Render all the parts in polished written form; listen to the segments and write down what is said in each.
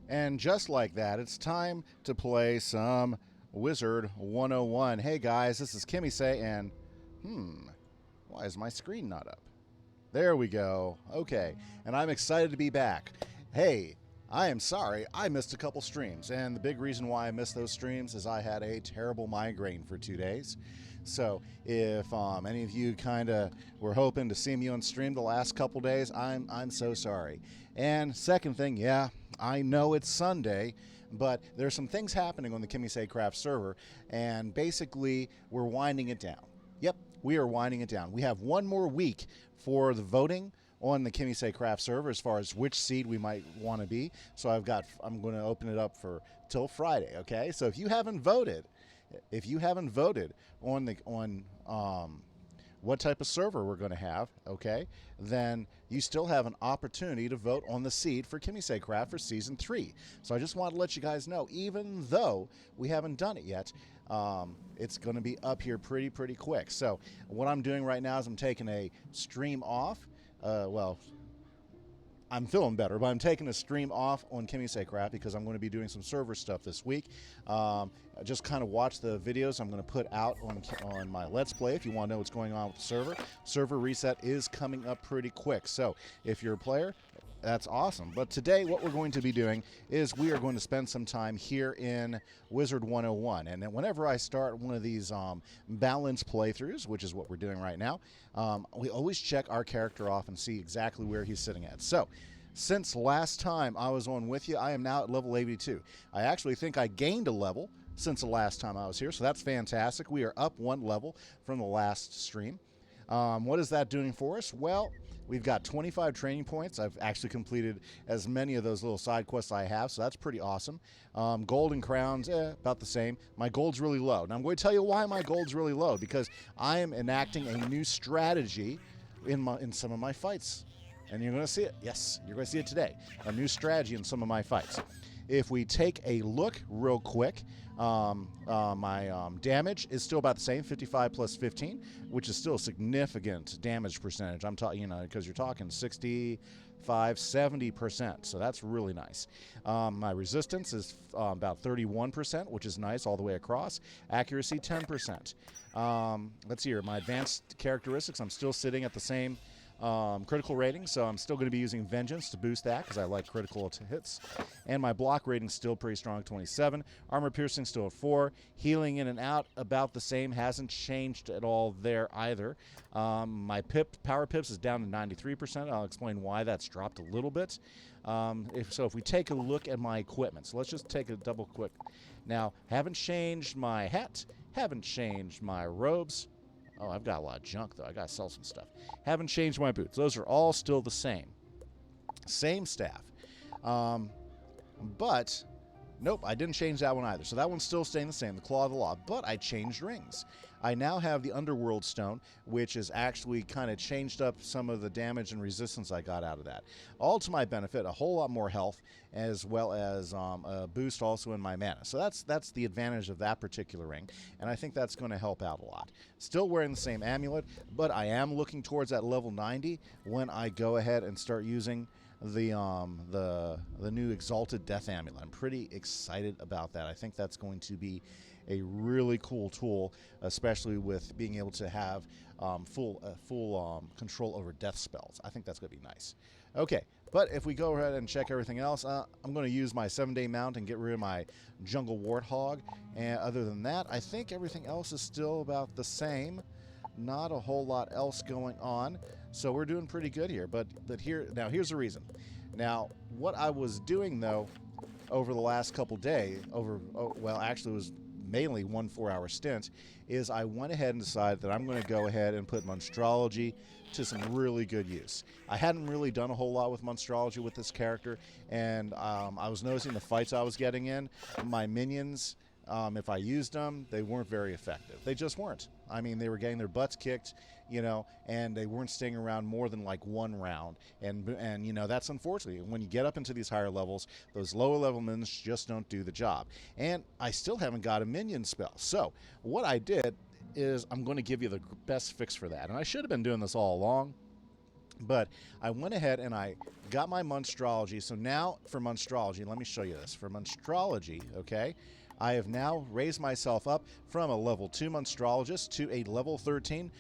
And just like that, it's time to play some Wizard101. Hey guys, this is Kimise, and why is my screen not up? There we go. Okay, and I'm excited to be back. Hey, I am sorry I missed a couple streams, and the big reason why I missed those streams is I had a terrible migraine for 2 days. So if any of you kind of were hoping to see me on stream the last couple days, I'm so sorry. And second thing, yeah, I know it's Sunday, but there's some things happening on the Kimise Craft server, and basically we're winding it down. Yep, we are winding it down. We have one more week for the voting on the Kimise Craft server as far as which seed we might want to be. So I'm going to open it up for till Friday. Okay, so if you haven't voted on what type of server we're going to have, okay, then you still have an opportunity to vote on the seed for Kimise Craft for Season 3. So I just want to let you guys know, even though we haven't done it yet, it's going to be up here pretty quick. So what I'm doing right now is I'm taking a stream off. Well, I'm feeling better, but I'm taking a stream off on Kimise Craft because I'm going to be doing some server stuff this week. Just kind of watch the videos I'm going to put out on my Let's Play if you want to know what's going on with the server. Server reset is coming up pretty quick, so if you're a player, that's awesome. But today what we're going to be doing is we are going to spend some time here in Wizard101. And then whenever I start one of these balanced playthroughs, which is what we're doing right now, we always check our character off and see exactly where he's sitting at. So since last time I was on with you, I am now at level 82. I actually think I gained a level since the last time I was here, so that's fantastic. We are up one level from the last stream. What is that doing for us? Well, we've got 25 training points. I've actually completed as many of those little side quests I have, so that's pretty awesome. Gold and crowns, about the same. My gold's really low. Now, I'm going to tell you why my gold's really low, because I am enacting a new strategy in some of my fights. And you're going to see it. Yes, you're going to see it today. A new strategy in some of my fights. If we take a look real quick, my damage is still about the same, 55 plus 15, which is still a significant damage percentage. I'm talking, because you're talking 65, 70%, so that's really nice. My resistance is about 31%, which is nice all the way across. Accuracy, 10%. Let's see here, my advanced characteristics, I'm still sitting at the same critical rating, so I'm still going to be using Vengeance to boost that because I like critical hits. And my block rating's still pretty strong, 27. Armor piercing still at 4. Healing in and out about the same, hasn't changed at all there either. My power pips is down to 93%. I'll explain why that's dropped a little bit. If we take a look at my equipment, so let's just take a double quick. Now, haven't changed my hat, haven't changed my robes. Oh, I've got a lot of junk, though. I got to sell some stuff. Haven't changed my boots. Those are all still the same. Same staff. But, nope, I didn't change that one either. So that one's still staying the same, the Claw of the Law. But I changed rings. I now have the Underworld Stone, which has actually kind of changed up some of the damage and resistance I got out of that. All to my benefit, a whole lot more health, as well as a boost also in my mana. So that's the advantage of that particular ring, and I think that's going to help out a lot. Still wearing the same amulet, but I am looking towards that level 90 when I go ahead and start using the new Exalted Death Amulet. I'm pretty excited about that. I think that's going to be a really cool tool, especially with being able to have full control over death spells. I think that's going to be nice. Okay, but if we go ahead and check everything else, I'm going to use my 7-day mount and get rid of my Jungle Warthog. And other than that, I think everything else is still about the same. Not a whole lot else going on. So we're doing pretty good here. But here's the reason. Now, what I was doing, though, over the last couple days, actually it was mainly 1 4-hour stint, is I went ahead and decided that I'm going to go ahead and put Monstrology to some really good use. I hadn't really done a whole lot with Monstrology with this character, and I was noticing the fights I was getting in, my minions, if I used them, they weren't very effective. They just weren't. I mean, they were getting their butts kicked, and they weren't staying around more than like 1 round. And that's unfortunately, when you get up into these higher levels, those lower level minions just don't do the job. And I still haven't got a minion spell. So what I did is I'm going to give you the best fix for that. And I should have been doing this all along. But I went ahead and I got my Monstrology. So now for Monstrology, let me show you this. For Monstrology, okay, I have now raised myself up from a level 2 Monstrologist to a level 13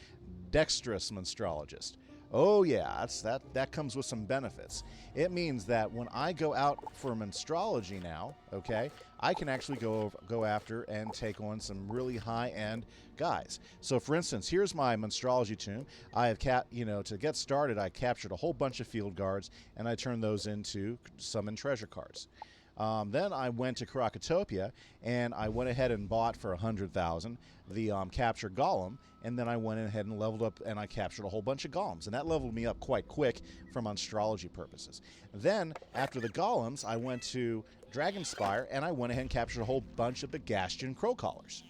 Dexterous Monstrologist. Oh yeah, that comes with some benefits. It means that when I go out for Monstrology now, okay, I can actually go after and take on some really high-end guys. So for instance, here's my Monstrology tomb. I have to get started, I captured a whole bunch of field guards and I turned those into summon treasure cards. Then I went to Krakatopia and I went ahead and bought for 100,000 the captured golem, and then I went ahead and leveled up and I captured a whole bunch of golems, and that leveled me up quite quick for Monstrology purposes. Then after the golems, I went to Dragonspire and I went ahead and captured a whole bunch of the Gastian crow collars.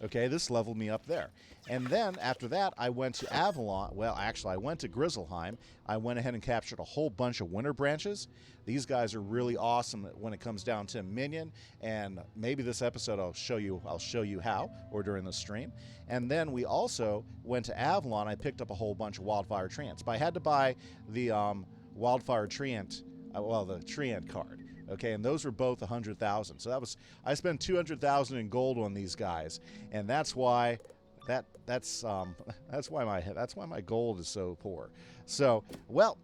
Okay, this leveled me up there. And then after that, I went to Avalon. Well, actually, I went to Grizzleheim. I went ahead and captured a whole bunch of winter branches. These guys are really awesome when it comes down to minion. And maybe this episode I'll show you how, or during the stream. And then we also went to Avalon. I picked up a whole bunch of Wildfire Treants. But I had to buy the Wildfire Treant, the Treant card. Okay, and those were both 100,000. So I spent 200,000 in gold on these guys, and that's why that's why my gold is so poor. So, well,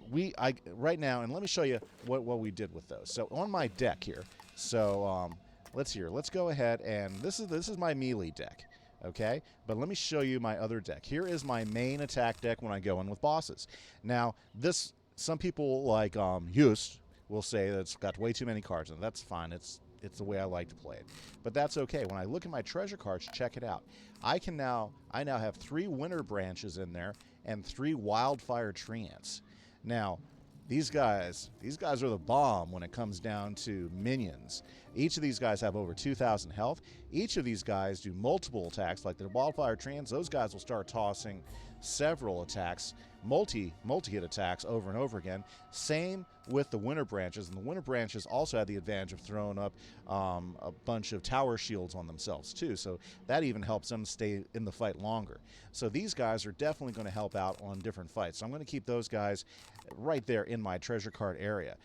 right now, and let me show you what we did with those. So on my deck here, so let's go ahead, and this is my melee deck. Okay, but let me show you my other deck. Here is my main attack deck when I go in with bosses. Now, some people like Just will say that it's got way too many cards, and that's fine. It's the way I like to play it. But that's okay. When I look at my treasure cards, check it out. I now have 3 winter branches in there and 3 wildfire treants. Now, these guys are the bomb when it comes down to minions. Each of these guys have over 2,000 health. Each of these guys do multiple attacks, like the wildfire treants. Those guys will start tossing several attacks, multi-hit attacks over and over again. Same with the winter branches, and the winter branches also have the advantage of throwing up a bunch of tower shields on themselves too, so that even helps them stay in the fight longer. So these guys are definitely going to help out on different fights, so I'm going to keep those guys right there in my treasure card area.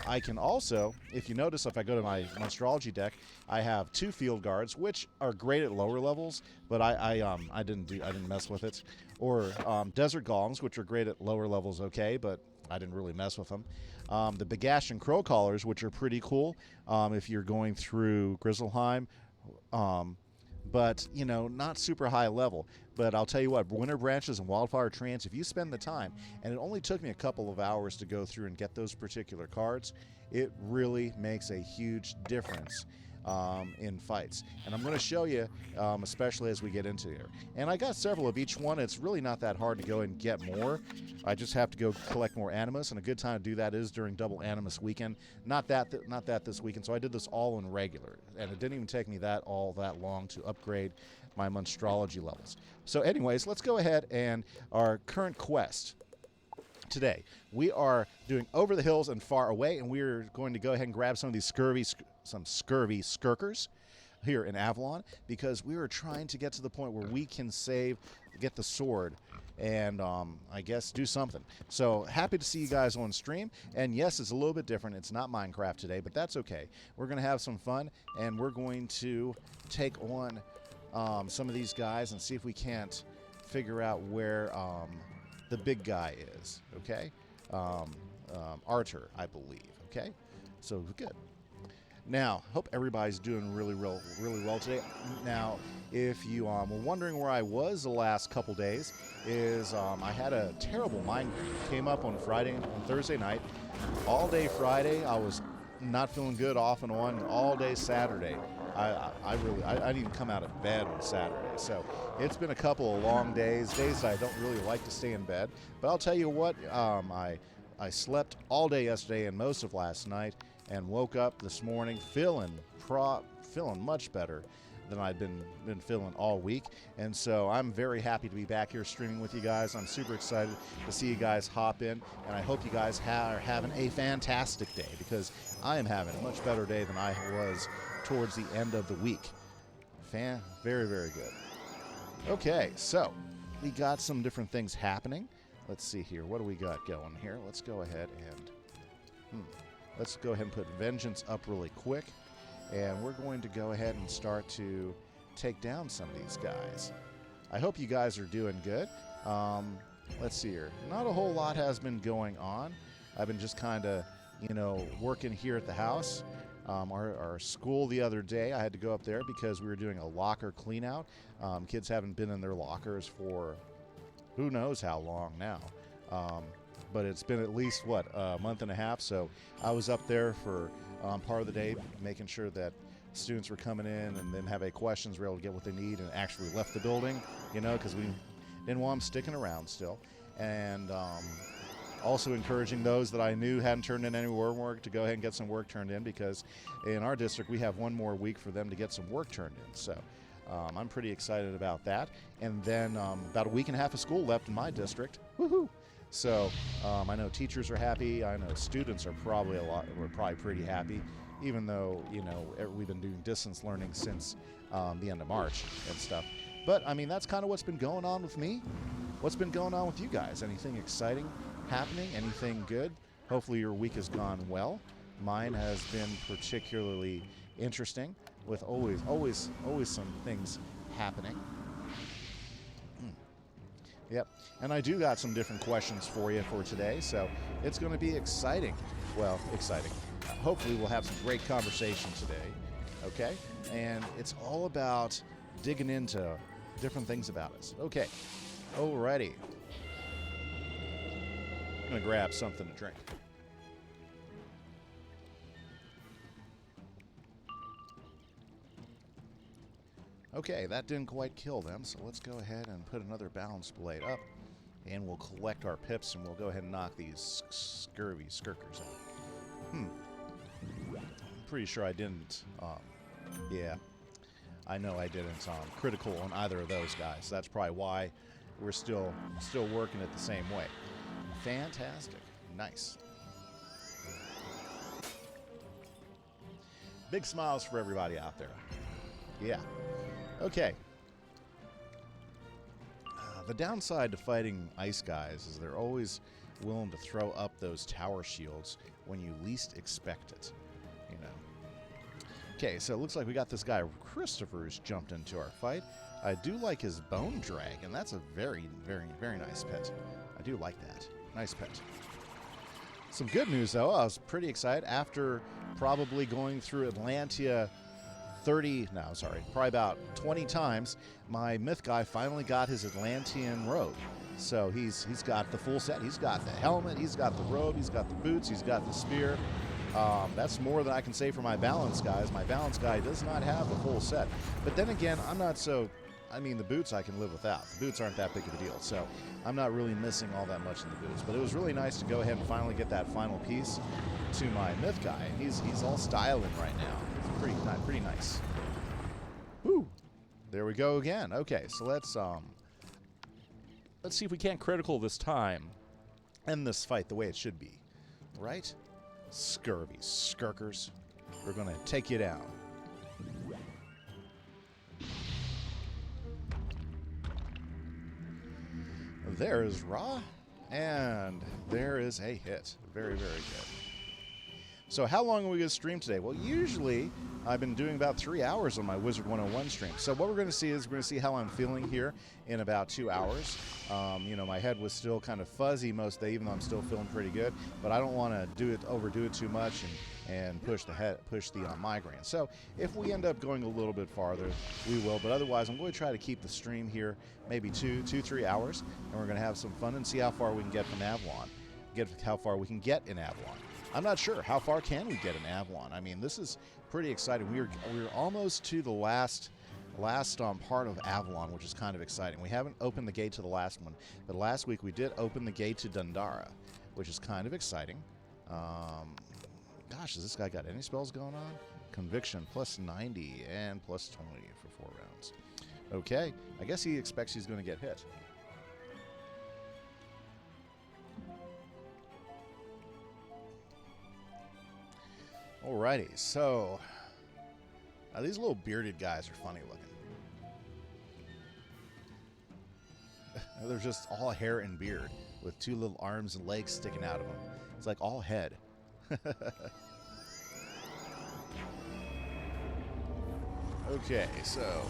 I can also, if you notice, if I go to my Monstrology deck, I have 2 field guards, which are great at lower levels, but I didn't mess with it. Or desert golems, which are great at lower levels, okay, but I didn't really mess with them. The Gastian crow collars, which are pretty cool if you're going through Grizzleheim, but not super high level. But I'll tell you what, winter branches and wildfire treants, if you spend the time, and it only took me a couple of hours to go through and get those particular cards, it really makes a huge difference in fights. And I'm going to show you, especially as we get into here. And I got several of each one. It's really not that hard to go and get more. I just have to go collect more Animus, and a good time to do that is during double Animus weekend. Not that this weekend, so I did this all in regular, and it didn't even take me that long to upgrade my Monstrology levels. So anyways, let's go ahead and our current quest. Today, we are doing Over the Hills and Far Away, and we're going to go ahead and grab some of these scurvy skirkers here in Avalon, because we are trying to get to the point where we can get the sword, and I guess do something. So happy to see you guys on stream, and yes, it's a little bit different. It's not Minecraft today, but that's okay. We're going to have some fun, and we're going to take on some of these guys and see if we can't figure out where the big guy is, okay? Arthur, I believe, okay? So good. Now, hope everybody's doing really well today. Now, if you were wondering where I was the last couple days, I had a terrible migraine. Came up on Thursday night. All day Friday, I was not feeling good, off and on. All day Saturday, I didn't even come out of bed on Saturday. So it's been a couple of long days that I don't really like to stay in bed. But I'll tell you what, I slept all day yesterday and most of last night, and woke up this morning feeling much better than I've been feeling all week. And so I'm very happy to be back here streaming with you guys. I'm super excited to see you guys hop in, and I hope you guys are having a fantastic day, because I am having a much better day than I was towards the end of the week. Very, very good. Okay, so we got some different things happening. let's see here. What do we got going here? Let's go ahead and let's go ahead and put Vengeance up really quick. And we're going to go ahead and start to take down some of these guys. I hope you guys are doing good. Let's see here. Not a whole lot has been going on. I've been just kind of, you know, working here at the house. Our school the other day, I had to go up there because we were doing a locker clean out. Kids haven't been in their lockers for who knows how long now. But it's been at least, what, a month and a half. So I was up there for part of the day making sure that students were coming in and then have any questions, were able to get what they need and actually left the building, you know, because we didn't want them sticking around still. And also encouraging those that I knew hadn't turned in any work to go ahead and get some work turned in, because in our district we have one more week for them to get some work turned in. So I'm pretty excited about that. And then about a week and a half of school left in my district. Woohoo! So I know teachers are happy. I know students are probably pretty happy, even though, you know, we've been doing distance learning since the end of March and stuff. But I mean, that's kind of what's been going on with me. What's been going on with you guys? Anything exciting happening? Anything good? Hopefully your week has gone well. Mine has been particularly interesting, with always some things happening. Yep, and I do got some different questions for you for today, so it's going to be exciting. Well, exciting. Hopefully we'll have some great conversation today, okay? And it's all about digging into different things about us. Okay, alrighty. I'm going to grab something to drink. Okay, that didn't quite kill them, so let's go ahead and put another balance blade up, and we'll collect our pips, and we'll go ahead and knock these scurvy skirkers out. I'm pretty sure I didn't, yeah, I know I didn't critical on either of those guys. That's probably why we're still working it the same way. Fantastic. Nice. Big smiles for everybody out there. Yeah. Okay. The downside to fighting ice guys is they're always willing to throw up those tower shields when you least expect it, you know. Okay, so it looks like we got this guy Christopher's jumped into our fight. I do like his bone dragon. That's a very, very, very nice pet. I do like that. Nice pet. Some good news, though. I was pretty excited after probably going through Atlantia probably about 20 times. My myth guy finally got his Atlantean robe. So he's got the full set. He's got the helmet, he's got the robe, he's got the boots, he's got the spear. That's more than I can say for my balance guys. My balance guy does not have the full set. But then again, I mean, the boots I can live without. The boots aren't that big of a deal. So I'm not really missing all that much in the boots. But it was really nice to go ahead and finally get that final piece to my myth guy. He's all styling right now. It's pretty nice. Woo! There we go again. Okay, so let's see if we can't critical this time. End this fight the way it should be. Right? Scurvy skirkers. We're going to take you down. There is Ra, and there is a hit. Very, very good. So how long are we going to stream today? Well, usually I've been doing about 3 hours on my Wizard101 stream. So what we're going to see is we're going to see how I'm feeling here in about 2 hours. You know, my head was still kind of fuzzy most of the day, even though I'm still feeling pretty good. But I don't want to overdo it too much and push the migraine. So if we end up going a little bit farther, we will. But otherwise, I'm going to try to keep the stream here maybe 3 hours, and we're going to have some fun and see how far we can get from Avalon. How far we can get in Avalon. I'm not sure. How far can we get in Avalon? I mean, this is pretty exciting. We're almost to the last part of Avalon, which is kind of exciting. We haven't opened the gate to the last one, but last week we did open the gate to Dundara, which is kind of exciting. Gosh, has this guy got any spells going on? Conviction, plus 90 and plus 20 for 4 rounds. Okay, I guess he expects he's going to get hit. Alrighty, so these little bearded guys are funny looking. They're just all hair and beard with 2 little arms and legs sticking out of them. It's like all head. Okay, so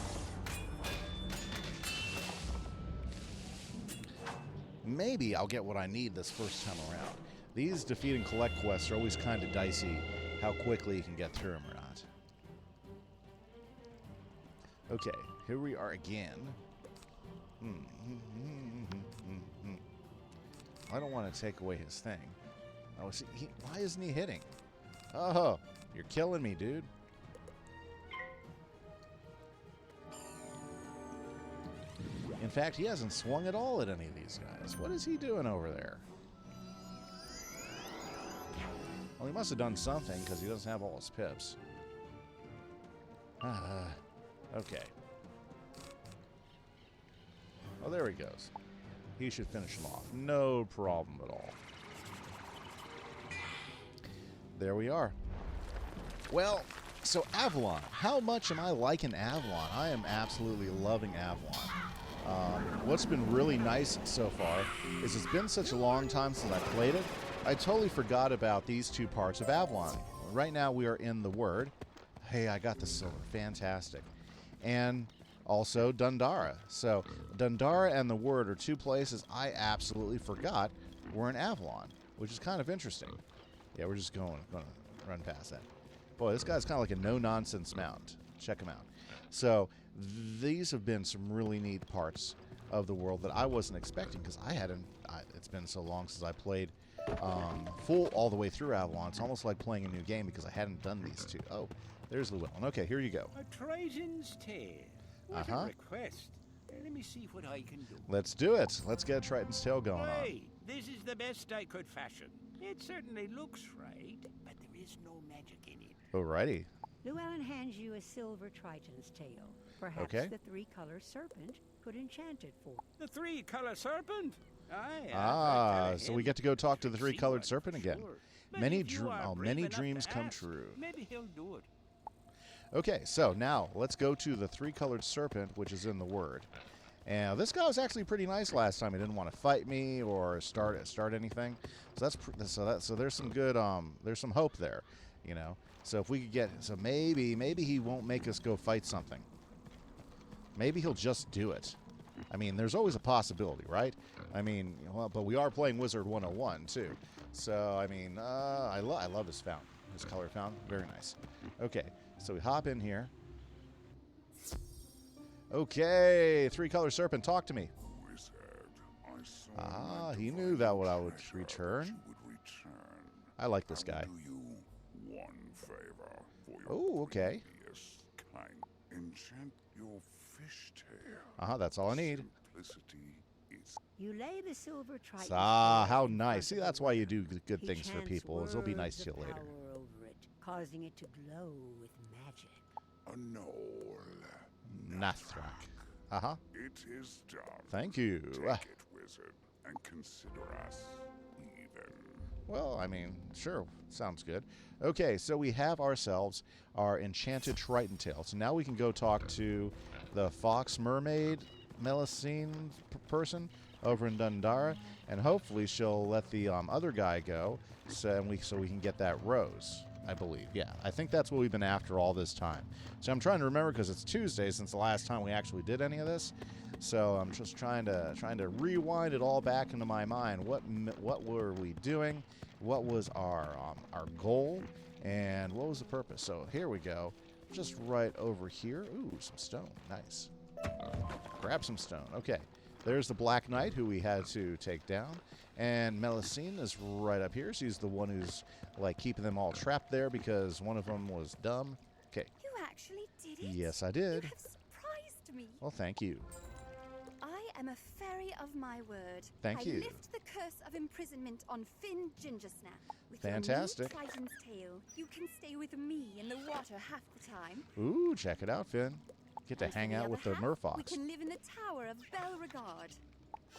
maybe I'll get what I need this first time around. These defeat and collect quests are always kind of dicey, how quickly you can get through them or not. Okay, here we are again. I don't want to take away his thing. Oh, see, why isn't he hitting? Oh, you're killing me, dude. In fact, he hasn't swung at all at any of these guys. What is he doing over there? Well, he must have done something because he doesn't have all his pips. Okay. Oh, there he goes. He should finish him off. No problem at all. There we are. Well, so Avalon. How much am I liking Avalon? I am absolutely loving Avalon. What's been really nice so far is it's been such a long time since I played it, I totally forgot about these 2 parts of Avalon. Right now we are in the Word. Hey, I got the silver. Fantastic. And also Dundara. So Dundara and the Word are 2 places I absolutely forgot were in Avalon, which is kind of interesting. Yeah, we're just going to run past that. Boy, this guy's kind of like a no-nonsense mount. Check him out. So these have been some really neat parts of the world that I wasn't expecting because it's been so long since I played full all the way through Avalon. It's almost like playing a new game because I hadn't done these 2. Oh, there's Llewellyn. Okay, here you go. A Triton's Tail. What a request. Let me see what I can do. Let's do it. Let's get a Triton's Tail going on. This is the best I could fashion. It certainly looks right, but there is no magic in it. Alrighty. Llewellyn hands you a silver Triton's tail. Perhaps the 3-color serpent could enchant it for. The 3-color serpent? Aye, so we get to go talk to the 3-colored serpent again. Sure. Many dreams come true. Maybe he'll do it. Okay, so now let's go to the 3-colored serpent, which is in the Word. And this guy was actually pretty nice last time. He didn't want to fight me or start anything. So so there's some good there's some hope there, you know. So if we could get maybe he won't make us go fight something. Maybe he'll just do it. I mean, there's always a possibility, right? I mean, well, but we are playing Wizard101 too. So I mean, I love his fountain, his color fountain, very nice. Okay, so we hop in here. Okay, 3-color serpent, talk to me. Wizard, he knew that what I would return. I like this guy. Oh, okay. Enchant your fishtail. That's all I need. You lay the silver Triton. How nice. See, that's why you do good things for people. It'll be nice to you later. Over it, causing it to glow with magic. Nathrak. It is done. Thank you. Take it, wizard, and consider us even. Well, I mean, sure. Sounds good. Okay, so we have ourselves our enchanted Triton tail. So now we can go talk to the fox mermaid Melusine person over in Dundara, and hopefully she'll let the other guy go, so we can get that rose. I believe, yeah. I think that's what we've been after all this time. So I'm trying to remember because it's Tuesday since the last time we actually did any of this. So I'm just trying to rewind it all back into my mind. What were we doing? What was our goal? And what was the purpose? So here we go. Just right over here. Ooh, some stone. Nice. Grab some stone. Okay. There's the Black Knight who we had to take down. And Melusine is right up here. She's the one who's like keeping them all trapped there because one of them was dumb. Okay. You actually did it? Yes, I did. You have surprised me. Well, thank you. I am a fairy of my word. Thank you. I lift the curse of imprisonment on Finn Gingersnap. With Fantastic. Your new Triton's tail, you can stay with me in the water half the time. Ooh, check it out, Finn. Get to hang out with the merfox. We can live in the Tower of Belregard.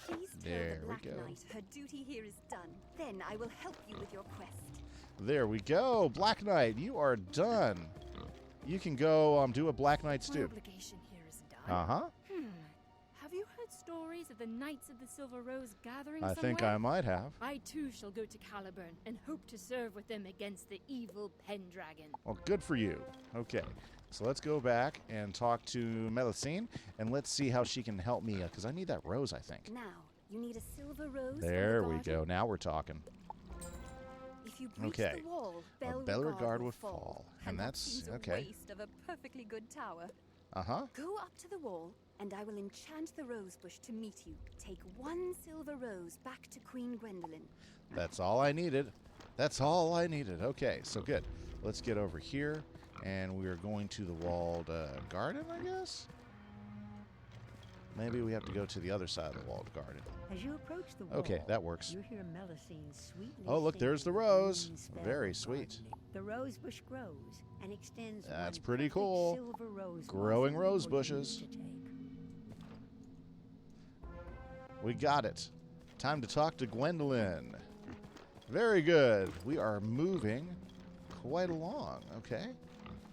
Please tell the Black Knight her duty here is done. Then I will help you with your quest. There we go. Black Knight, you are done. You can go do what Black Knights My do. obligation here is done. Uh-huh. Have you heard stories of the Knights of the Silver Rose gathering I somewhere? think I might have. I too shall go to Caliburn and hope to serve with them against the evil Pendragon. Well, good for you. Okay, so let's go back and talk to Melusine, and let's see how she can help me, because I need that rose, I think. Now, you need a silver rose. There from the we garden. go. Now we're talking. If you breach Okay. the wall, Belregard will would fall. And that that's seems a okay. waste of a perfectly good tower. Uh-huh. Go up to the wall, and I will enchant the rose bush to meet you. Take one silver rose back to Queen Gwendolyn. That's all I needed. That's all I needed. Okay, so good. Let's get over here, and we are going to the walled garden, I guess? Maybe we have to go to the other side of the walled garden. As you approach the wall, Okay, that works. you hear Melusine's sweetly Oh, look, there's the singing rose. green spell Very of sweet. gardening. The rose bush grows and extends. That's one pretty perfect cool. silver rose Growing blossom rose for you bushes. to take. We got it. Time to talk to Gwendolyn. Very good. We are moving quite along. Okay.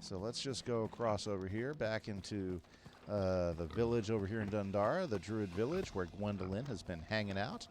So let's just go across over here back into the village over here in Dundara, the Druid village where Gwendolyn has been hanging out,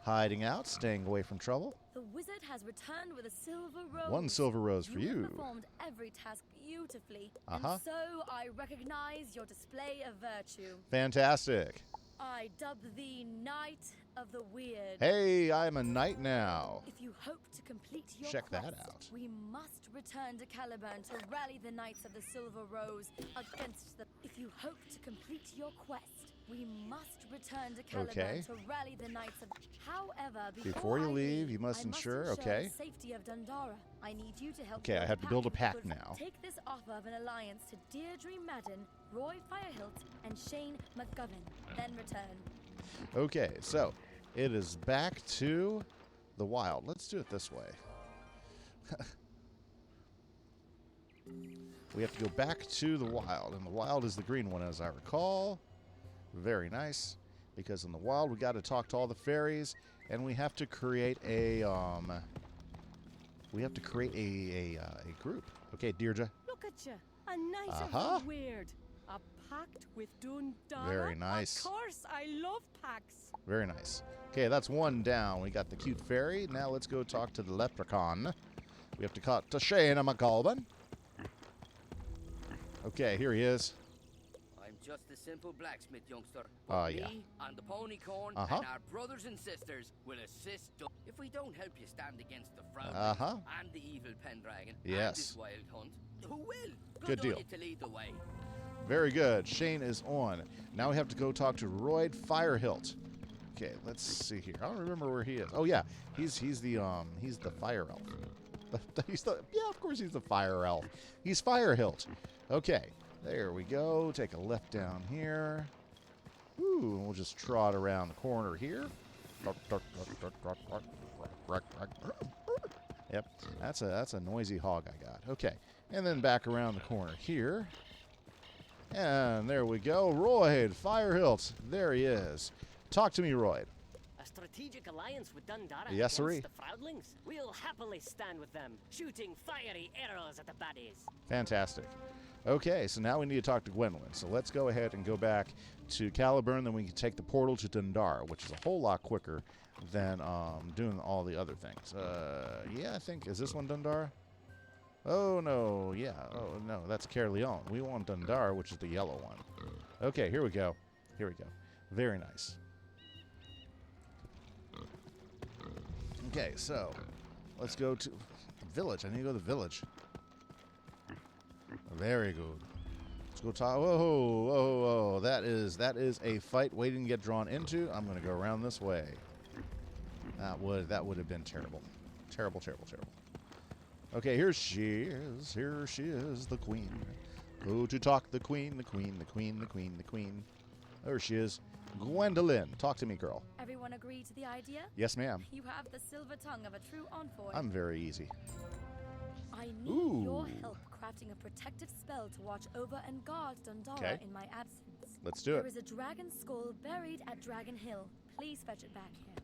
hiding out, staying away from trouble. The wizard has returned with a silver rose. One silver rose for You you. have performed every task beautifully, Uh-huh. and so I recognize your display of virtue. Fantastic. I dub thee Knight of the Weird. Hey, I'm a knight now. If you hope to complete your Check that quest, out. we must return to Caliburn to rally the Knights of the Silver Rose against the... If you hope to complete your quest, we must return to Caliburn Okay. to rally the Knights of... However, Before you I leave, you must ensure, okay. the safety of Dundara. I need you to help Okay, I build have to build a pact with- now. Take this offer of an alliance to Deirdre Madden, Roy Firehilt, and Shane McGovern. Then return. Okay, so it is back to the wild. Let's do it this way. We have to go back to the wild, and the wild is the green one, as I recall. Very nice, because in the wild we got to talk to all the fairies, and we have to create a a group. Okay, Deirdre. Look at you, a Knight Uh-huh. of the Weird. A pact with Dundara. Very nice. Of course, I love pacts. Very nice. Okay, that's one down. We got the cute fairy. Now let's go talk to the leprechaun. We have to talk to Shane McGolban. Okay, here he is. I'm just a simple blacksmith, youngster. Oh, But yeah. me and the ponycorn Uh-huh. and our brothers and sisters will assist. If we don't help you stand against the Frown Uh-huh. and the evil Pendragon Yes. and this wild hunt, who will? Good on deal. you to lead the way. Very good. Shane is on. Now we have to go talk to Roy Firehilt. Okay, let's see here. I don't remember where he is. Oh yeah, he's the fire elf. Yeah, of course he's the fire elf. He's Firehilt. Okay, there we go. Take a left down here. Ooh, and we'll just trot around the corner here. Yep, that's a noisy hog I got. Okay, and then back around the corner here. And there we go. Royd Firehilt. There he is. Talk to me, Royd. A strategic alliance with Dundara Yes, against sirree. the Froudlings? We'll happily stand with them, shooting fiery arrows at the baddies. Fantastic. Okay, so now we need to talk to Gwendolyn. So let's go ahead and go back to Caliburn, then we can take the portal to Dundara, which is a whole lot quicker than doing all the other things. Yeah, I think, is this one Dundara? Oh, no, yeah. Oh, no, that's Caerleon. We want Dundara, which is the yellow one. Okay, here we go. Here we go. Very nice. Okay, so let's go to the village. I need to go to the village. Very good. Let's go talk. Whoa, whoa, whoa! That is a fight waiting to get drawn into. I'm going to go around this way. That would have been terrible, terrible, terrible, terrible. Okay, here she is. Here she is, the queen. Go to talk the queen, the queen, the queen, the queen, the queen. There she is. Gwendolyn, talk to me, girl. Everyone agree to the idea? Yes, ma'am. You have the silver tongue of a true envoy. I'm very easy. I need Ooh. your help crafting a protective spell to watch over and guard Dundara Okay. in my absence. Let's do There it. is a dragon skull buried at Dragon Hill. Please fetch it back here.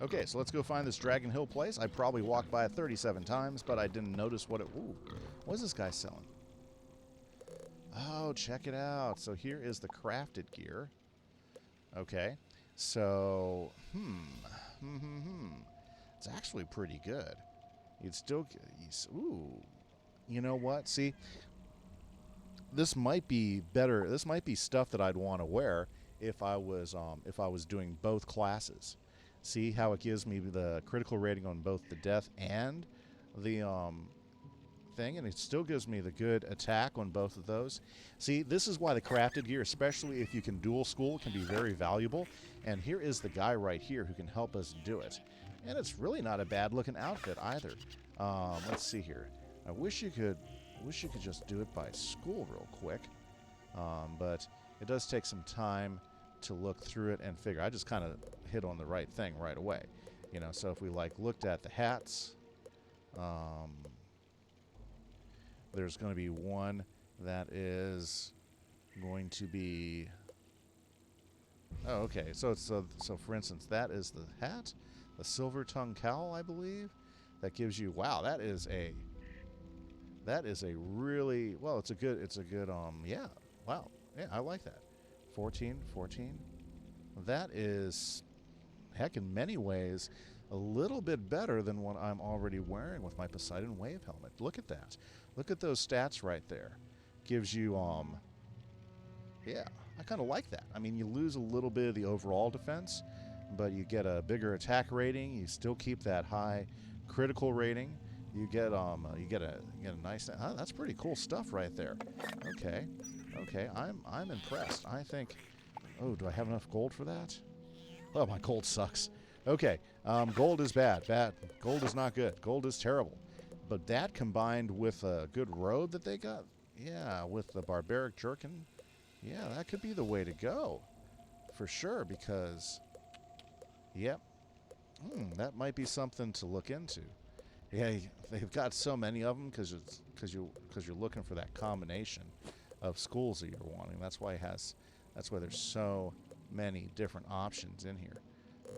Okay, so let's go find this Dragon Hill place. I probably walked by it 37 times, but I didn't notice what it... Ooh, what is this guy selling? Oh, check it out. So here is the crafted gear. Okay, so it's actually pretty good. You'd still ooh, you know what? See, this might be better. This might be stuff that I'd want to wear if I was doing both classes. See how it gives me the critical rating on both the death and the thing, and it still gives me the good attack on both of those. See, this is why the crafted gear, especially if you can dual school, can be very valuable. And here is the guy right here who can help us do it. And it's really not a bad looking outfit either. Let's see here. I wish you could just do it by school real quick. But it does take some time to look through it and figure. I just kind of hit on the right thing right away. You know, so if we like looked at the hats, there's going to be one that is going to be. Oh, okay. So it's so for instance, that is the hat, the silver tongue cowl, I believe. That gives you, wow, that is a really, well, it's a good yeah, wow, yeah, I like that. 14. That is, heck, in many ways, a little bit better than what I'm already wearing with my Poseidon Wave helmet. Look at that. Look at those stats right there. Gives you, yeah, I kind of like that. I mean, you lose a little bit of the overall defense, but you get a bigger attack rating. You still keep that high critical rating. You get a nice. That's pretty cool stuff right there. Okay, I'm impressed. I think. Oh, do I have enough gold for that? Oh, my gold sucks. Okay, gold is bad. Gold is not good. Gold is terrible. But that combined with a good robe that they got, yeah, with the barbaric jerkin, yeah, that could be the way to go, for sure. Because, yep, that might be something to look into. Yeah, they've got so many of them because you're looking for that combination of schools that you're wanting. That's why there's so many different options in here.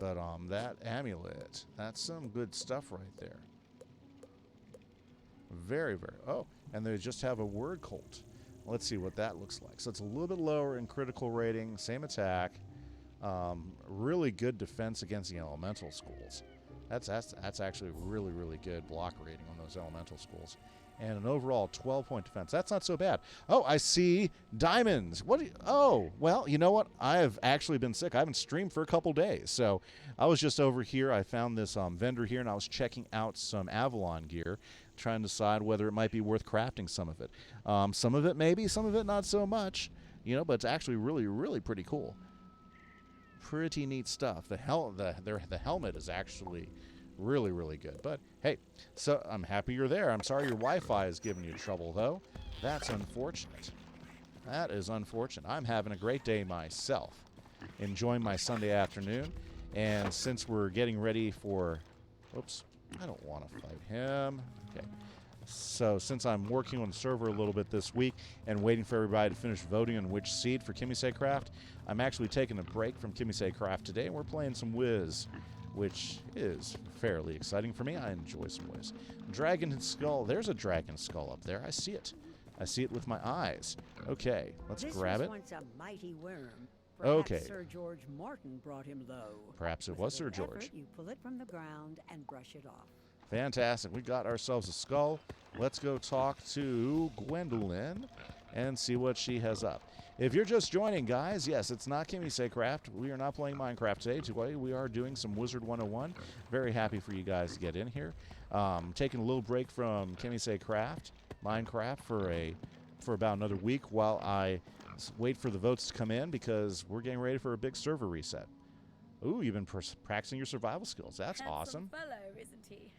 But that amulet, that's some good stuff right there. Very, very. Oh, and they just have a word cult. Let's see what that looks like. So it's a little bit lower in critical rating, same attack, really good defense against the elemental schools. That's actually really, really good block rating on those elemental schools. And an overall 12-point defense. That's not so bad. Oh, I see diamonds. Oh, well, you know what? I have actually been sick. I haven't streamed for a couple days. So I was just over here. I found this vendor here, and I was checking out some Avalon gear, trying to decide whether it might be worth crafting some of it. Some of it maybe, some of it not so much. You know, but it's actually really, really pretty cool. Pretty neat stuff. The helmet is actually really, really good. But hey, so I'm happy you're there. I'm sorry your Wi-Fi is giving you trouble, though. That's unfortunate. That is unfortunate. I'm having a great day myself, enjoying my Sunday afternoon. And since we're getting ready for, oops, I don't want to fight him. Okay. So since I'm working on the server a little bit this week and waiting for everybody to finish voting on which seed for Kimise Craft, I'm actually taking a break from Kimise Craft today, and we're playing some Wiz, which is fairly exciting for me. I enjoy some Wiz. Dragon skull. There's a dragon skull up there. I see it. I see it with my eyes. Okay, let's grab it. This was once a mighty worm. Perhaps Okay. Sir George Martin brought him low. Perhaps it With was a Sir little George. effort, you pull it from the ground and brush it off. Fantastic. We got ourselves a skull. Let's go talk to Gwendolyn and see what she has up. If you're just joining, guys, yes, it's not Kimise Craft. We are not playing Minecraft today. Today we are doing some Wizard101. Very happy for you guys to get in here. Taking a little break from Kimise Craft, Minecraft, for about another week while I wait for the votes to come in because we're getting ready for a big server reset. Ooh, you've been practicing your survival skills. That's awesome. Fellow, isn't he?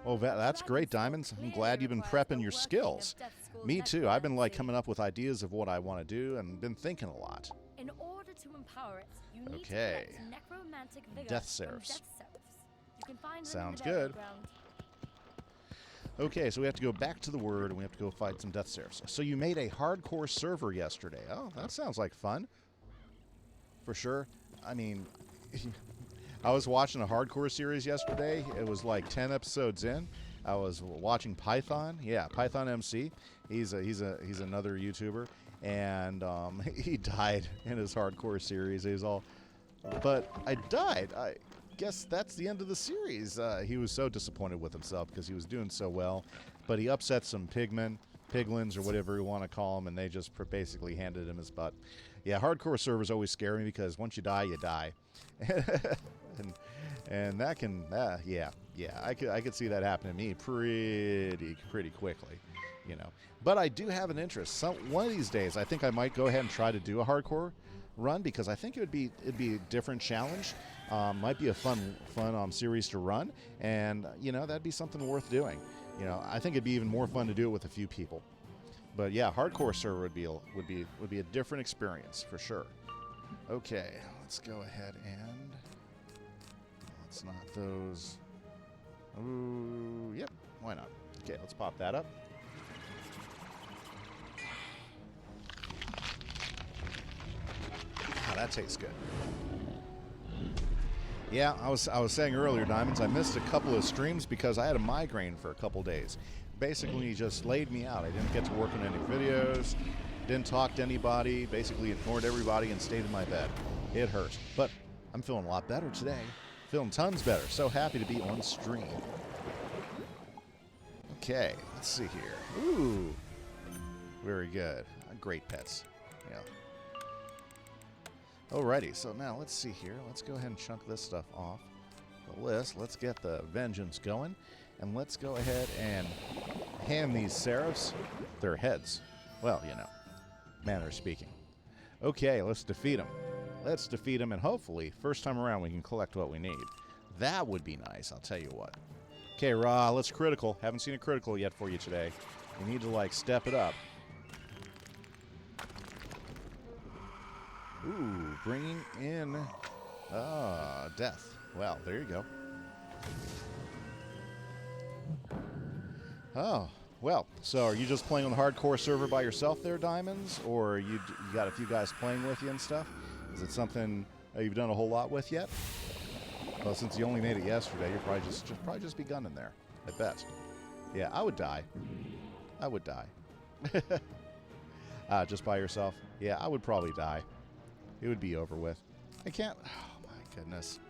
Oh, that's great, Diamonds. I'm glad you've been prepping your skills. Me too. I've been coming up with ideas of what I want to do and been thinking a lot. In order to empower it, you need to Okay. collect necromantic vigor Death from Seraphs. Death Seraphs. You can find them Sounds in the burial good. ground. Okay, so we have to go back to the Word and we have to go fight some Death Seraphs. So you made a hardcore server yesterday. Oh, that sounds like fun. For sure. I mean, I was watching a hardcore series yesterday. It was like 10 episodes in. I was watching Python. Yeah, Python MC. He's another YouTuber, and he died in his hardcore series. He was all, but I died. I guess that's the end of the series. He was so disappointed with himself because he was doing so well, but he upset some piglins, or whatever you want to call them, and they just basically handed him his butt. Yeah, hardcore servers always scare me because once you die, you die. and that can, yeah, I could see that happen to me pretty quickly, you know. But I do have an interest. One of these days, I think I might go ahead and try to do a hardcore run, because I think it'd be a different challenge. Might be a fun series to run, and you know, that'd be something worth doing. You know, I think it'd be even more fun to do it with a few people. But yeah, hardcore server would be a different experience for sure. Okay, let's go ahead and let's knock those. Ooh, yep, why not? Okay, let's pop that up. Oh, that tastes good. Yeah, I was saying earlier, Diamonds, I missed a couple of streams because I had a migraine for a couple days. Basically, just laid me out. I didn't get to work on any videos, didn't talk to anybody, basically ignored everybody and stayed in my bed. It hurt. But I'm feeling a lot better today. Feeling tons better. So happy to be on stream. Okay, let's see here. Ooh, very good. Great pets. Yeah. Alrighty, so now let's see here. Let's go ahead and chunk this stuff off the list. Let's get the vengeance going. And let's go ahead and hand these seraphs their heads. Well, you know, manner of speaking. Okay, let's defeat them. Let's defeat them, and hopefully, first time around, we can collect what we need. That would be nice, I'll tell you what. Okay, Ra, let's critical. Haven't seen a critical yet for you today. We need to, like, step it up. Ooh, bringing in death. Well, there you go. Oh, well, so are you just playing on the hardcore server by yourself there, Diamonds? Or you got a few guys playing with you and stuff? Is it something you've done a whole lot with yet? Well, since you only made it yesterday, you're probably just begun in there, I bet. Yeah, I would die. I would die. Just by yourself? Yeah, I would probably die. It would be over with. I can't. Oh my goodness.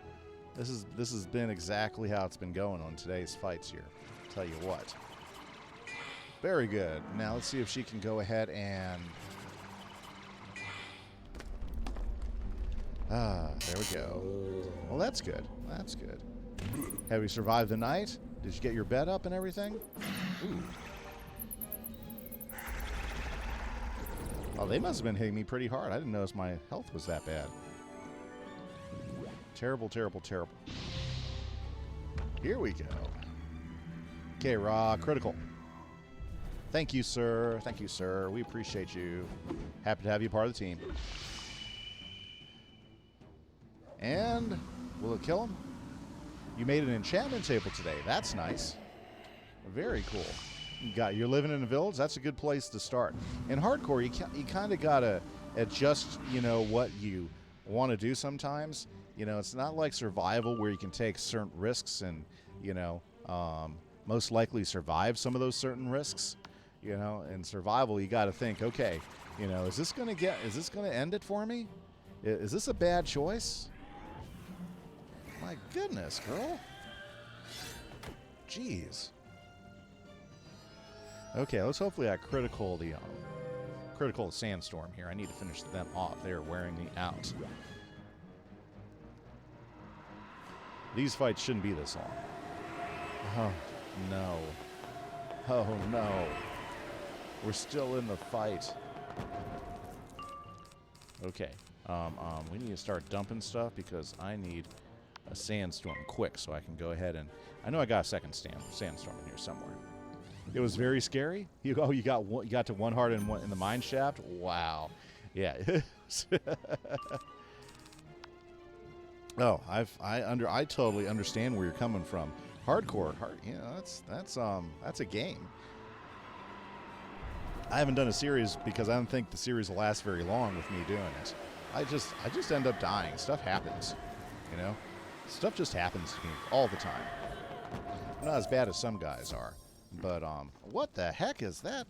This has been exactly how it's been going on today's fights here. I'll tell you what. Very good. Now let's see if she can go ahead and. There we go. Well, that's good. That's good. Have you survived the night? Did you get your bed up and everything? Ooh. Oh, they must have been hitting me pretty hard. I didn't notice my health was that bad. Terrible, terrible, terrible. Here we go. Okay, Ra, critical. Thank you, sir. Thank you, sir. We appreciate you. Happy to have you part of the team. And will it kill him? You made an enchantment table today. That's nice. Very cool. You're living in a village. That's a good place to start. In hardcore, you kind of gotta adjust, you know, what you want to do sometimes. You know, it's not like survival where you can take certain risks and, you know, most likely survive some of those certain risks. You know, in survival, you got to think, okay, you know, is this gonna end it for me? Is this a bad choice? My goodness, girl. Jeez. Okay, let's hopefully critical the sandstorm here. I need to finish them off. They're wearing me out. These fights shouldn't be this long. Oh no. Oh no. We're still in the fight. Okay. We need to start dumping stuff because I need a sandstorm quick so I can go ahead and... I know I got a second sandstorm in here somewhere. It was very scary. You got to one heart in the mine shaft. Wow. Yeah. Oh, I totally understand where you're coming from. Hardcore, you know, that's a game. I haven't done a series because I don't think the series will last very long with me doing it. I just end up dying. Stuff happens, you know. Stuff just happens to me all the time. I'm not as bad as some guys are, but what the heck is that?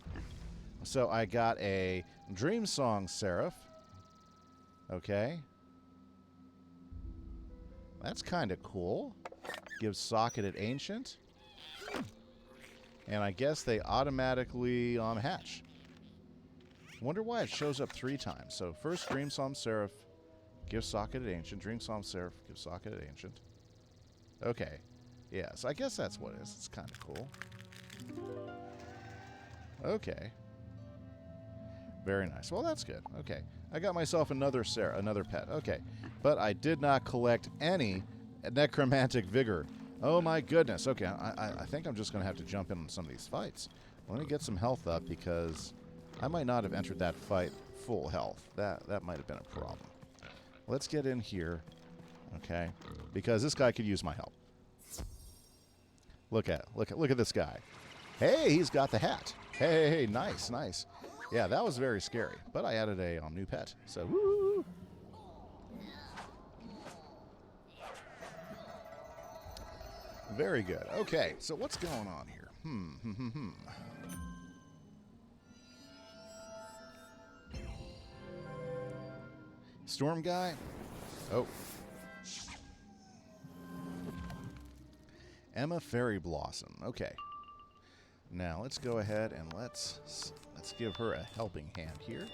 So I got a Dream Song Seraph. Okay. That's kind of cool. Gives Socketed Ancient. And I guess they automatically hatch. Wonder why it shows up 3 times. So first Dream Song Seraph gives Socketed Ancient. Dream Song Seraph gives Socketed Ancient. Okay. Yeah, so I guess that's what it is. It's kind of cool. Okay. Very nice. Well, that's good. Okay. I got myself another pet. Okay. But I did not collect any Necromantic Vigor. Oh, my goodness. Okay. I think I'm just going to have to jump in on some of these fights. Let me get some health up because I might not have entered that fight full health. That might have been a problem. Let's get in here. Okay. Because this guy could use my help. Look at this guy. Hey, he's got the hat. Hey, nice, nice. Yeah, that was very scary. But I added a new pet. So, woo! Very good. Okay, so what's going on here? Storm guy? Oh. Emma Fairy Blossom. Okay. Now let's go ahead and let's give her a helping hand here.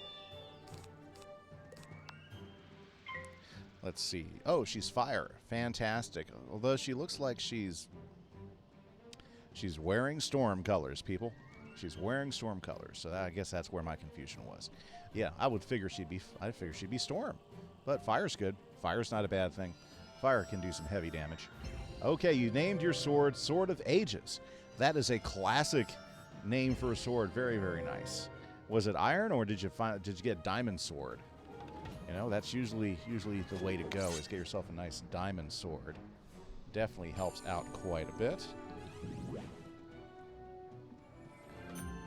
Let's see. Oh, she's fire. Fantastic. Although she looks like she's wearing storm colors, people. She's wearing storm colors. So I guess that's where my confusion was. Yeah, I'd figure she'd be storm. But fire's good. Fire's not a bad thing. Fire can do some heavy damage. Okay, you named your sword Sword of Ages. That is a classic name for a sword. Very, very nice. Was it iron or did you get diamond sword? You know, that's usually the way to go is get yourself a nice diamond sword. Definitely helps out quite a bit.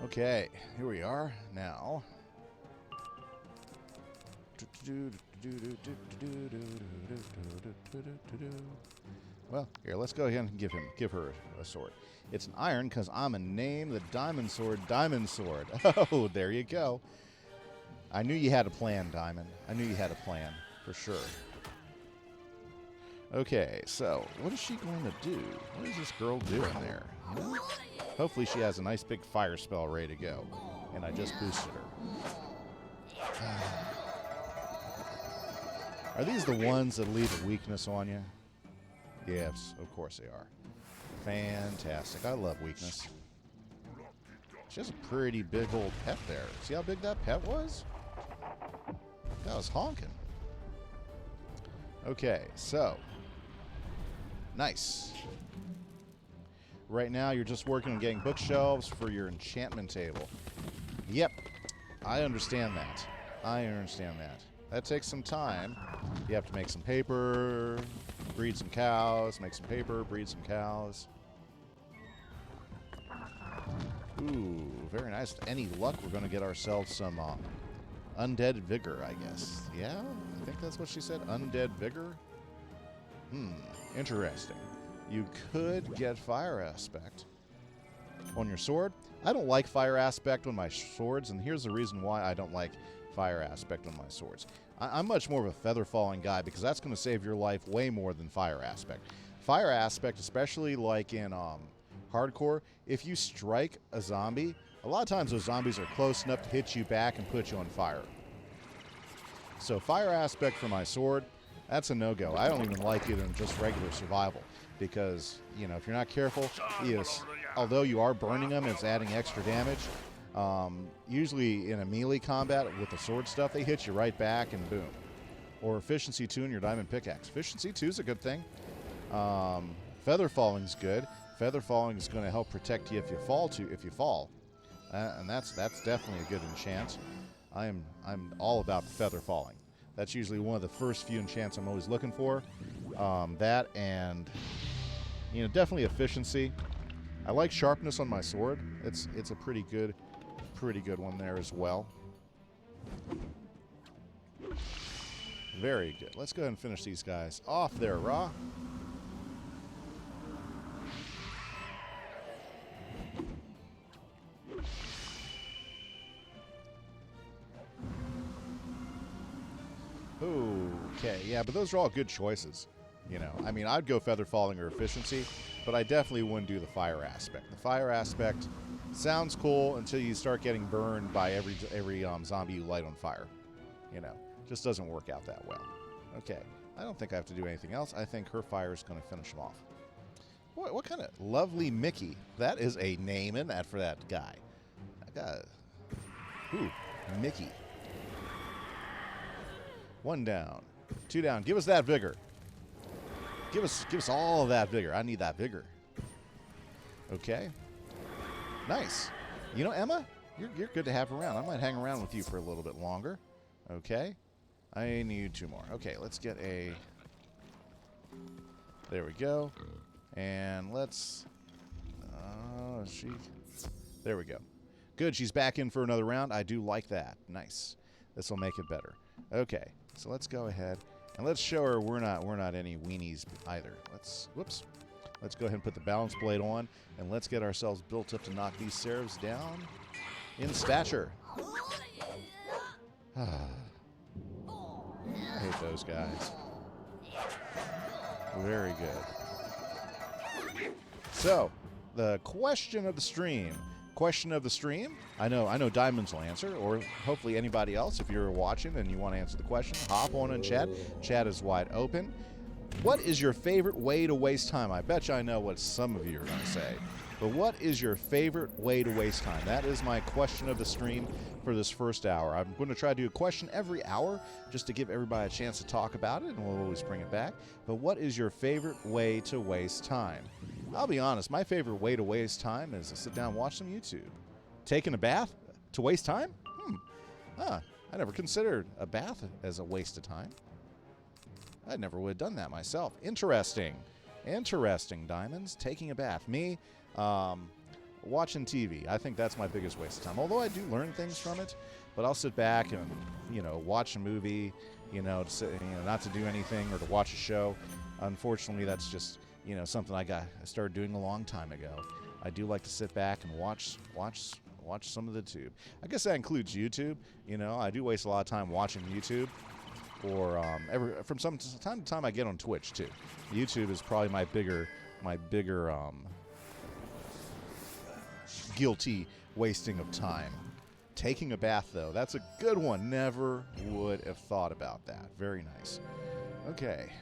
Okay, here we are now. Well, here, let's go ahead and give her a sword. It's an iron because I'm going to name the diamond sword Diamond Sword. Oh, there you go. I knew you had a plan, Diamond. I knew you had a plan, for sure. Okay, so what is she going to do? What is this girl doing there? You know? Hopefully she has a nice big fire spell ready to go. And I just boosted her. Are these the ones that leave a weakness on you? Yes, of course they are. Fantastic. I love weakness. She has a pretty big old pet there. See how big that pet was? That was honking. Okay, so. Nice. Right now you're just working on getting bookshelves for your enchantment table. Yep. I understand that. I understand that. That takes some time. You have to make some paper, breed some cows, make some paper, breed some cows. Ooh, very nice. Any luck, we're going to get ourselves some undead vigor, I guess. Yeah? I think that's what she said. Undead vigor? Interesting. You could get fire aspect on your sword. I don't like fire aspect on my swords, and here's the reason why I don't like fire aspect on my swords. I'm much more of a feather falling guy because that's going to save your life way more than fire aspect. Fire aspect, especially like in hardcore, if you strike a zombie, a lot of times those zombies are close enough to hit you back and put you on fire. So fire aspect for my sword, that's a no-go. I don't even like it in just regular survival because, you know, if you're not careful, yes, although you are burning them, it's adding extra damage. Usually in a melee combat with the sword stuff, they hit you right back and boom. Or efficiency 2 in your diamond pickaxe. Efficiency 2 is a good thing. Feather falling is good. Feather falling is going to help protect you if you fall. And that's definitely a good enchant. I'm all about the feather falling. That's usually one of the first few enchants I'm always looking for. That and, you know, definitely efficiency. I like sharpness on my sword. It's a pretty good one there as well. Very good. Let's go ahead and finish these guys off there, Ra. Okay, yeah, but those are all good choices. You know, I mean, I'd go feather falling or efficiency, but I definitely wouldn't do the fire aspect. The fire aspect sounds cool until you start getting burned by every zombie you light on fire. You know, just doesn't work out that well. Okay, I don't think I have to do anything else. I think her fire is going to finish him off. Boy, what kind of lovely Mickey. That is a name in that for that guy. That guy. Ooh, Mickey. 1 down. 2 down. Give us that vigor. Give us all of that vigor. I need that vigor. Okay. Nice. You know, Emma, you're good to have around. I might hang around with you for a little bit longer. Okay. I need 2 more. Okay, let's get a... There we go. And let's... There we go. Good, she's back in for another round. I do like that. Nice. This will make it better. Okay, so let's go ahead and let's show her we're not any weenies either. Let's go ahead and put the balance blade on, and let's get ourselves built up to knock these Seraphs down in stature. I hate those guys. Very good. So, the question of the stream. Question of the stream. I know Diamonds will answer, or hopefully anybody else. If you're watching and you want to answer the question, hop on and chat. Chat is wide open. What is your favorite way to waste time? I bet you I know what some of you are going to say. But what is your favorite way to waste time? That is my question of the stream for this first hour. I'm going to try to do a question every hour just to give everybody a chance to talk about it, and we'll always bring it back. But what is your favorite way to waste time? I'll be honest, my favorite way to waste time is to sit down and watch some YouTube. Taking a bath to waste time? I never considered a bath as a waste of time. I never would have done that myself. Interesting. Interesting, Diamonds. Taking a bath. Me, watching TV. I think that's my biggest waste of time. Although I do learn things from it, but I'll sit back and, watch a movie, not to do anything or to watch a show. Unfortunately, that's just, something I started doing a long time ago. I do like to sit back and watch some of the tube. I guess that includes YouTube. I do waste a lot of time watching YouTube. Or from time to time I get on Twitch too. YouTube is probably my bigger guilty wasting of time. Taking a bath though, that's a good one. Never would have thought about that. Very nice. Okay.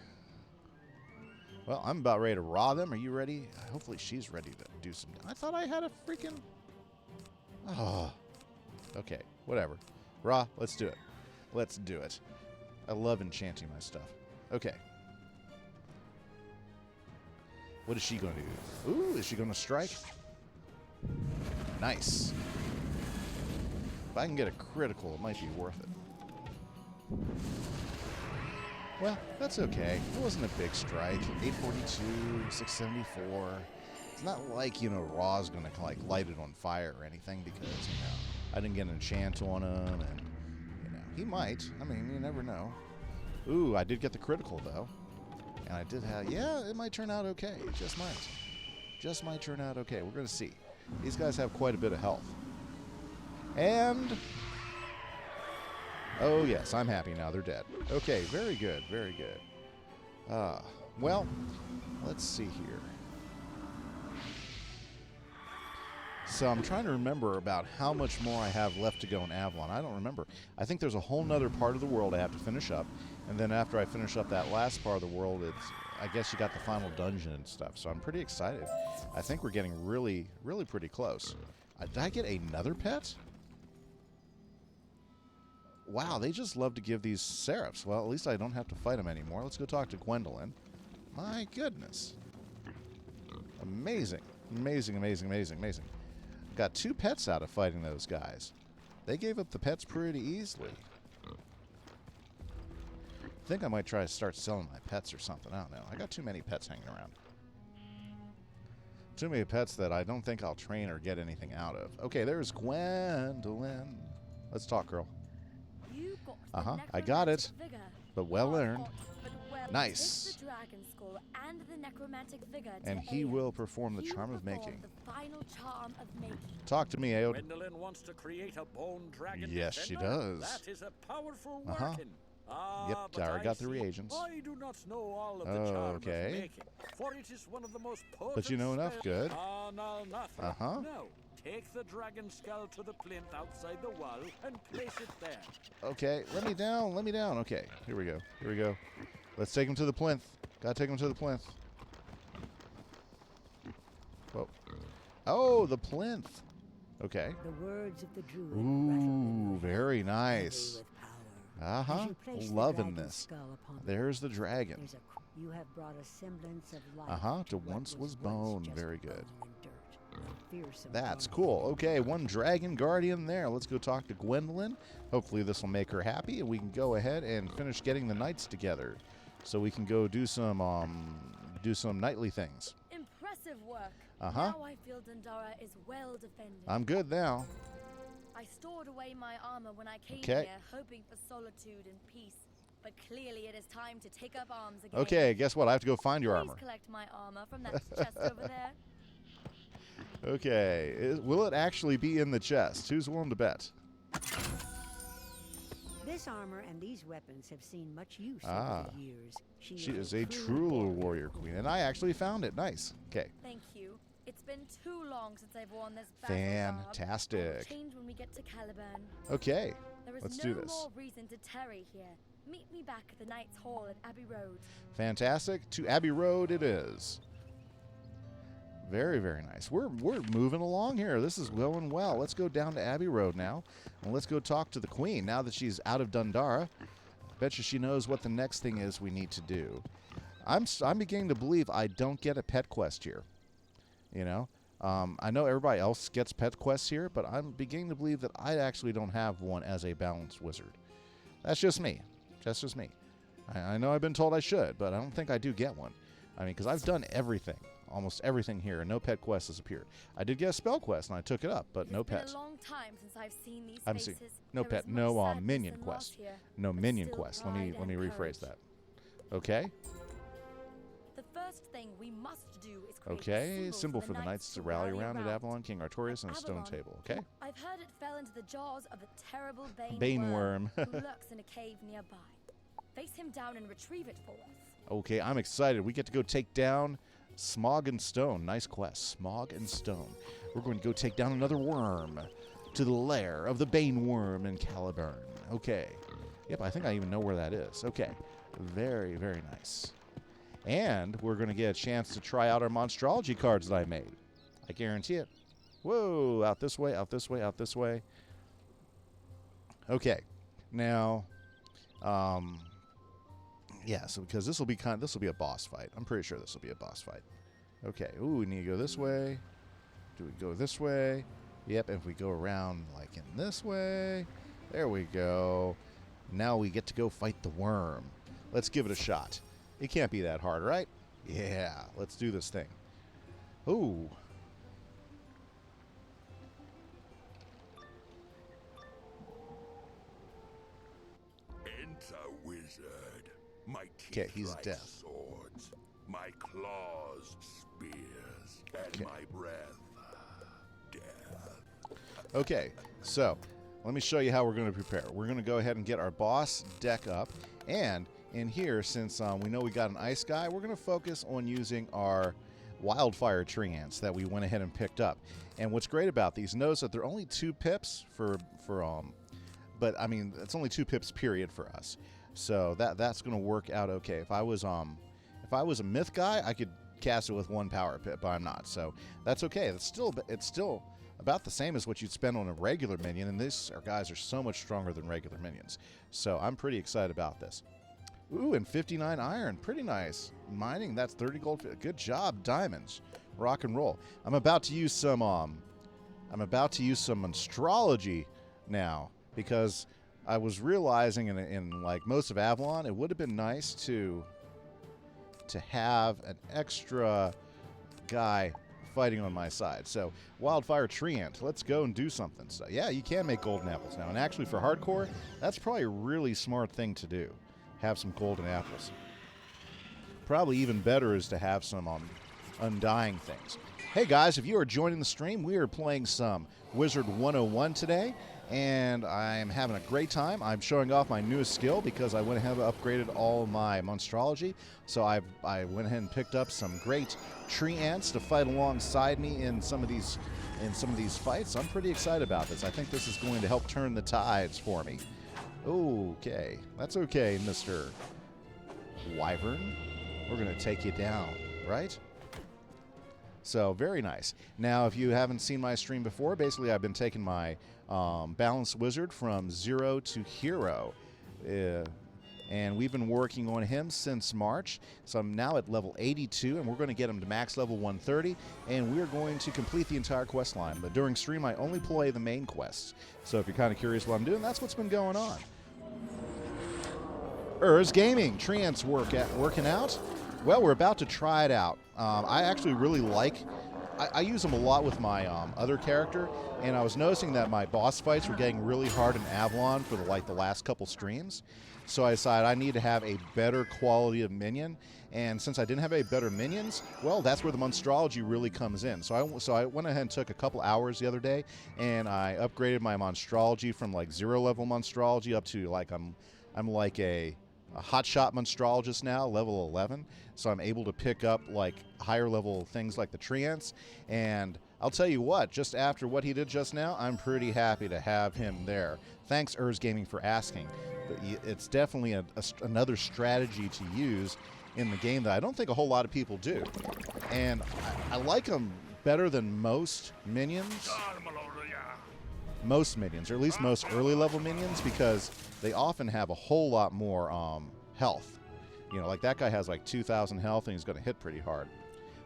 Well, I'm about ready to raw them. Are you ready? Hopefully she's ready to do some... I thought I had a freaking... Oh. Okay, whatever. Raw, let's do it. Let's do it. I love enchanting my stuff. Okay. What is she going to do? Ooh, is she going to strike? Nice. If I can get a critical, it might be worth it. Well, that's okay. It wasn't a big strike. 842, 674. It's not like, Raw's going to, light it on fire or anything because, I didn't get an enchant on him and... He might. I mean, you never know. Ooh, I did get the critical, though. And I did have... Yeah, it might turn out okay. It just might. Just might turn out okay. We're going to see. These guys have quite a bit of health. And... Oh, yes, I'm happy now. They're dead. Okay, very good. Very good. Well, let's see here. So I'm trying to remember about how much more I have left to go in Avalon. I don't remember. I think there's a whole nother part of the world I have to finish up. And then after I finish up that last part of the world, I guess you got the final dungeon and stuff. So I'm pretty excited. I think we're getting really, really pretty close. Did I get another pet? Wow, they just love to give these Seraphs. Well, at least I don't have to fight them anymore. Let's go talk to Gwendolyn. My goodness. Amazing. Amazing, amazing, amazing, amazing. Got 2 pets out of fighting those guys. They gave up the pets pretty easily. I think I might try to start selling my pets or something. I don't know. I got too many pets hanging around. Too many pets that I don't think I'll train or get anything out of. Okay, there's Gwendolyn. Let's talk, girl. I got it. But well earned. Nice. And he will perform the charm of making. Talk to me, Aod. Gwendolyn wants to create a bone dragon. Yes, she does. That is a powerful working. Yep, Gyra got the reagents. I do not know all of the charm of making, for it is one of the most potent. But you know enough, good. No, nothing. Uh-huh. No, take the dragon skull to the plinth outside the wall and place it there. Okay, let me down. Okay, here we go. Let's take him to the plinth. Gotta take him to the plinth. Whoa. Oh, the plinth. Okay. The words of the druid Ooh, very nice. Uh-huh. Loving this. There's the dragon. You have brought a semblance of life. Uh-huh. To once was bone. Very good. That's cool. Okay, one dragon guardian there. Let's go talk to Gwendolyn. Hopefully this will make her happy, and we can go ahead and finish getting the knights together, so we can go do some nightly things. Impressive work. Uh-huh. Now I feel Dandara is well defended. I'm good now. I stored away my armor when I came Okay. here, hoping for solitude and peace. But clearly it is time to take up arms again. Okay, guess what? I have to go find your Please armor. collect my armor from that chest over there. Okay. Will it actually be in the chest? Who's willing to bet? This armor and these weapons have seen much use Ah. over the years. She is a true warrior queen, and I actually found it. Nice. Okay. Thank you. It's been too long since I've worn this battle garb. Fantastic. I will change when we get to Caliban. Okay. There is Let's no do this. more reason to tarry here. Meet me back at the Knight's Hall at Abbey Road. Fantastic. To Abbey Road it is. Very, very nice. We're moving along here. This is going well. Let's go down to Abbey Road now, and let's go talk to the Queen. Now that she's out of Dundara, bet you she knows what the next thing is we need to do. I'm beginning to believe I don't get a pet quest here. You know, I know everybody else gets pet quests here, but I'm beginning to believe that I actually don't have one as a balanced wizard. That's just me. That's just me. I know I've been told I should, but I don't think I do get one. I mean, because I've done everything, almost everything here, and no pet quest has appeared. I did get a spell quest, and I took it up, but no pet. It's been a long time since I've seen these I'm faces. seeing no There pet, is no much sadness minion and quest, loss here, no but minion still quest. Let me pride and rephrase courage. that. Okay. The first thing we must do is create Okay. a Symbol for the knights to rally around at Avalon, King Artorias, and a stone Avalon, table. Okay. I've heard it fell into the jaws of a terrible Bane, Bane worm. who lurks in a cave nearby. Face him down and retrieve it for us. Okay, I'm excited. We get to go take down Smog and Stone. Nice quest. Smog and Stone. We're going to go take down another worm to the lair of the Bane worm in Caliburn. Okay. Yep, I think I even know where that is. Okay. Very, very nice. And we're going to get a chance to try out our monstrology cards that I made. I guarantee it. Whoa, out this way, out this way, out this way. Okay. Now, yeah, so because this will be a boss fight. I'm pretty sure this will be a boss fight. Okay. Ooh, we need to go this way. Do we go this way? Yep, and if we go around like in this way, there we go. Now we get to go fight the worm. Let's give it a shot. It can't be that hard, right? Yeah, let's do this thing. Ooh. Enter, wizard. My teeth Okay, he's like deaf. swords, my claws spears, and Okay. my breath death. Okay, so let me show you how we're going to prepare. We're going to go ahead and get our boss deck up. And in here, since we know we got an ice guy, we're going to focus on using our wildfire tree ants that we went ahead and picked up. And what's great about these, notice that they're only 2 pips but I mean, it's only 2 pips period for us. So that's going to work out okay. If I was a myth guy, I could cast it with 1 power pip, but I'm not. So that's okay. It's still about the same as what you'd spend on a regular minion, and these guys are so much stronger than regular minions. So I'm pretty excited about this. Ooh, and 59 iron, pretty nice. Mining, that's 30 gold. Good job, diamonds. Rock and roll. I'm about to use some astrology now, because I was realizing in like most of Avalon, it would have been nice to have an extra guy fighting on my side. So wildfire tree ant, let's go and do something. So yeah, you can make golden apples now, and actually for hardcore, that's probably a really smart thing to do. Have some golden apples. Probably even better is to have some undying things. Hey guys, if you are joining the stream, we are playing some Wizard101 today, and I'm having a great time. I'm showing off my newest skill because I went ahead and upgraded all my monstrology. So I went ahead and picked up some great tree ants to fight alongside me in some of these fights. I'm pretty excited about this. I think this is going to help turn the tides for me. Okay, that's okay, Mr. Wyvern. We're going to take you down, right? So, very nice. Now, if you haven't seen my stream before, basically I've been taking my balanced wizard from 0 to hero. And we've been working on him since March. So I'm now at level 82, and we're going to get him to max level 130, and we're going to complete the entire quest line. But during stream, I only play the main quests. So if you're kind of curious what I'm doing, that's what's been going on. Gaming, tree ants working out. Well, we're about to try it out. I actually really like. I use them a lot with my other character, and I was noticing that my boss fights were getting really hard in Avalon for the last couple streams. So I decided I need to have a better quality of minion, and since I didn't have any better minions, well, that's where the monstrology really comes in. So I went ahead and took a couple hours the other day, and I upgraded my monstrology from like 0 level monstrology up to like I'm like a hotshot monstrologist now, level 11. So I'm able to pick up like higher level things like the tree ants, and I'll tell you what, just after what he did just now, I'm pretty happy to have him there. Thanks, Gaming, for asking. But it's definitely another strategy to use in the game that I don't think a whole lot of people do. And I like them better than most minions. Most minions, or at least most early level minions, because they often have a whole lot more health. You know, like that guy has like 2,000 health, and he's going to hit pretty hard.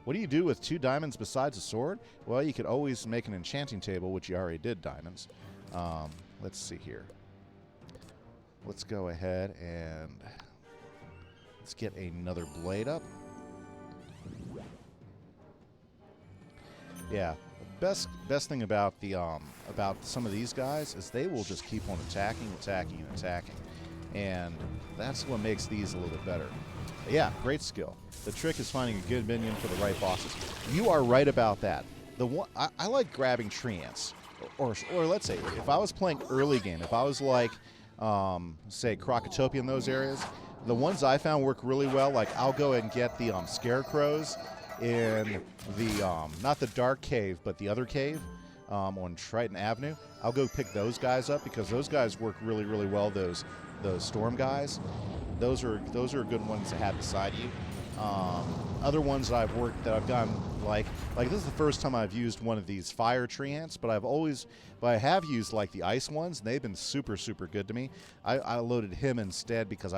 What do you do with 2 diamonds besides a sword? Well, you could always make an enchanting table, which you already did diamonds. Let's see here. Let's go ahead and let's get another blade up. Yeah, the best thing about the about some of these guys is they will just keep on attacking, and that's what makes these a little bit better. But yeah, great skill. The trick is finding a good minion for the right bosses. You are right about that. The one I like grabbing tree ants, or let's say if I was playing early game, if I was like say Crocotopia in those areas, the ones I found work really well. Like I'll go and get the scarecrows in the not the dark cave, but the other cave on Triton Avenue. I'll go pick those guys up because those guys work really, really well. Those storm guys, those are good ones to have beside you. Other ones that I've gotten like this is the first time I've used one of these fire tree ants, but I have used like the ice ones, and they've been super, super good to me. I loaded him instead because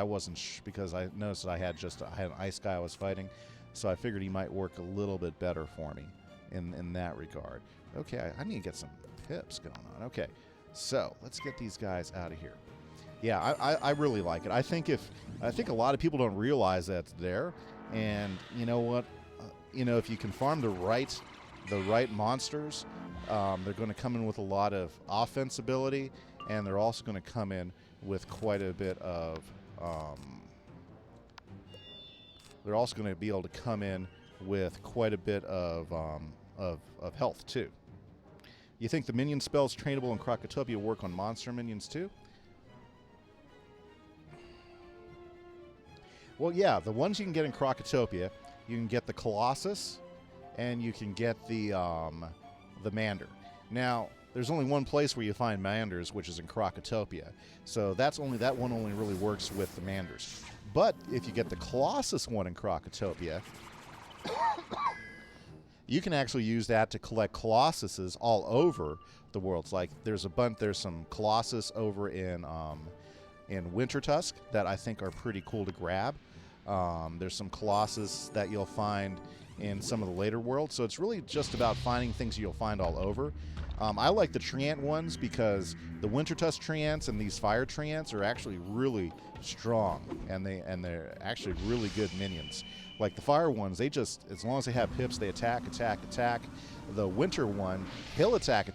because I noticed that I had an ice guy I was fighting, so I figured he might work a little bit better for me in that regard. Okay, I need to get some pips going on. Okay, so let's get these guys out of here. Yeah, I really like it. I think a lot of people don't realize that it's there, and you know what? If you can farm the right monsters, they're going to come in with a lot of offense ability, and they're also going to come in with quite a bit of. They're also going to be able to come in with quite a bit of health too. You think the minion spells trainable in Crocotopia work on monster minions too? Well, yeah, the ones you can get in Crocotopia, you can get the Colossus, and you can get the Mander. Now, there's only one place where you find Manders, which is in Crocotopia. So that one only really works with the Manders. But if you get the Colossus one in Crocotopia, you can actually use that to collect Colossuses all over the worlds. Like there's some Colossus over in Wintertusk that I think are pretty cool to grab. There's some Colossus that you'll find in some of the later worlds. So it's really just about finding things you'll find all over. I like the tree ant ones because the Wintertusk tree ants and these fire tree ants are actually really strong, and they're actually really good minions. Like the fire ones, they just, as long as they have pips, they attack. The winter one, he'll attack,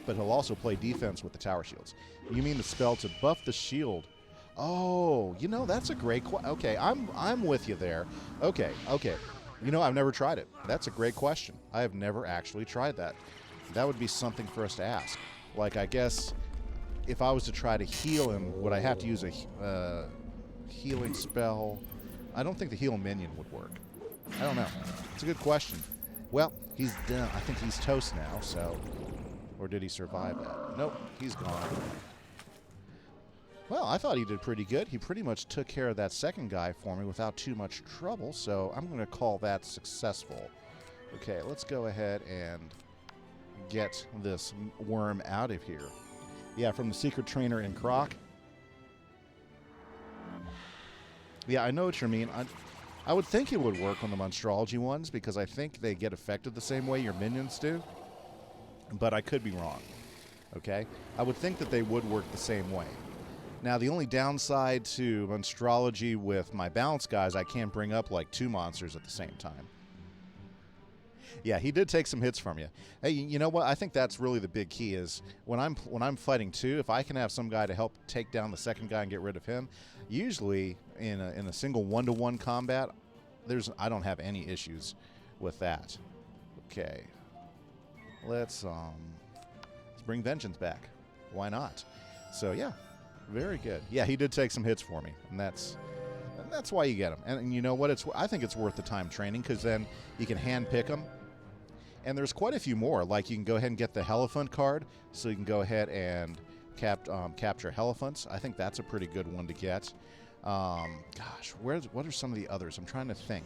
but he'll also play defense with the tower shields. You mean the spell to buff the shield? Oh, that's a great question. Okay, I'm with you there. Okay. I've never tried it. That's a great question. I have never actually tried that. That would be something for us to ask. Like, I guess if I was to try to heal him, would I have to use a healing spell? I don't think the heal minion would work. I don't know. It's a good question. Well, he's done. I think he's toast now, so... Or did he survive that? Nope, he's gone. Well, I thought he did pretty good. He pretty much took care of that second guy for me without too much trouble, so I'm going to call that successful. Okay, let's go ahead and get this worm out of here. Yeah, from the secret trainer in Croc. Yeah, I know what you mean. I would think it would work on the Monstrology ones because I think they get affected the same way your minions do. But I could be wrong. Okay? I would think that they would work the same way. Now, the only downside to Monstrology with my balance guys, I can't bring up like 2 monsters at the same time. Yeah, he did take some hits from you. Hey, you know what? I think that's really the big key is when I'm fighting 2, if I can have some guy to help take down the second guy and get rid of him, usually in a single 1-to-1 combat, I don't have any issues with that. Okay. Let's bring Vengeance back. Why not? So, yeah. Very good. Yeah, he did take some hits for me, and that's why you get him. And you know what? I think it's worth the time training because then you can hand pick them. And there's quite a few more. Like you can go ahead and get the Helephant card, so you can go ahead and capture Helephants. I think that's a pretty good one to get. Gosh, what are some of the others? I'm trying to think.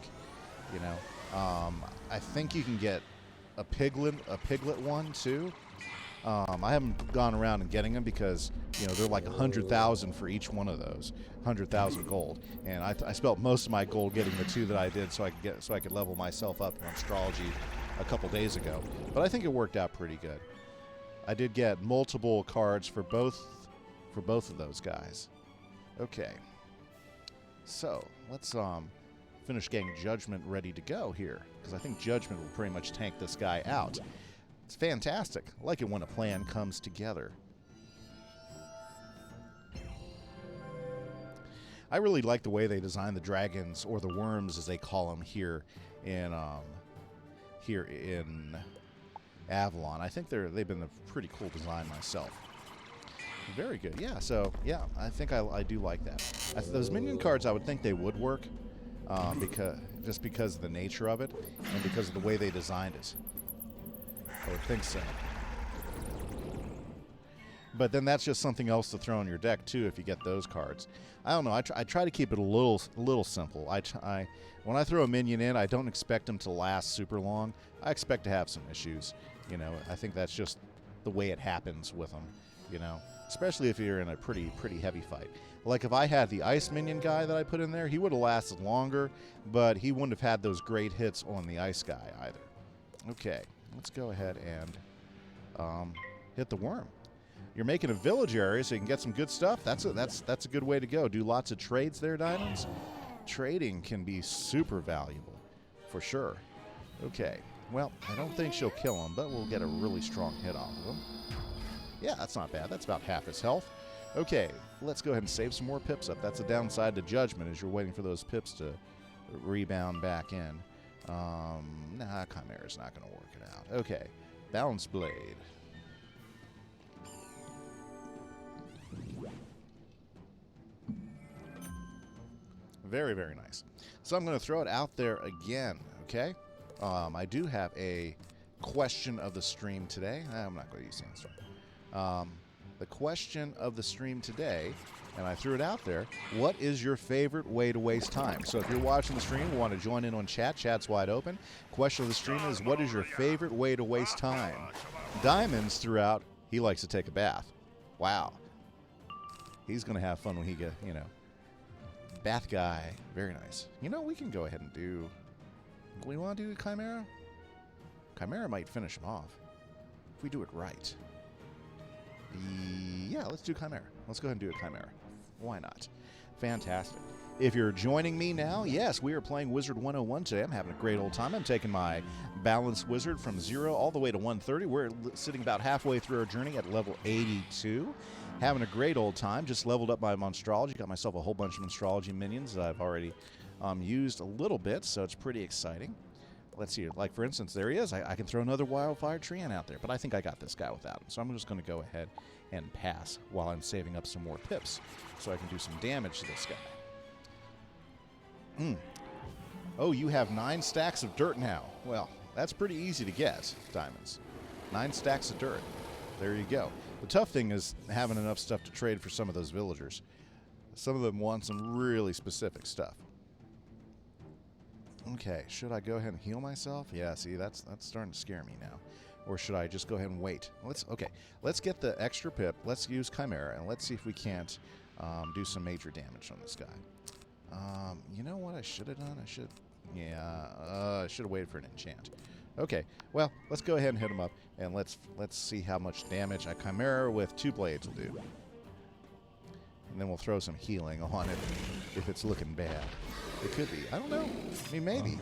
You know, I think you can get a piglet one too. I haven't gone around and getting them because, you know, they're like 100,000 for each one of those, 100,000 gold. And I spent most of my gold getting the 2 that I did so I could level myself up in Astrology a couple days ago. But I think it worked out pretty good. I did get multiple cards for both of those guys. Okay. So, let's finish getting Judgment ready to go here because I think Judgment will pretty much tank this guy out. It's fantastic. I like it when a plan comes together. I really like the way they design the dragons, or the worms as they call them here in Avalon. I think they've been a pretty cool design myself. Very good. Yeah, so, yeah, I think I do like that. Those minion cards, I would think they would work because of the nature of it and because of the way they designed it. I would think so. But then that's just something else to throw in your deck, too, if you get those cards. I don't know. I try to keep it a little simple. When I throw a minion in, I don't expect them to last super long. I expect to have some issues. You know, I think that's just the way it happens with them, you know, especially if you're in a pretty heavy fight. Like if I had the ice minion guy that I put in there, he would have lasted longer, but he wouldn't have had those great hits on the ice guy either. Okay. Let's go ahead and hit the worm. You're making a village area so you can get some good stuff. That's a good way to go. Do lots of trades there, Diamonds. Trading can be super valuable, for sure. Okay. Well, I don't think she'll kill him, but we'll get a really strong hit off of him. Yeah, that's not bad. That's about half his health. Okay, let's go ahead and save some more pips up. That's a downside to Judgment, as you're waiting for those pips to rebound back in. Nah, Chimera's not going to work it out. Okay, Balance Blade. Very, very nice. So I'm going to throw it out there again, okay? I do have a question of the stream today. I'm not going to use Sandstorm. The question of the stream today, and I threw it out there, what is your favorite way to waste time? So if you're watching the stream and want to join in on chat, chat's wide open. Question of the stream is, what is your favorite way to waste time? Diamonds threw out, he likes to take a bath. Wow. He's going to have fun when he gets, you know. Bath guy. Very nice. You know, we can go ahead and do... We want to do Chimera? Chimera might finish him off. If we do it right. Yeah, let's do Chimera. Let's go ahead and do a Chimera. Why not? Fantastic. If you're joining me now, yes, we are playing Wizard101 today. I'm having a great old time. I'm taking my Balanced Wizard from 0 all the way to 130. We're sitting about halfway through our journey at level 82. Having a great old time. Just leveled up my Monstrology. Got myself a whole bunch of Monstrology minions that I've already used a little bit, so it's pretty exciting. let's see. Like, for instance, there he is. I can throw another Wildfire Treant out there, but I think I got this guy without him. So I'm just going to go ahead and pass while I'm saving up some more pips so I can do some damage to this guy. Oh, you have 9 stacks of dirt now. Well, that's pretty easy to get, diamonds. 9 stacks of dirt. There you go. The tough thing is having enough stuff to trade for some of those villagers. Some of them want some really specific stuff. Okay, should I go ahead and heal myself? Yeah, see, that's starting to scare me now. Or should I just go ahead and wait? Let's get the extra pip. Let's use Chimera, and let's see if we can't do some major damage on this guy. You know what I should have done? I should have waited for an enchant. Okay, well, let's go ahead and hit him up, and let's see how much damage a Chimera with 2 blades will do. And then we'll throw some healing on it if it's looking bad. It could be. I don't know. I mean, maybe.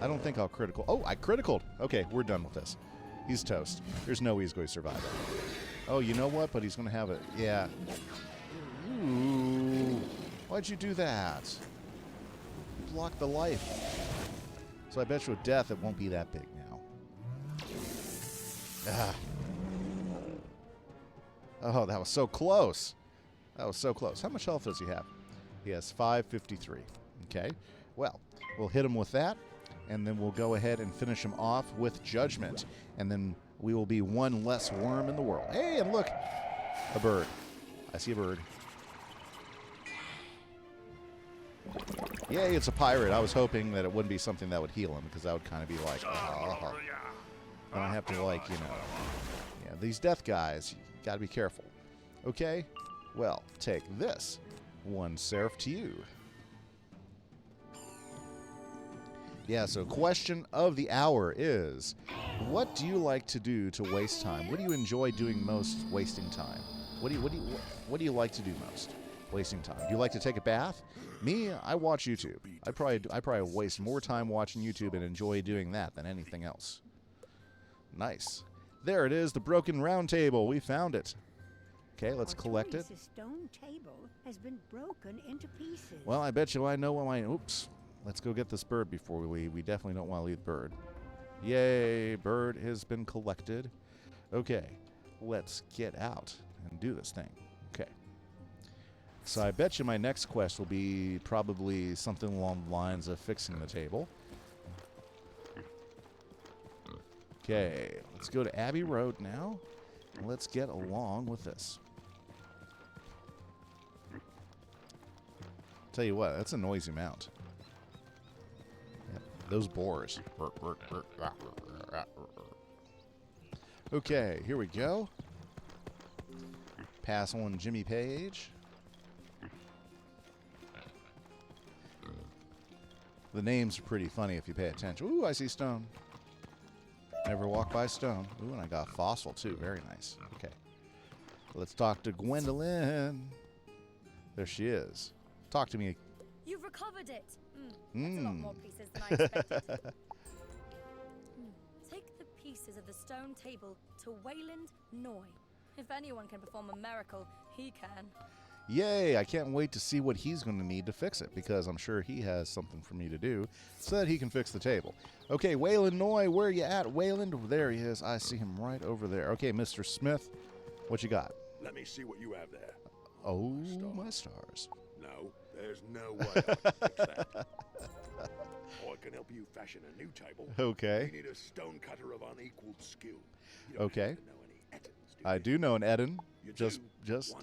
I don't think I'll critical. Oh, I criticaled. Okay, we're done with this. He's toast. There's no way he's going to survive it. Oh, you know what? But he's going to have it. Yeah. Ooh. Why'd you do that? You blocked the life. So I bet you with death it won't be that big now. Ah. Oh, that was so close. That was so close. How much health does he have? He has 553. Okay. Well, we'll hit him with that, and then we'll go ahead and finish him off with Judgment. And then we will be one less worm in the world. Hey, and look! A bird. I see a bird. Yay, it's a pirate. I was hoping that it wouldn't be something that would heal him, because that would kind of be like, oh. And I have to, like, you know, yeah, these death guys, you got to be careful. Okay? Well, take this. 1 seraph to you. Yeah, so question of the hour is, what do you like to do to waste time? What do you enjoy doing most wasting time? What do you like to do most wasting time? Do you like to take a bath? Me, I watch YouTube. I probably waste more time watching YouTube and enjoy doing that than anything else. Nice. There it is, the broken round table. We found it. Okay, let's collect it. The stone table has been broken into pieces. Well, I bet you I know what my... Oops. Let's go get this bird before we leave. We definitely don't want to leave bird. Yay, bird has been collected. Okay, let's get out and do this thing. Okay. So I bet you my next quest will be probably something along the lines of fixing the table. Okay, let's go to Abbey Road now. And let's get along with this. Tell you what, that's a noisy mount. Yep, those boars. Okay, here we go. Pass on Jimmy Page. The names are pretty funny if you pay attention. Ooh, I see stone. Never walk by stone. Ooh, and I got fossil too. Very nice. Okay. Let's talk to Gwendolyn. There she is. Talk to me. You've recovered it. That's a lot more pieces than I expected. Take the pieces of the stone table to Wayland Noy. If anyone can perform a miracle, he can. Yay, I can't wait to see what he's going to need to fix it, because I'm sure he has something for me to do so that he can fix the table. Okay, Wayland Noy, where are you at? Wayland, there he is. I see him right over there. Okay, Mr. Smith, what you got? Let me see what you have there. Oh, my stars. No, there's no way I can fix that. I can help you fashion a new table. Okay. You need a stone cutter of unequaled skill. You Okay. Have to know any Ettons, do I you? do know an Eden. You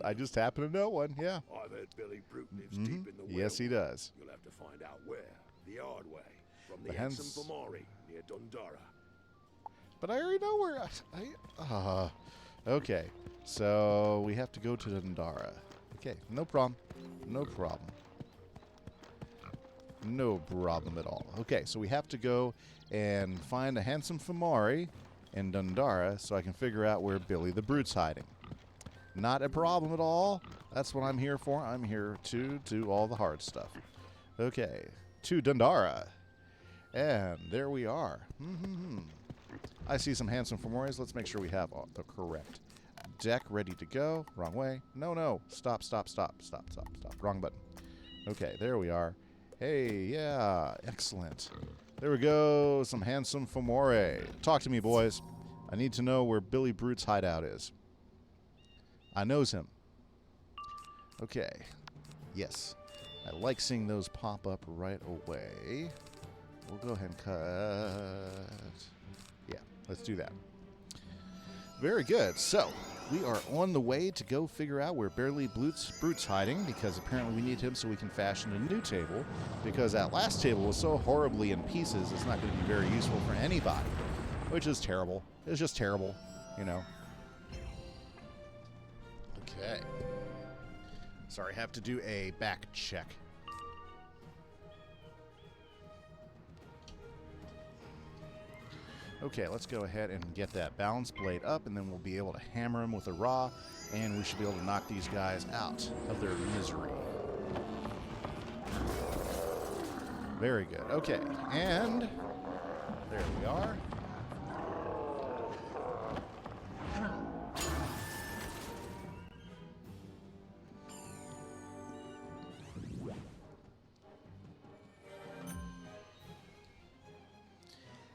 I just happen to know one, yeah. I've heard Billy Brute lives deep in the Yes, he does. You'll have to find out where. The hard way. From the The handsome hens- Famari near Dundara. But I already know where okay. So we have to go to Dundara. Okay, no problem. No problem. No problem at all. Okay, so we have to go and find a handsome Famari in Dundara so I can figure out where Billy the Brute's hiding. Not a problem at all. That's what I'm here for. I'm here to do all the hard stuff. Okay, to Dundara. And there we are. I see some handsome Famaris. Let's make sure we have the correct deck ready to go. Wrong way. No. Stop. Wrong button. Okay, there we are. Hey, yeah, excellent. There we go. Some handsome Fomore. Talk to me, boys. I need to know where Billy Brute's hideout is. I knows him. Okay. Yes. I like seeing those pop up right away. We'll go ahead and cut. Yeah, let's do that. Very good. So, we are on the way to go figure out where Billy Brute's hiding, because apparently we need him so we can fashion a new table, because that last table was so horribly in pieces, it's not going to be very useful for anybody, which is terrible. It's just terrible, you know. Okay. Sorry, have to do a back check. Okay, let's go ahead and get that balance blade up, and then we'll be able to hammer him with a raw, and we should be able to knock these guys out of their misery. Very good. Okay, and there we are.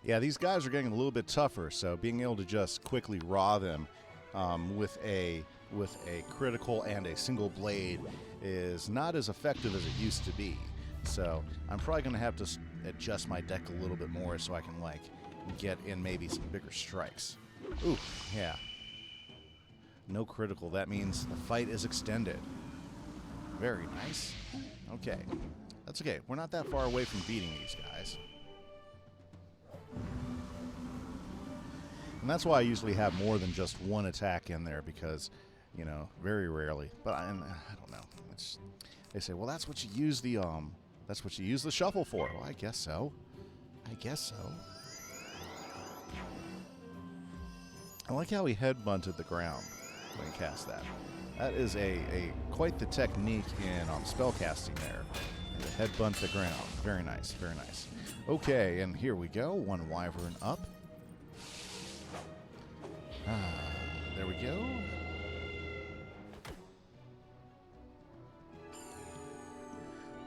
Yeah, these guys are getting a little bit tougher, so being able to just quickly raw them with a critical and a single blade is not as effective as it used to be. So I'm probably going to have to adjust my deck a little bit more so I can, like, get in maybe some bigger strikes. Ooh, yeah. No critical. That means the fight is extended. Very nice. Okay. That's okay. We're not that far away from beating these guys. And that's why I usually have more than just one attack in there, because, you know, very rarely. But I don't know. They say, well, that's what you use the shuffle for. Well, I guess so. I guess so. I like how he head-bunted the ground when he cast that. That is a quite the technique in spellcasting there. Head-bunt the ground. Very nice, very nice. Okay, and here we go. One wyvern up. There we go.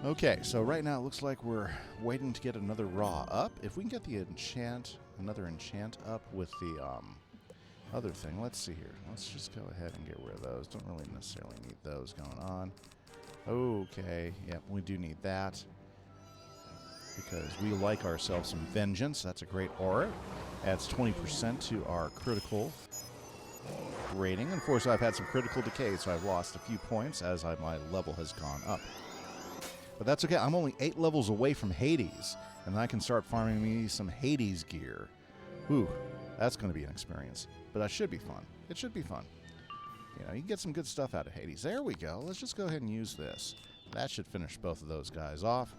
Okay, so right now it looks like we're waiting to get another raw up. If we can get the another enchant up with the other thing. Let's see here. Let's just go ahead and get rid of those. Don't really necessarily need those going on. Okay, yeah, we do need that, because we like ourselves some vengeance. That's a great aura. Adds 20% to our critical rating. And of course, I've had some critical decay, so I've lost a few points as my level has gone up. But that's okay. I'm only 8 levels away from Hades, and I can start farming me some Hades gear. Ooh, that's going to be an experience. But that should be fun. It should be fun. You know, you can get some good stuff out of Hades. There we go. Let's just go ahead and use this. That should finish both of those guys off.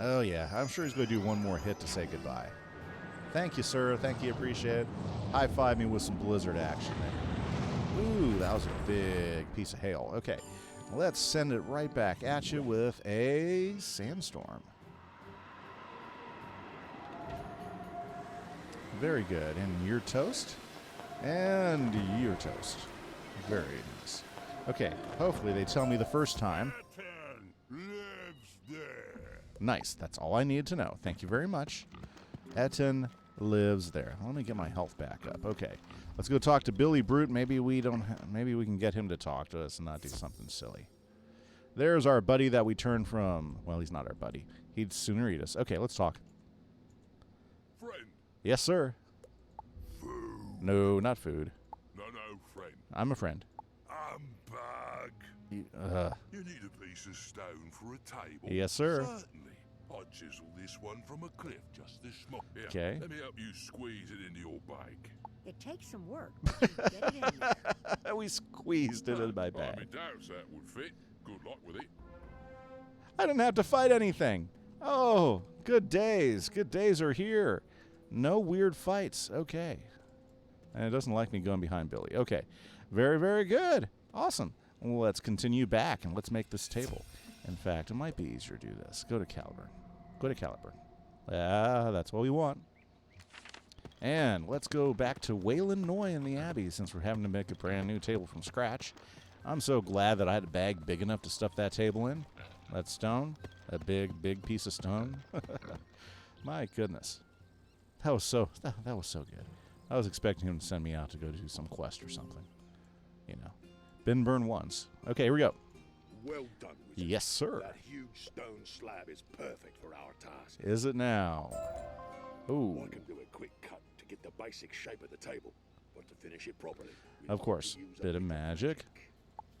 Oh, yeah. I'm sure he's going to do one more hit to say goodbye. Thank you, sir. Thank you. Appreciate it. High-five me with some blizzard action there. Ooh, that was a big piece of hail. Okay. Let's send it right back at you with a sandstorm. Very good. And you're toast. And you're toast. Very nice. Okay. Hopefully they tell me the first time. Nice. That's all I needed to know. Thank you very much. Etten lives there. Let me get my health back up. Okay. Let's go talk to Billy Brute. Maybe we can get him to talk to us and not do something silly. There's our buddy that we turned from. Well, he's not our buddy. He'd sooner eat us. Okay, let's talk. Friend. Yes, sir. Food. No, not food. No, friend. I'm a friend. Bug. You need a piece of stone for a table. Yes, sir. Certainly. I chiseled this one from a cliff just this small. Okay. Let me help you squeeze it into your bag. It takes some work, but you get it in there. We squeezed it in my bag. I doubts that would fit. Good luck with it. I didn't have to fight anything. Oh, good days. Good days are here. No weird fights. Okay. And it doesn't like me going behind Billy. Okay. Very, very good. Awesome. Well, let's continue back and let's make this table. In fact, it might be easier to do this. Go to Caliburn. Go to Caliburn. That's what we want. And let's go back to Wayland Noy in the Abbey, since we're having to make a brand new table from scratch. I'm so glad that I had a bag big enough to stuff that table in. That stone? That big piece of stone? My goodness. That was so good. I was expecting him to send me out to go do some quest or something. You know. Been burned once. Okay, here we go. Well done, Wizard. Yes, sir. That huge stone slab is perfect for our task. Is it now? Ooh. I can do a quick cut to get the basic shape of the table, but to finish it properly, we Of need course. to use a Bit of magic.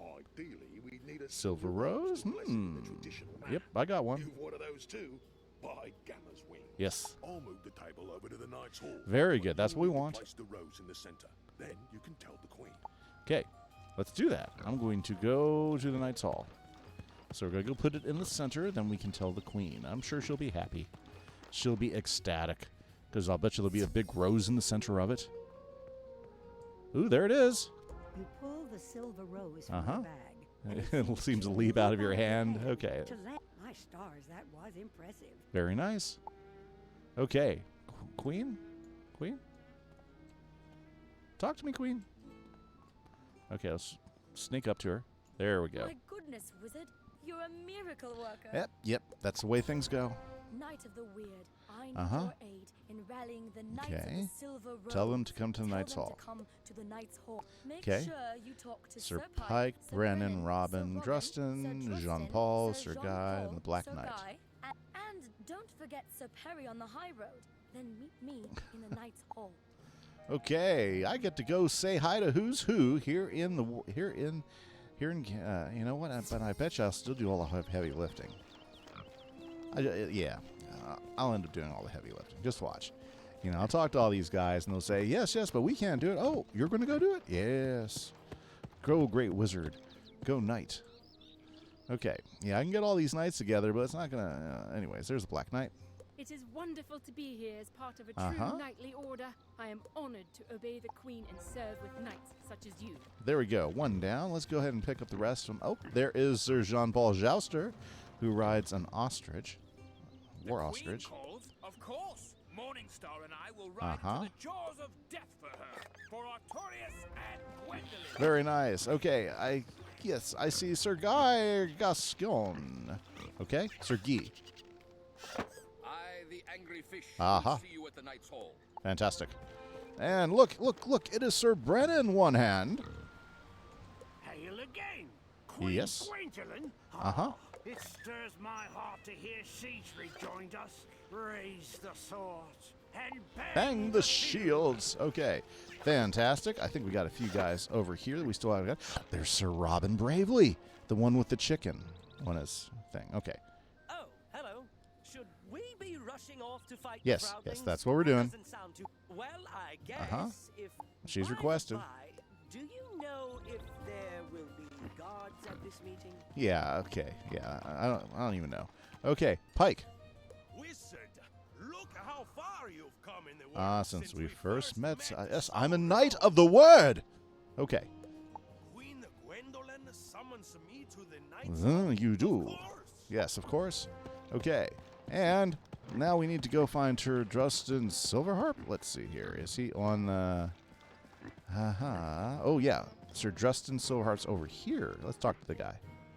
Ideally, we need a Silver rose? to bless it in the traditional manner. Yep, I got one. You've one of those too. By Gamma's wing. Yes. I'll move the table over to the Knight's Hall. Very good. That's what we You need to want. Place the rose in the center. Then you can tell the Queen. Okay, let's do that. I'm going to go to the Knight's Hall. So we're going to go put it in the center, then we can tell the Queen. I'm sure she'll be happy. She'll be ecstatic, because I'll bet you there'll be a big rose in the center of it. Ooh, there it is. You pull the silver rose from Uh-huh. your bag. It seems to leap out of your hand. Okay, My stars, that was impressive. very nice. Okay, Queen? Queen? Talk to me, Queen. Okay, let's sneak up to her. There we go. My goodness, Wizard. You're a miracle worker. Yep, that's the way things go. Knight of the Weird, I need Uh-huh. your aid in rallying the Knights of Okay. the Silver Rose. Tell them to come to the Tell Knight's them Hall. To come to the Knight's Hall. Make Okay. sure you talk to Sir Sir Pike, Sir Brennan, Sir Robin, Sir Drustin, Jean-Paul, Sir Guy, and the Black Knight. And don't forget Sir Perry on the high road. Then meet me in the Knight's Hall. Okay, I get to go say hi to who's who here in you know what? But I bet you I'll still do all the heavy lifting. I'll end up doing all the heavy lifting. Just watch. You know, I'll talk to all these guys, and they'll say, yes, but we can't do it. Oh, you're going to go do it? Yes. Go, great wizard. Go, knight. Okay. Yeah, I can get all these knights together, but it's not going to... anyways, there's the Black Knight. It is wonderful to be here as part of a Uh-huh. true knightly order. I am honored to obey the Queen and serve with knights such as you. There we go. One down. Let's go ahead and pick up the rest of them. Oh, there is Sir Jean-Paul Jouster, who rides an ostrich. War ostrich. Calls, of course. Morningstar and I will ride to the jaws of death for her, for Artorias and Gwendolyn. Very nice. Okay, I see Sir Guy Gascon. Okay, Sir Guy. I, the angry fish, Aha. will see you at the Knight's Hall. Fantastic. And look, it is Sir Brennan one hand. Hail again. Queen Yes. Gwendolyn. Uh-huh. It stirs my heart to hear she's rejoined us. Raise the swords and Bang the shields. Okay, fantastic. I think we got a few guys over here that we still haven't got. There's Sir Robin Bravely, the one with the chicken on his thing. Okay. Oh, hello. Should we be rushing off to fight Yes, the yes, Proudlings? that's what we're doing. Doesn't sound too well. I guess if She's by the requested. by, do you know if there will be guards at this meeting? Yeah. Okay. Yeah. I don't even know. Okay, Pike. Wizard, look how far you've come in the world Since we first met, yes, I'm a knight of the word. Okay. Queen Gwendolyn summons me to the Knight's You do. Of course. Yes, of course. Okay. And now we need to go find Sir Drustin Silverharp. Let's see here. Is he on the... Oh, yeah. Sir Drustin Silverharp's over here. Let's talk to the guy.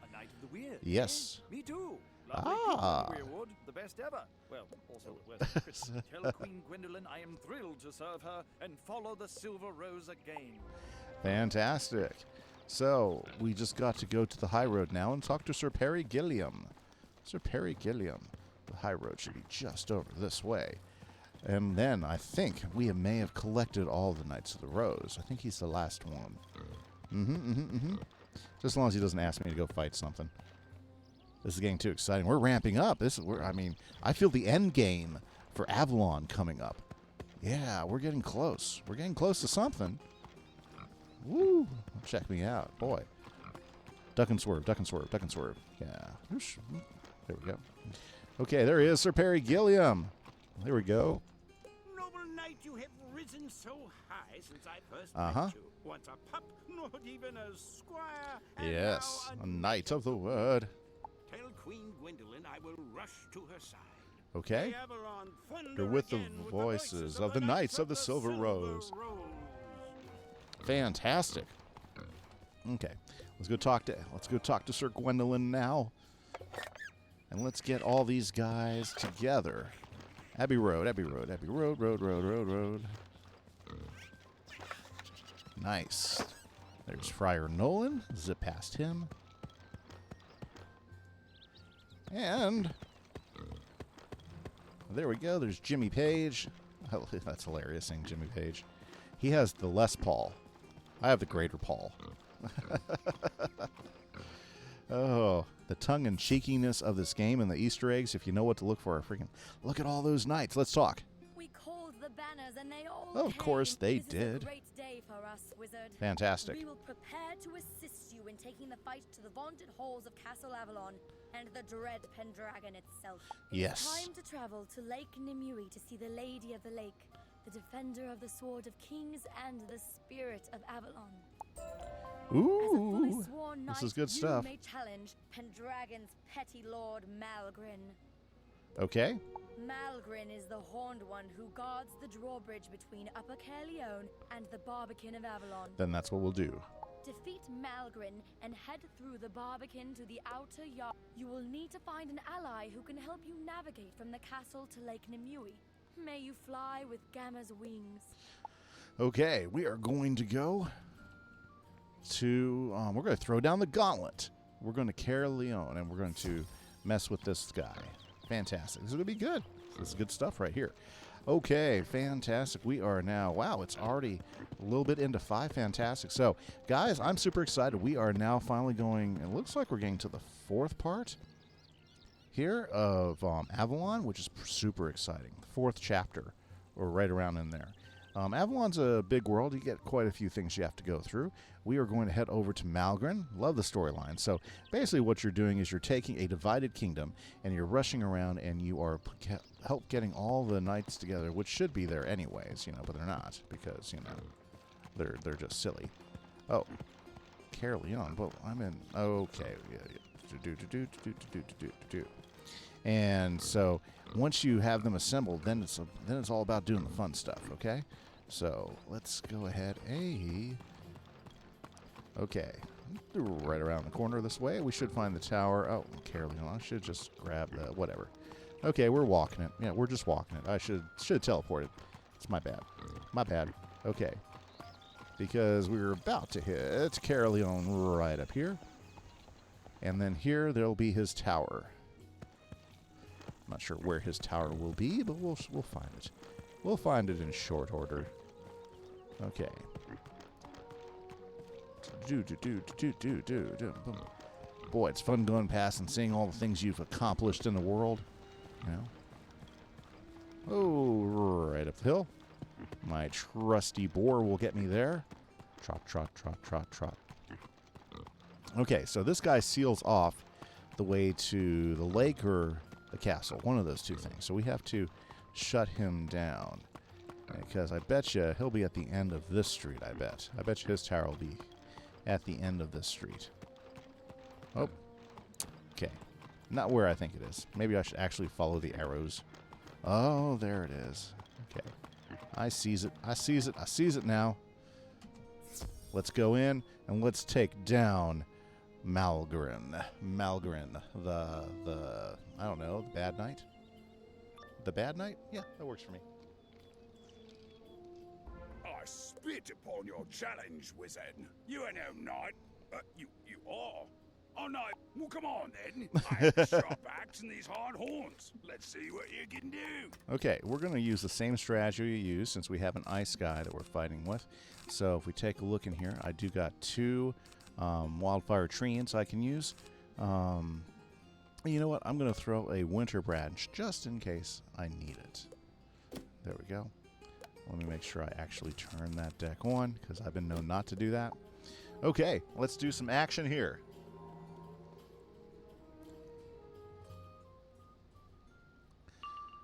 A Knight of the Weird. Yes. Me too. Ah. Lovely people in Weirwood, the best ever. Well, also the worst. Tell Queen Gwendolyn I am thrilled to serve her and follow the Silver Rose again. Fantastic. So, we just got to go to the high road now and talk to Sir Perry Gilliam. Sir Perry Gilliam. The high road should be just over this way. And then I think we may have collected all the Knights of the Rose. I think he's the last one. Just as long as he doesn't ask me to go fight something. This is getting too exciting. We're ramping up. I feel the end game for Avalon coming up. Yeah, we're getting close. We're getting close to something. Woo! Check me out. Boy. Duck and swerve, duck and swerve, duck and swerve. Yeah. Whoosh. There we go. Okay, there he is, Sir Perry Gilliam. There we go. Noble knight, you have risen so high since I first Uh-huh. met you. Once a pup, not even a squire. And Yes, now a knight of the word. Tell Queen Gwendolyn I will rush to her side. Okay. The Avalon thunder They're with the again with voices of the Knights of the Silver Rose. Fantastic. Okay, let's go talk to Sir Gwendolyn now. And let's get all these guys together. Abbey Road, Abbey Road, Abbey Road, road. Nice. There's Friar Nolan. Zip past him. And there we go. There's Jimmy Page. Oh, that's hilarious, saying Jimmy Page. He has the Les Paul. I have the Greater Paul. Oh, the tongue-and-cheekiness of this game and the Easter eggs, if you know what to look for. Freaking look at all those knights. Let's talk. We called the banners and they all Oh, of course they This did. Is a great day for us, Wizard. Fantastic. We will prepare to assist you in taking the fight to the vaunted halls of Castle Avalon and the dread Pendragon itself. Yes. It's time to travel to Lake Nimue to see the Lady of the Lake, the defender of the Sword of Kings and the Spirit of Avalon. Ooh, this is good stuff. You may challenge Pendragon's petty lord Malgrin. Okay. Malgrin is the Horned One who guards the drawbridge between Upper Caerleon and the Barbican of Avalon. Then that's what we'll do. Defeat Malgrin and head through the Barbican to the outer yard. You will need to find an ally who can help you navigate from the castle to Lake Nimue. May you fly with Gamma's wings. Okay, we are going to go to, we're going to throw down the gauntlet. We're going to Caerleon, and we're going to mess with this guy. Fantastic. This is going to be good. This is good stuff right here. Okay, fantastic. We are now, wow, it's already a little bit into 5. Fantastic. So, guys, I'm super excited. We are now finally going, it looks like we're getting to the 4th part here of Avalon, which is super exciting. 4th chapter, or right around in there. Avalon's a big world. You get quite a few things you have to go through. We are going to head over to Malgrin. Love the storyline. So basically what you're doing is you're taking a divided kingdom and you're rushing around and you are help getting all the knights together, which should be there anyways, you know, but they're not because, you know, they're just silly. Oh, Caerleon. Well, I'm in. Okay. And so once you have them assembled, then it's all about doing the fun stuff, okay? So let's go ahead. Okay, right around the corner this way. We should find the tower. Oh, Caerleon. I should just grab the whatever. Okay, we're walking it. Yeah, we're just walking it. I should have teleported. It's my bad. My bad. Okay, because we were about to hit Caerleon right up here, and then here there'll be his tower. I'm not sure where his tower will be, but we'll find it. We'll find it in short order. Okay. Boy, it's fun going past and seeing all the things you've accomplished in the world. You know. Oh, right up the hill. My trusty boar will get me there. Trot, trot, trot, trot, trot. Okay, so this guy seals off the way to the lake or the castle, one of those two things. So we have to shut him down because I bet you he'll be at the end of this street. I bet you his tower will be at the end of this street. Oh, okay, not where I think it is. Maybe I should actually follow the arrows. Oh, there it is. Okay, I seize it. I seize it. I seize it now. Let's go in and let's take down Malgrin, the I don't know, the bad knight? The bad knight? Yeah, that works for me. I spit upon your challenge, Wizard. You are no knight. You are. Oh, no. Well, come on, then. I have a sharp axe and these hard horns. Let's see what you can do. Okay, we're going to use the same strategy you use since we have an ice guy that we're fighting with. So if we take a look in here, I do got 2 wildfire treants I can use. You know what? I'm going to throw a winter branch just in case I need it. There we go. Let me make sure I actually turn that deck on because I've been known not to do that. Okay, let's do some action here.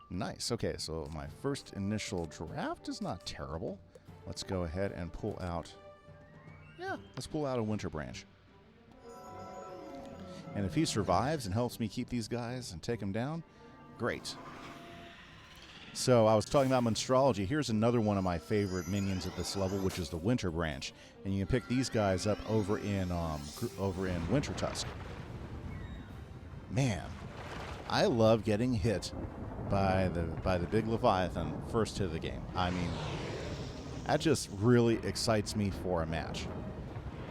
Nice. Okay, so my first initial draft is not terrible. Let's go ahead and pull out. Yeah, let's pull out a winter branch. And if he survives and helps me keep these guys and take them down, great. So I was talking about Monstrology. Here's another one of my favorite minions at this level, which is the Winter Branch. And you can pick these guys up over in Winter Tusk. Man, I love getting hit by the big Leviathan first hit of the game. I mean, that just really excites me for a match.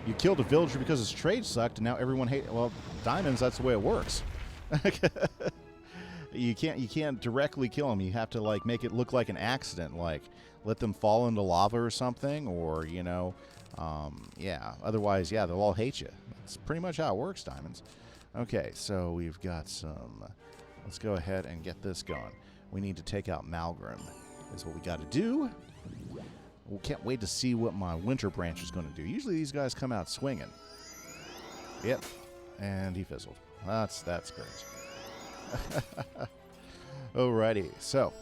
You killed a villager because his trade sucked, and now everyone hates. Well, diamonds, that's the way it works. You can't directly kill him. You have to like make it look like an accident, like let them fall into lava or something, or you know, yeah. Otherwise, yeah, they'll all hate you. That's pretty much how it works, diamonds. Okay, so we've got some. Let's go ahead and get this going. We need to take out Malgrim. Is what we got to do. We can't wait to see what my Winter Branch is going to do. Usually these guys come out swinging. Yep, and he fizzled. That's great. Alrighty, so.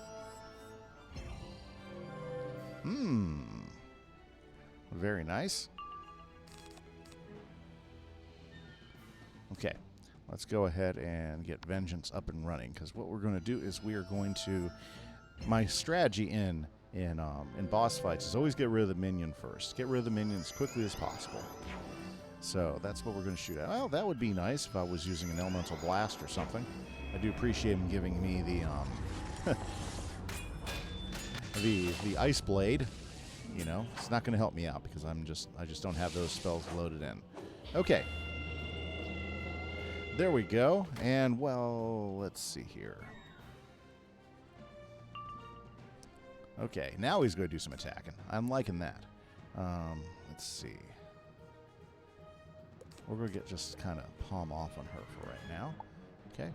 Very nice. Okay, let's go ahead and get Vengeance up and running, because what we're going to do is we are going to. My strategy in boss fights is always get rid of the minion first. Get rid of the minion as quickly as possible. So that's what we're going to shoot at. Well, that would be nice if I was using an elemental blast or something. I do appreciate him giving me the the ice blade. You know, it's not going to help me out because I just don't have those spells loaded in. Okay. There we go. And well, let's see here. Okay, now he's going to do some attacking. I'm liking that. Let's see. We're going to get just kind of palm off on her for right now. Okay.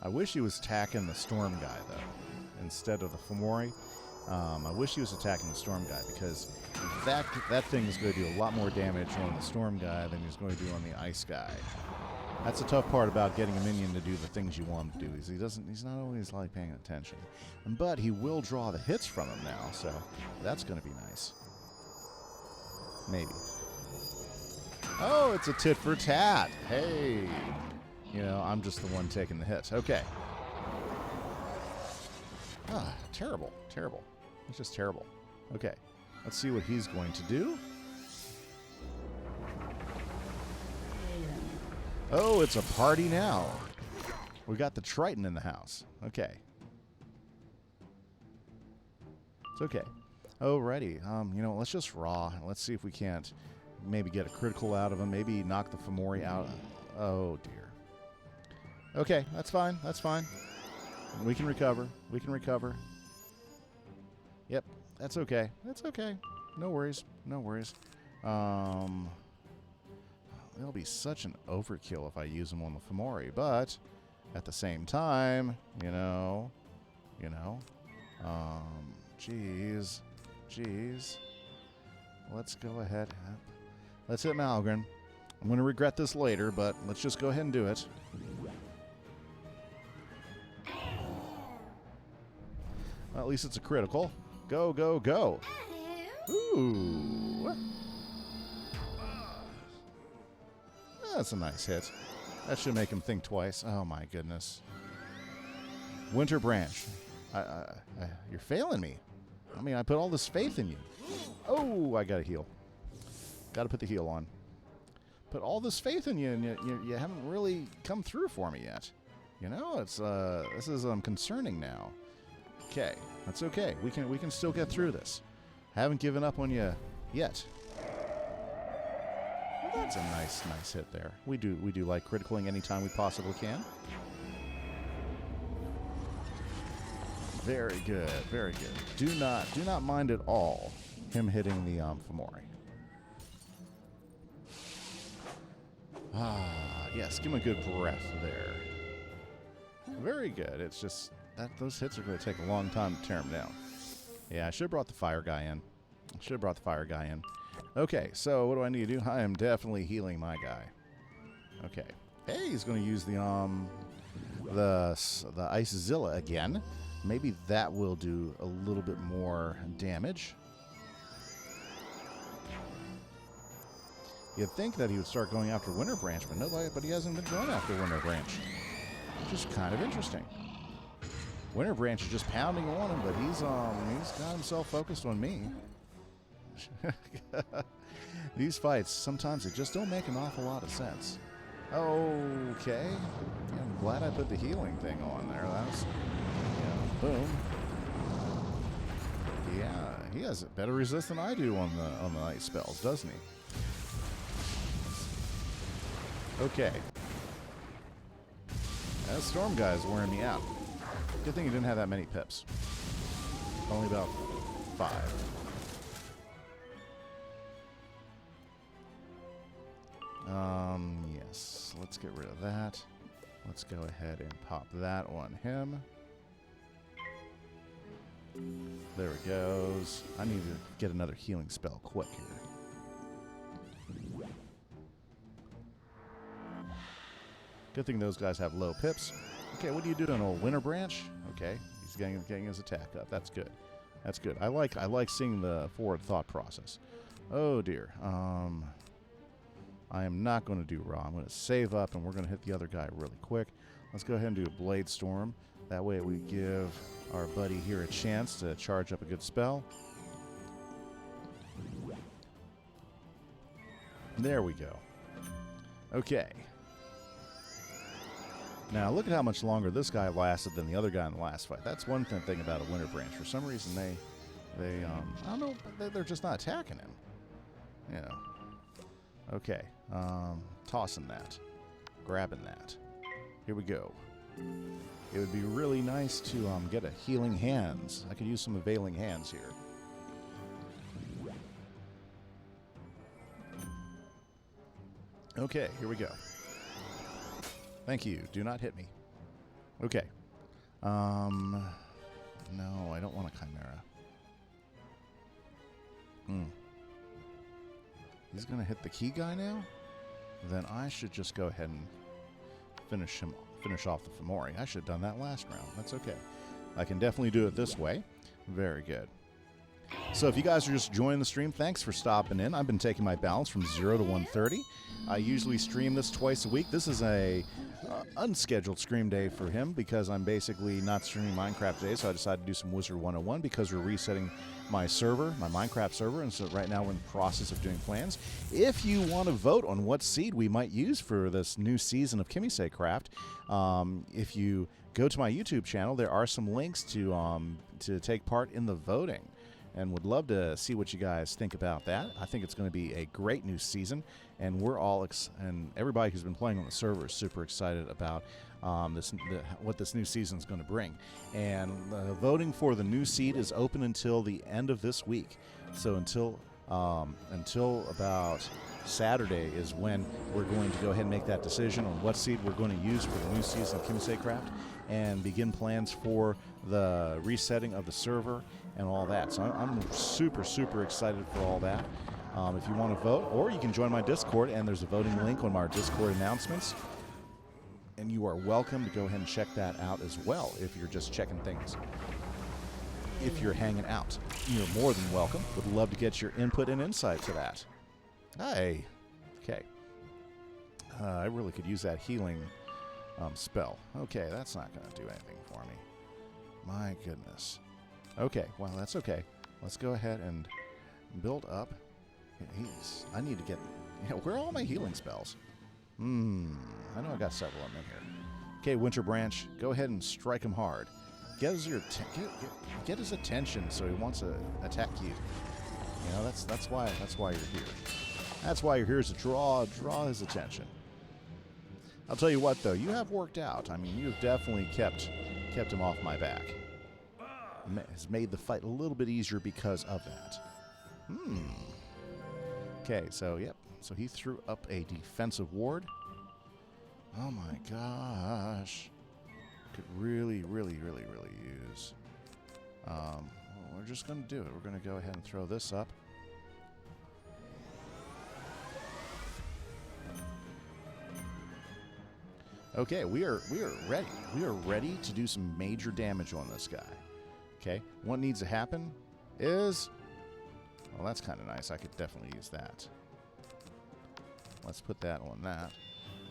I wish he was attacking the storm guy, though, instead of the Fomori. I wish he was attacking the storm guy, because in fact, that thing is going to do a lot more damage on the storm guy than he's going to do on the ice guy. That's the tough part about getting a minion to do the things you want him to do. Is he's not always like paying attention. But he will draw the hits from him now, so that's going to be nice. Maybe. Oh, it's a tit for tat. Hey. You know, I'm just the one taking the hits. Okay. Ah, terrible. Terrible. It's just terrible. Okay. Let's see what he's going to do. Oh, it's a party now. We got the Triton in the house. Okay. It's okay. Alrighty. You know, let's just raw. Let's see if we can't maybe get a critical out of him. Maybe knock the Fomori out. Oh, dear. Okay, that's fine. That's fine. We can recover. We can recover. Yep, that's okay. That's okay. No worries. No worries. It'll be such an overkill if I use him on the Fomori, but at the same time, you know, jeez. Let's go ahead. Let's hit Malgrim. I'm going to regret this later, but let's just go ahead and do it. Well, at least it's a critical. Go, go, go. Ooh. That's a nice hit. That should make him think twice. Oh, my goodness. Winter Branch. You're failing me. I mean, I put all this faith in you. Oh, I got to heal. Got to put the heal on. Put all this faith in you, and you haven't really come through for me yet. You know, it's this is concerning now. Okay, that's okay. We can still get through this. Haven't given up on you yet. Well, that's a nice hit there. We do like criticaling anytime we possibly can. Very good, very good. Do not mind at all him hitting the Fomori. Ah, yes, give him a good breath there. Very good. It's just that those hits are going to take a long time to tear him down. Yeah, I should have brought the fire guy in. Okay, so what do I need to do? I am definitely healing my guy. Okay. Hey, he's going to use the Ice Zilla again. Maybe that will do a little bit more damage. You'd think that he would start going after Winter Branch, but he hasn't been going after Winter Branch. Which is kind of interesting. Winter Branch is just pounding on him, but he's got himself focused on me. These fights, sometimes they just don't make an awful lot of sense. Okay. Yeah, I'm glad I put the healing thing on there. That's, yeah, boom. Yeah, he has better resist than I do on the ice spells, doesn't he? Okay. That storm guy's wearing me out. Good thing he didn't have that many pips. Only about 5. Yes. Let's get rid of that. Let's go ahead and pop that on him. There it goes. I need to get another healing spell quick here. Good thing those guys have low pips. Okay, what are you doing, old Winter Branch? Okay, he's getting his attack up. That's good. That's good. I like seeing the forward thought process. Oh dear. I am not going to do raw. I'm going to save up, and we're going to hit the other guy really quick. Let's go ahead and do a Blade Storm. That way we give our buddy here a chance to charge up a good spell. There we go. Okay. Now, look at how much longer this guy lasted than the other guy in the last fight. That's one thing about a Winter Branch. For some reason, they I don't know, they're just not attacking him. You know. Okay. Tossing that. Grabbing that. Here we go. It would be really nice to get a healing hands. I could use some availing hands here. Okay, here we go. Thank you. Do not hit me. Okay. No, I don't want a Chimera. He's going to hit the key guy now? Then I should just go ahead and finish off the Fomori. I should have done that last round. That's okay. I can definitely do it this way. Very good. So if you guys are just joining the stream, thanks for stopping in. I've been taking my balance from 0 to 130. I usually stream this twice a week. This is a unscheduled stream day for him because I'm basically not streaming Minecraft today, so I decided to do some Wizard101 because we're resetting my server, my Minecraft server, and so right now we're in the process of doing plans. If you want to vote on what seed we might use for this new season of Kimise Craft, if you go to my YouTube channel, there are some links to take part in the voting. And would love to see what you guys think about that. I think it's going to be a great new season, and we're all and everybody who's been playing on the server is super excited about what this new season is going to bring. And voting for the new seed is open until the end of this week. So until about Saturday is when we're going to go ahead and make that decision on what seed we're going to use for the new season of Kimise Craft and begin plans for the resetting of the server and all that. So I'm super, super excited for all that. If you want to vote, or you can join my Discord, and there's a voting link on our Discord announcements. And you are welcome to go ahead and check that out as well if you're just checking things. If you're hanging out, you're more than welcome. Would love to get your input and insight to that. Hey. Okay. I really could use that healing spell. Okay, that's not going to do anything for me. My goodness. Okay, well, that's okay. Let's go ahead and build up. I need to get... where are all my healing spells? I know I got several of them in here. Okay, Winter Branch, go ahead and strike him hard. Get his attention so he wants to attack you. You know, that's why you're here. That's why you're here, is to draw his attention. I'll tell you what, though, you have worked out. I mean, you've definitely kept him off my back. Has made the fight a little bit easier because of that. Okay, so, yep. So he threw up a defensive ward. Oh, my gosh. Could really, really, really, really use. Well, we're just going to do it. We're going to go ahead and throw this up. Okay, we are ready. We are ready to do some major damage on this guy. Okay, what needs to happen is... well, that's kind of nice. I could definitely use that. Let's put that on that.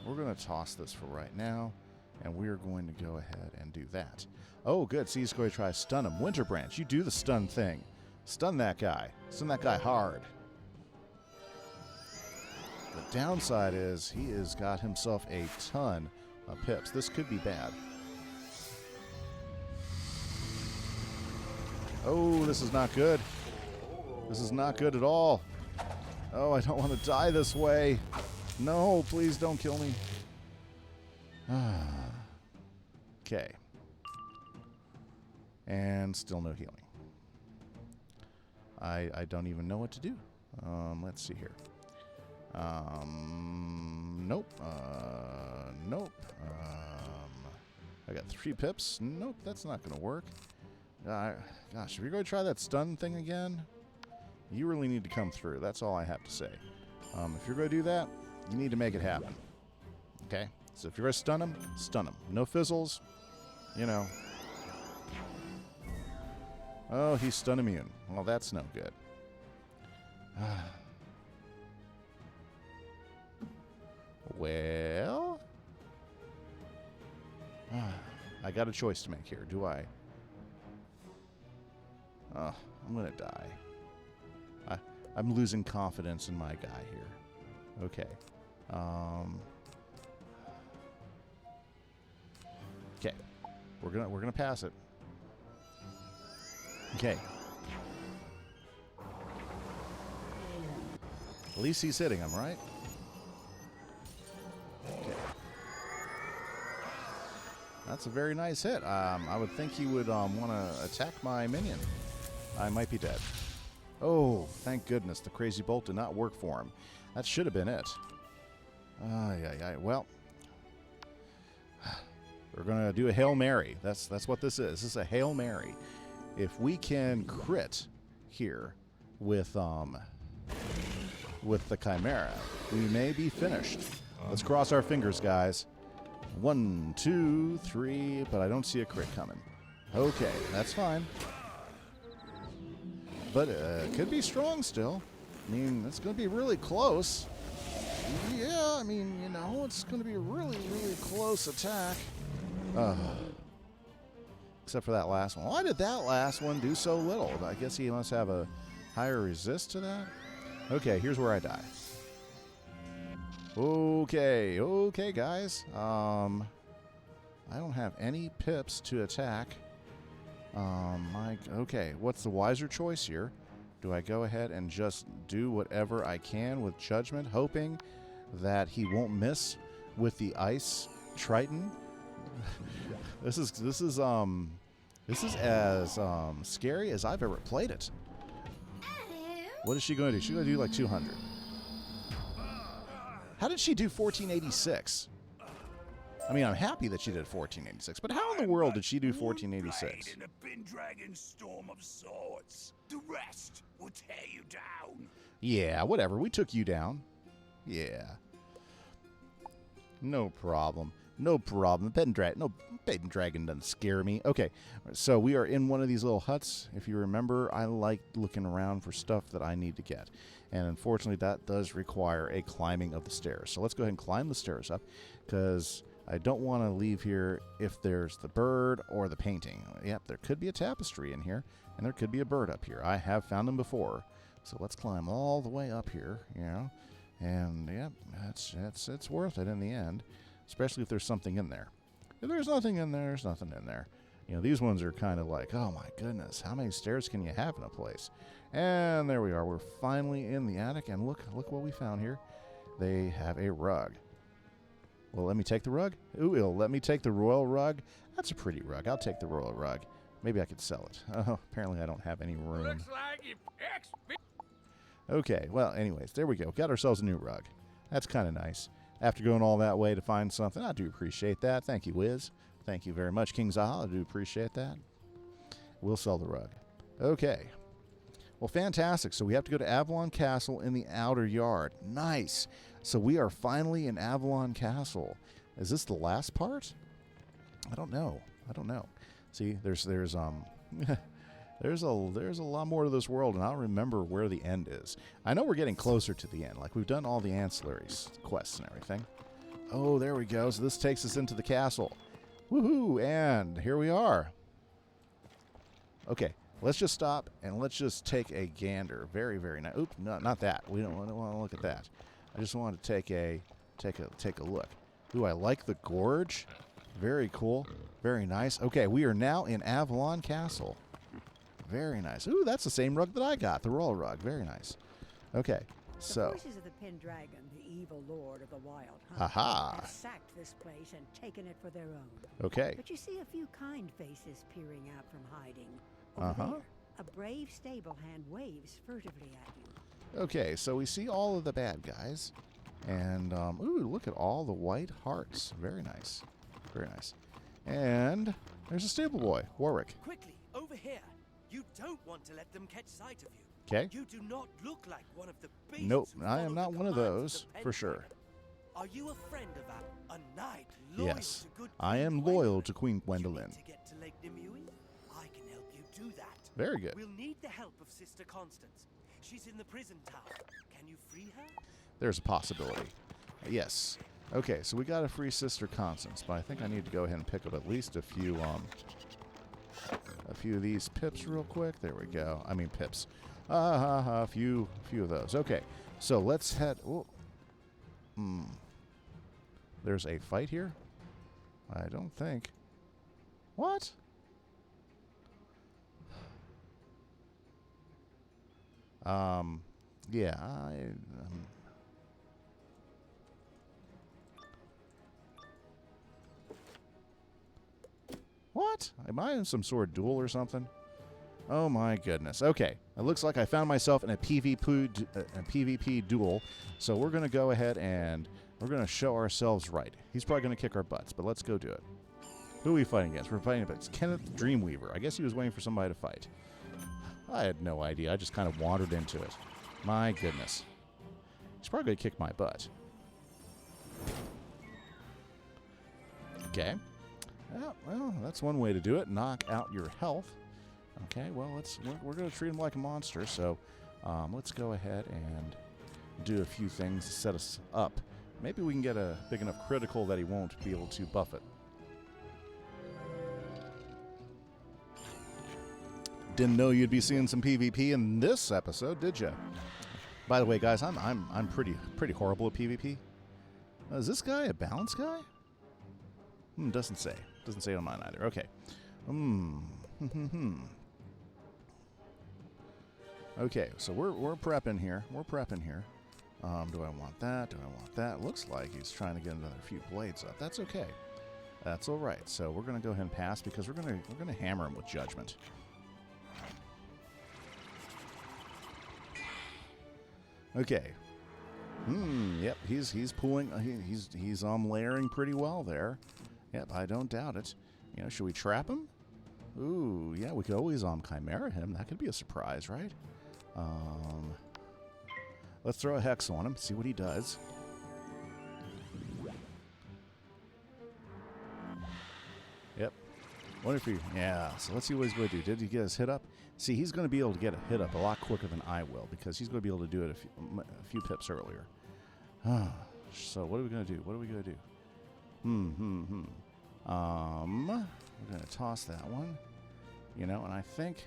We're going to toss this for right now, and we're going to go ahead and do that. Oh, good. See, he's going to try to stun him. Winter Branch, you do the stun thing. Stun that guy. Stun that guy hard. The downside is he has got himself a ton of pips. This could be bad. Oh, this is not good. This is not good at all. Oh, I don't want to die this way. No, please don't kill me. Okay. And still no healing. I don't even know what to do. Let's see here. Nope. Nope. I got 3 pips. Nope, that's not going to work. Gosh, if you're going to try that stun thing again, you really need to come through. That's all I have to say. If you're going to do that, you need to make it happen. Okay? So if you're going to stun him, stun him. No fizzles. You know. Oh, he's stun immune. Well, that's no good. Well, I got a choice to make here. Do I? Oh, I'm going to die. I'm losing confidence in my guy here. Okay. Okay. We're gonna pass it. Okay. At least he's hitting him, right? Okay. That's a very nice hit. I would think he would want to attack my minion. I might be dead. Oh, thank goodness the crazy bolt did not work for him. That should have been it. Well, we're going to do a Hail Mary. That's what this is. This is a Hail Mary. If we can crit here with the Chimera, we may be finished. Let's cross our fingers, guys. 1, 2, 3, but I don't see a crit coming. Okay, that's fine. But it could be strong still. I mean, it's going to be really close. Yeah, I mean, you know, it's going to be a really, really close attack. Except for that last one. Why did that last one do so little? I guess he must have a higher resist to that. Okay, here's where I die. Okay, guys. I don't have any pips to attack. Okay, what's the wiser choice here? Do I go ahead and just do whatever I can with Judgment, hoping that he won't miss with the Ice Triton? This is as scary as I've ever played it. What is she going to do? She's going to do like 200. How did she do 1486? I mean, I'm happy that she did 1486, but how in the world did she do 1486? In a bin dragon storm of sorts. The rest will tear you down. Yeah, whatever. We took you down. Yeah. No problem. No problem. Bin dragon doesn't scare me. Okay, so we are in one of these little huts. If you remember, I like looking around for stuff that I need to get. And unfortunately, that does require a climbing of the stairs. So let's go ahead and climb the stairs up, because I don't want to leave here if there's the bird or the painting. Yep, there could be a tapestry in here, and there could be a bird up here. I have found them before. So let's climb all the way up here, you know. And, yep, it's worth it in the end, especially if there's something in there. If there's nothing in there, there's nothing in there. You know, these ones are kind of like, oh, my goodness, how many stairs can you have in a place? And there we are. We're finally in the attic, and look what we found here. They have a rug. Well, let me take the rug. Ooh, it'll let me take the royal rug. That's a pretty rug. I'll take the royal rug. Maybe I could sell it. Oh, apparently I don't have any room. Looks like you Okay, well, anyways, there we go. Got ourselves a new rug. That's kind of nice. After going all that way to find something, I do appreciate that. Thank you, Wiz. Thank you very much, King Zahal. I do appreciate that. We'll sell the rug. Okay. Well, fantastic. So we have to go to Avalon Castle in the outer yard. Nice. So we are finally in Avalon Castle. Is this the last part? I don't know. See, there's there's a lot more to this world, and I don't remember where the end is. I know we're getting closer to the end. Like, we've done all the ancillary quests and everything. Oh, there we go. So this takes us into the castle. Woohoo! And here we are. Okay, let's just stop and let's just take a gander. Very, very nice. Oop, no, not that. We don't want to look at that. I just wanted to take a look. Ooh, I like the gorge. Very cool. Very nice. Okay, we are now in Avalon Castle. Very nice. Ooh, that's the same rug that I got, the royal rug. Very nice. Okay, so. The forces of the Pendragon, the evil lord of the Wild Hunt, Aha. have sacked this place and taken it for their own. Okay. But you see a few kind faces peering out from hiding. Over there, a brave stable hand waves furtively at you. Okay, so we see all of the bad guys. And, ooh, look at all the white hearts. Very nice. Very nice. And there's a stable boy, Warwick. Quickly, over here. You don't want to let them catch sight of you. Okay. You do not look like one of the beasts. Nope, who I am follow not the one of commands those, the for sure. Are you a friend of a knight loyal Yes, to good I Queen am Gwendolyn? loyal to Queen Gwendolyn. You need to get to Lake Nimue? I can help you do that. Very good. We'll need the help of Sister Constance. She's in the prison tower. Can you free her? There's a possibility. Yes. Okay, so we got to free Sister Constance, but I think I need to go ahead and pick up at least a few of these pips real quick. There we go. I mean pips. A few of those. Okay, so let's head. Oh. There's a fight here? I don't think. What? Yeah, What? Am I in some sort of duel or something? Oh my goodness. Okay, it looks like I found myself in a PvP duel, so we're going to go ahead and we're going to show ourselves right. He's probably going to kick our butts, but let's go do it. Who are we fighting against? We're fighting against Kenneth Dreamweaver. I guess he was waiting for somebody to fight. I had no idea. I just kind of wandered into it. My goodness. He's probably going to kick my butt. Okay. Well, that's one way to do it. Knock out your health. Okay, well, we're going to treat him like a monster, so let's go ahead and do a few things to set us up. Maybe we can get a big enough critical that he won't be able to buff it. Didn't know you'd be seeing some PvP in this episode, did you? By the way, guys, I'm pretty horrible at PvP. Is this guy a balance guy? Doesn't say. Doesn't say on mine either. Okay. Okay, so we're prepping here. We're prepping here. Do I want that? Do I want that? Looks like he's trying to get another few blades up. That's okay. That's all right. So we're gonna go ahead and pass because we're gonna hammer him with judgment. Okay. Yep. He's pulling. He's layering pretty well there. Yep. I don't doubt it. You know, should we trap him? Ooh, yeah. We could always chimera him. That could be a surprise, right? Let's throw a hex on him. See what he does. Yep. Wonder if he. Yeah. So let's see what he's going to do. Did he get his hit up? See, he's going to be able to get a hit up a lot quicker than I will because he's going to be able to do it a few pips earlier. So what are we going to do? What are we going to do? We're going to toss that one. You know, and I think.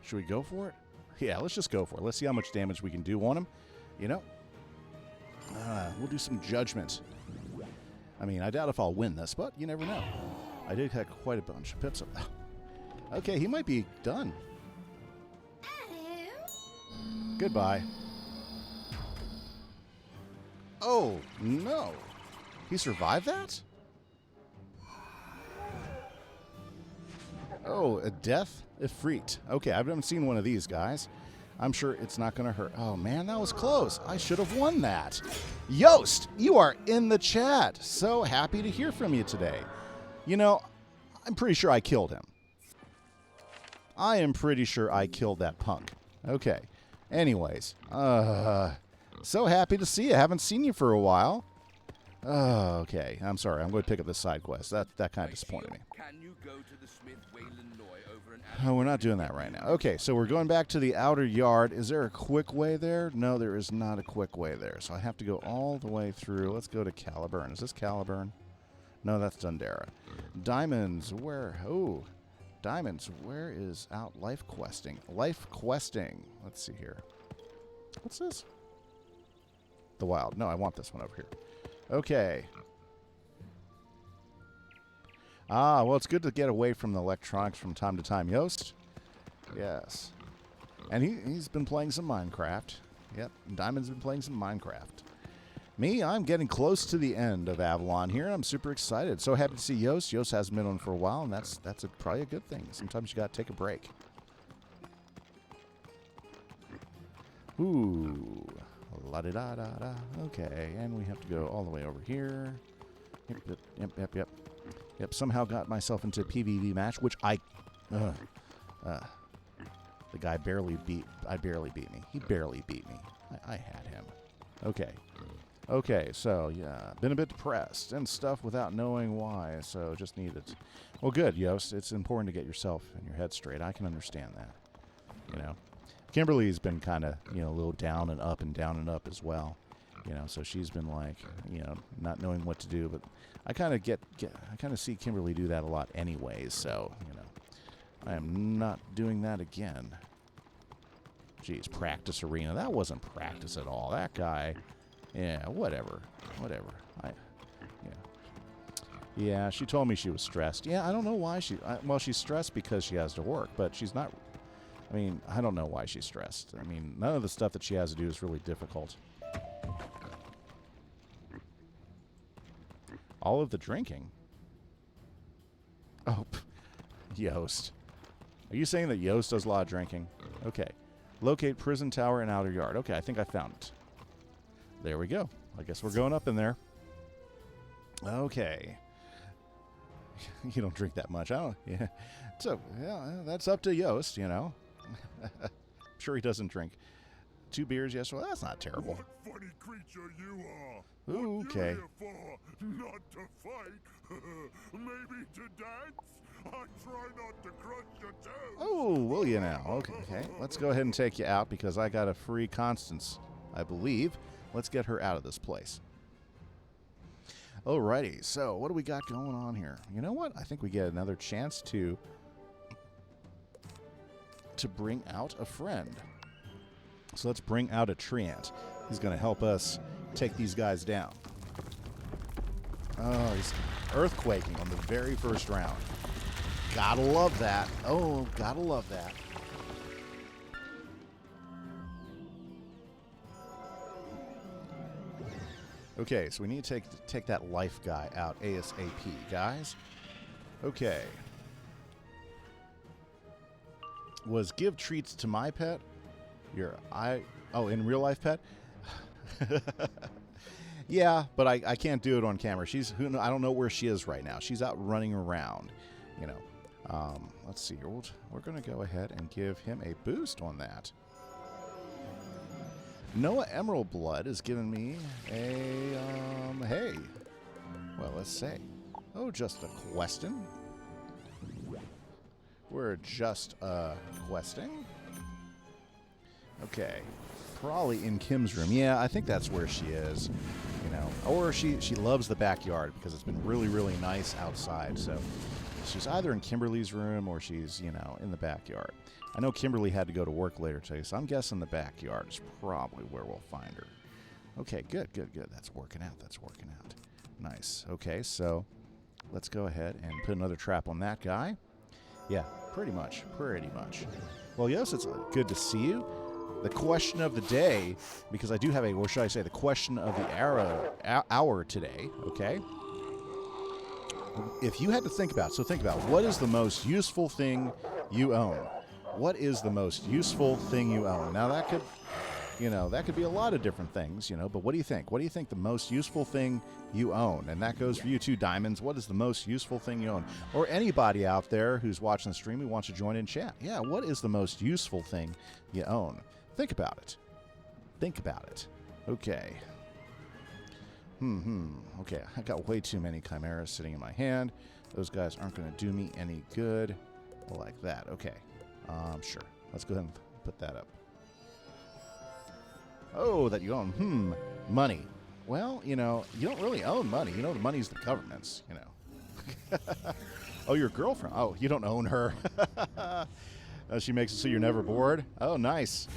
Should we go for it? Yeah, let's just go for it. Let's see how much damage we can do on him. You know, we'll do some judgment. I mean, I doubt if I'll win this, but you never know. I did have quite a bunch of pips up. Okay, he might be done. Goodbye. Oh, no. He survived that? Oh, a death Ifrit. Okay, I haven't seen one of these guys. I'm sure it's not going to hurt. Oh, man, that was close. I should have won that. Yost, you are in the chat. So happy to hear from you today. You know, I'm pretty sure I killed him. I am pretty sure I killed that punk. Okay. Anyways, so happy to see you. Haven't seen you for a while. Okay. I'm sorry. I'm going to pick up this side quest. That kind of disappointed me. Can you go to the Smith Wayland Noy over an Oh, we're not doing that right now. Okay, so we're going back to the outer yard. Is there a quick way there? No, there is not a quick way there. So I have to go all the way through. Let's go to Caliburn. Is this Caliburn? No, that's Dundera. Diamonds, where? Oh, diamonds. Where is out life questing? Life questing. Let's see here. What's this? The wild. No, I want this one over here. Okay. Ah, well, it's good to get away from the electronics from time to time. Yost? Yes. And he's been playing some Minecraft. Yep, Diamond's been playing some Minecraft. Me, I'm getting close to the end of Avalon here. I'm super excited. So happy to see Yost. Yost hasn't been on for a while, and that's probably a good thing. Sometimes you got to take a break. Ooh. La-di-da-da-da. Okay, and we have to go all the way over here. Yep, somehow got myself into a PvP match, which the guy barely beat me. He barely beat me. I had him. Okay, so, yeah, been a bit depressed and stuff without knowing why, so just needed. Well, good, Yost. It's important to get yourself and your head straight. I can understand that, you know. Kimberly's been kind of, you know, a little down and up as well, you know, so she's been like, you know, not knowing what to do, but I kind of see Kimberly do that a lot anyways, so, you know, I am not doing that again. Geez, practice arena. That wasn't practice at all. That guy, yeah, whatever. Yeah, she told me she was stressed. Yeah, I don't know why well, she's stressed because she has to work, but she's not. I mean, I don't know why she's stressed. I mean, none of the stuff that she has to do is really difficult. All of the drinking? Oh, Yost. Are you saying that Yost does a lot of drinking? Okay. Locate prison tower and outer yard. Okay, I think I found it. There we go. I guess we're going up in there. Okay. You don't drink that much. I don't. Yeah. So, yeah, that's up to Yost, you know. I'm sure he doesn't drink 2 beers yesterday. Well, that's not terrible. What funny creature you are. Ooh, what okay. You here for? Not to fight. Maybe to dance. I try not to crunch your toes. Oh, will you now? Okay. Let's go ahead and take you out because I got a free Constance, I believe. Let's get her out of this place. Alrighty. So, what do we got going on here? You know what? I think we get another chance to bring out a friend. So let's bring out a treant. He's going to help us take these guys down. Oh, he's earthquaking on the very first round. Gotta love that. Oh, gotta love that. Okay, so we need to take that life guy out ASAP, guys. Okay. Was give treats to my pet? In real life pet? Yeah, but I can't do it on camera. I don't know where she is right now. She's out running around, you know. Let's see here. We're going to go ahead and give him a boost on that. Noah Emerald Blood is giving me a, hey. Well, let's say. Oh, just a question. We're just questing. Okay. Probably in Kim's room. Yeah, I think that's where she is. You know, or she loves the backyard because it's been really, really nice outside. So she's either in Kimberly's room or she's, you know, in the backyard. I know Kimberly had to go to work later today, so I'm guessing the backyard is probably where we'll find her. Okay, good. That's working out. Nice. Okay, so let's go ahead and put another trap on that guy. Yeah, pretty much. Well, yes, it's good to see you. The question of the day, because I do have or should I say the question of the hour today, okay? If you had to think about what is the most useful thing you own? What is the most useful thing you own? Now that could be a lot of different things, you know, but what do you think? What do you think the most useful thing you own? And that goes for you too, Diamonds. What is the most useful thing you own? Or anybody out there who's watching the stream who wants to join in chat. Yeah, what is the most useful thing you own? Think about it. Okay. Okay, I got way too many chimeras sitting in my hand. Those guys aren't going to do me any good. Like that. Okay. Sure. Let's go ahead and put that up. Oh, that you own. Money. Well, you know, you don't really own money. You know, the money's the government's, you know. Oh, your girlfriend. Oh, you don't own her. She makes it so you're never bored. Oh, nice.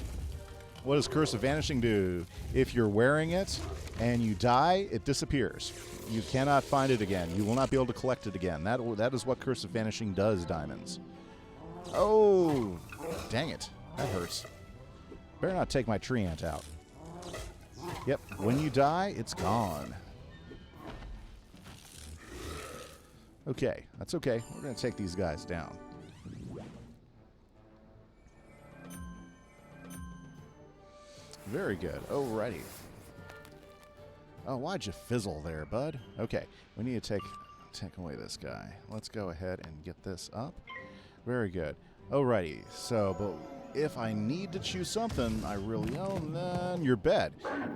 What does Curse of Vanishing do? If you're wearing it and you die, it disappears. You cannot find it again. You will not be able to collect it again. That is what Curse of Vanishing does, Diamonds. Oh, dang it. That hurts. Better not take my tree ant out. Yep, when you die, it's gone. Okay, that's okay. We're going to take these guys down. Very good. Alrighty. Oh, why'd you fizzle there, bud? Okay, we need to take away this guy. Let's go ahead and get this up. Very good. Alrighty, so, but if I need to choose something I really own, then your bed.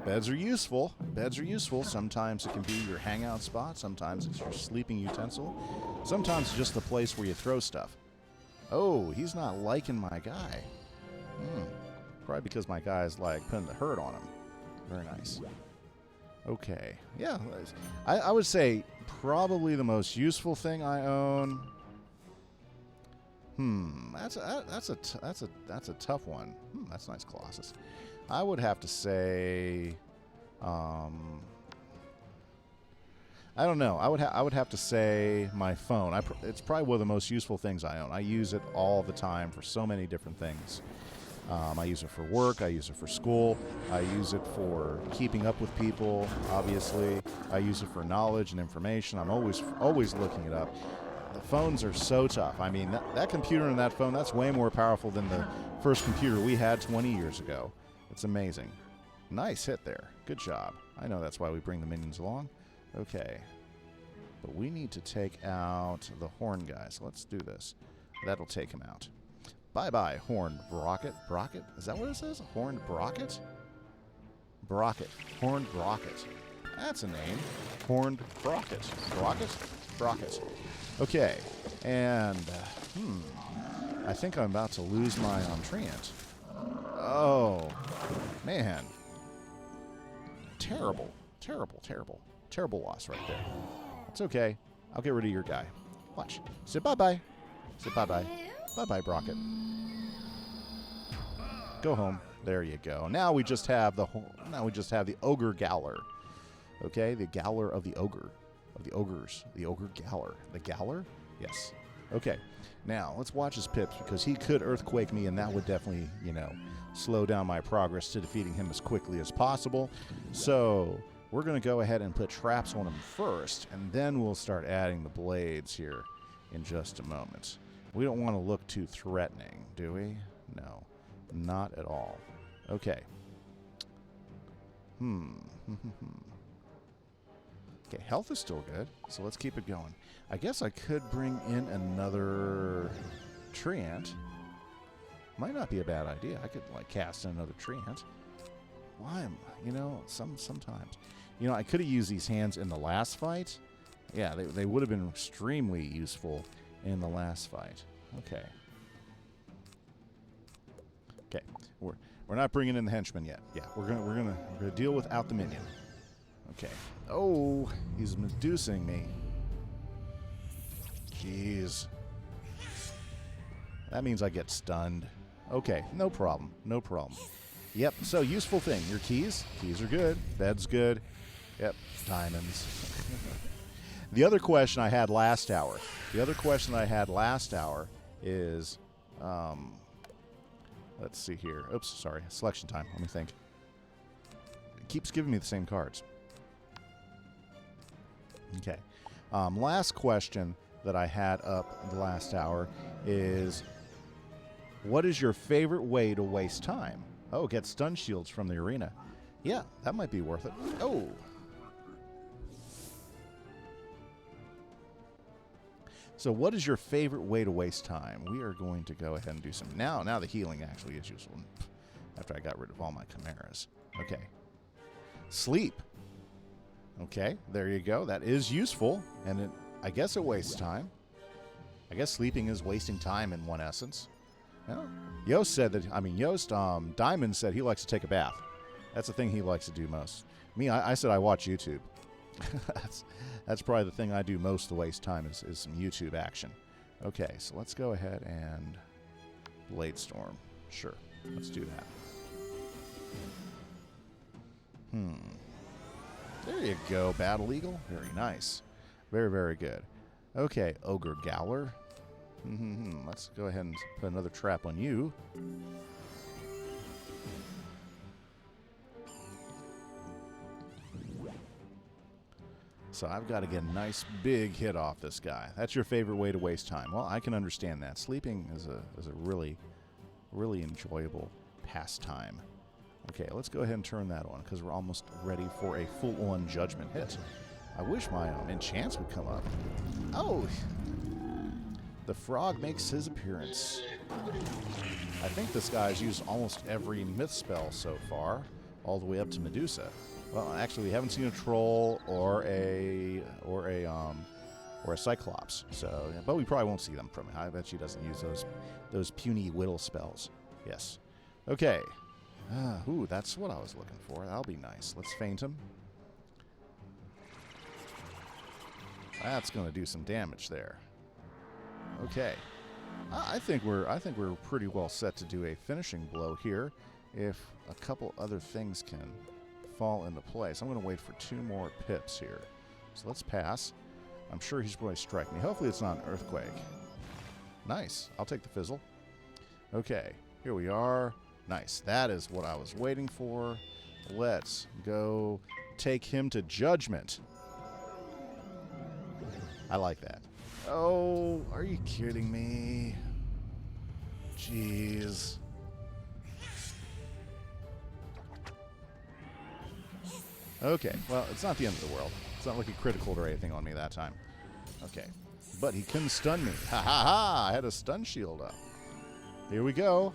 Beds are useful. Beds are useful. Sometimes it can be your hangout spot. Sometimes it's your sleeping utensil. Sometimes it's just the place where you throw stuff. Oh, he's not liking my guy. Probably because my guy's like putting the hurt on him. Very nice. Okay. Yeah, I would say probably the most useful thing I own. That's a tough one. That's nice, Colossus. I would have to say, I don't know. I would have to say my phone. It's probably one of the most useful things I own. I use it all the time for so many different things. I use it for work. I use it for school. I use it for keeping up with people, obviously. I use it for knowledge and information. I'm always looking it up. The phones are so tough. I mean, that computer and that phone, that's way more powerful than the first computer we had 20 years ago. It's amazing. Nice hit there. Good job. I know that's why we bring the minions along. Okay. But we need to take out the horn guys. Let's do this. That'll take him out. Bye-bye, Horned Brocket. Brocket? Is that what it says? Horned Brocket? Brocket. Horned Brocket. That's a name. Horned Brocket. Brocket? Brocket. Okay. And, I think I'm about to lose my treant. Oh, man. Terrible. Terrible, terrible. Terrible loss right there. It's okay. I'll get rid of your guy. Watch. Say bye-bye. Say bye-bye. Bye-bye, Brocket. Go home. There you go. Now we just have the ogre Galler. Okay, the Galler of the ogre, of the ogres, the ogre Galler. The Galler? Yes. Okay. Now let's watch his pips because he could earthquake me, and that would definitely, slow down my progress to defeating him as quickly as possible. So we're going to go ahead and put traps on him first, and then we'll start adding the blades here in just a moment. We don't want to look too threatening, do we? No, not at all. Okay. Okay, health is still good, so let's keep it going. I guess I could bring in another treant. Might not be a bad idea. I could, cast in another treant. Why am sometimes. I could have used these hands in the last fight. Yeah, they would have been extremely useful in the last fight. Okay. Okay. We're not bringing in the henchman yet. Yeah, we're gonna deal without the minion. Okay. Oh, he's medusing me. Jeez. That means I get stunned. Okay, no problem. No problem. Yep, so useful thing. Your keys. Keys are good. Bed's good. Yep, diamonds. The other question I had last hour is, let's see here. Oops, sorry. Selection time. Let me think. It keeps giving me the same cards. Okay. Last question that I had up the last hour is, what is your favorite way to waste time? Oh, get stun shields from the arena. Yeah, that might be worth it. Oh. So what is your favorite way to waste time? We are going to go ahead and do some. Now the healing actually is useful after I got rid of all my chimeras. Okay. Sleep. Okay, there you go. That is useful, and I guess it wastes time. I guess sleeping is wasting time in one essence. Yeah. Yoast said that, Diamond said he likes to take a bath. That's the thing he likes to do most. Me, I said I watch YouTube. That's probably the thing I do most to waste time is some YouTube action. Okay, so let's go ahead and Blade Storm. Sure, let's do that. There you go, Battle Eagle. Very nice. Very, very good. Okay, Ogre Gowler. Let's go ahead and put another trap on you. So I've got to get a nice big hit off this guy. That's your favorite way to waste time. Well, I can understand that. Sleeping is a really, really enjoyable pastime. Okay, let's go ahead and turn that on because we're almost ready for a full-on judgment hit. I wish my enchants would come up. Oh! The frog makes his appearance. I think this guy's used almost every myth spell so far, all the way up to Medusa. Well, actually, we haven't seen a troll or a cyclops. So, but we probably won't see them from it. I bet she doesn't use those puny whittle spells. Yes. Okay. Ooh, that's what I was looking for. That'll be nice. Let's feint him. That's going to do some damage there. Okay. I think we're pretty well set to do a finishing blow here if a couple other things can fall into place. I'm going to wait for 2 more pips here. So let's pass. I'm sure he's going to strike me. Hopefully it's not an earthquake. Nice. I'll take the fizzle. Okay. Here we are. Nice. That is what I was waiting for. Let's go take him to judgment. I like that. Oh, are you kidding me? Jeez. Okay, well, it's not the end of the world. It's not like he critical or anything on me that time. Okay. But he couldn't stun me. Ha ha ha! I had a stun shield up. Here we go.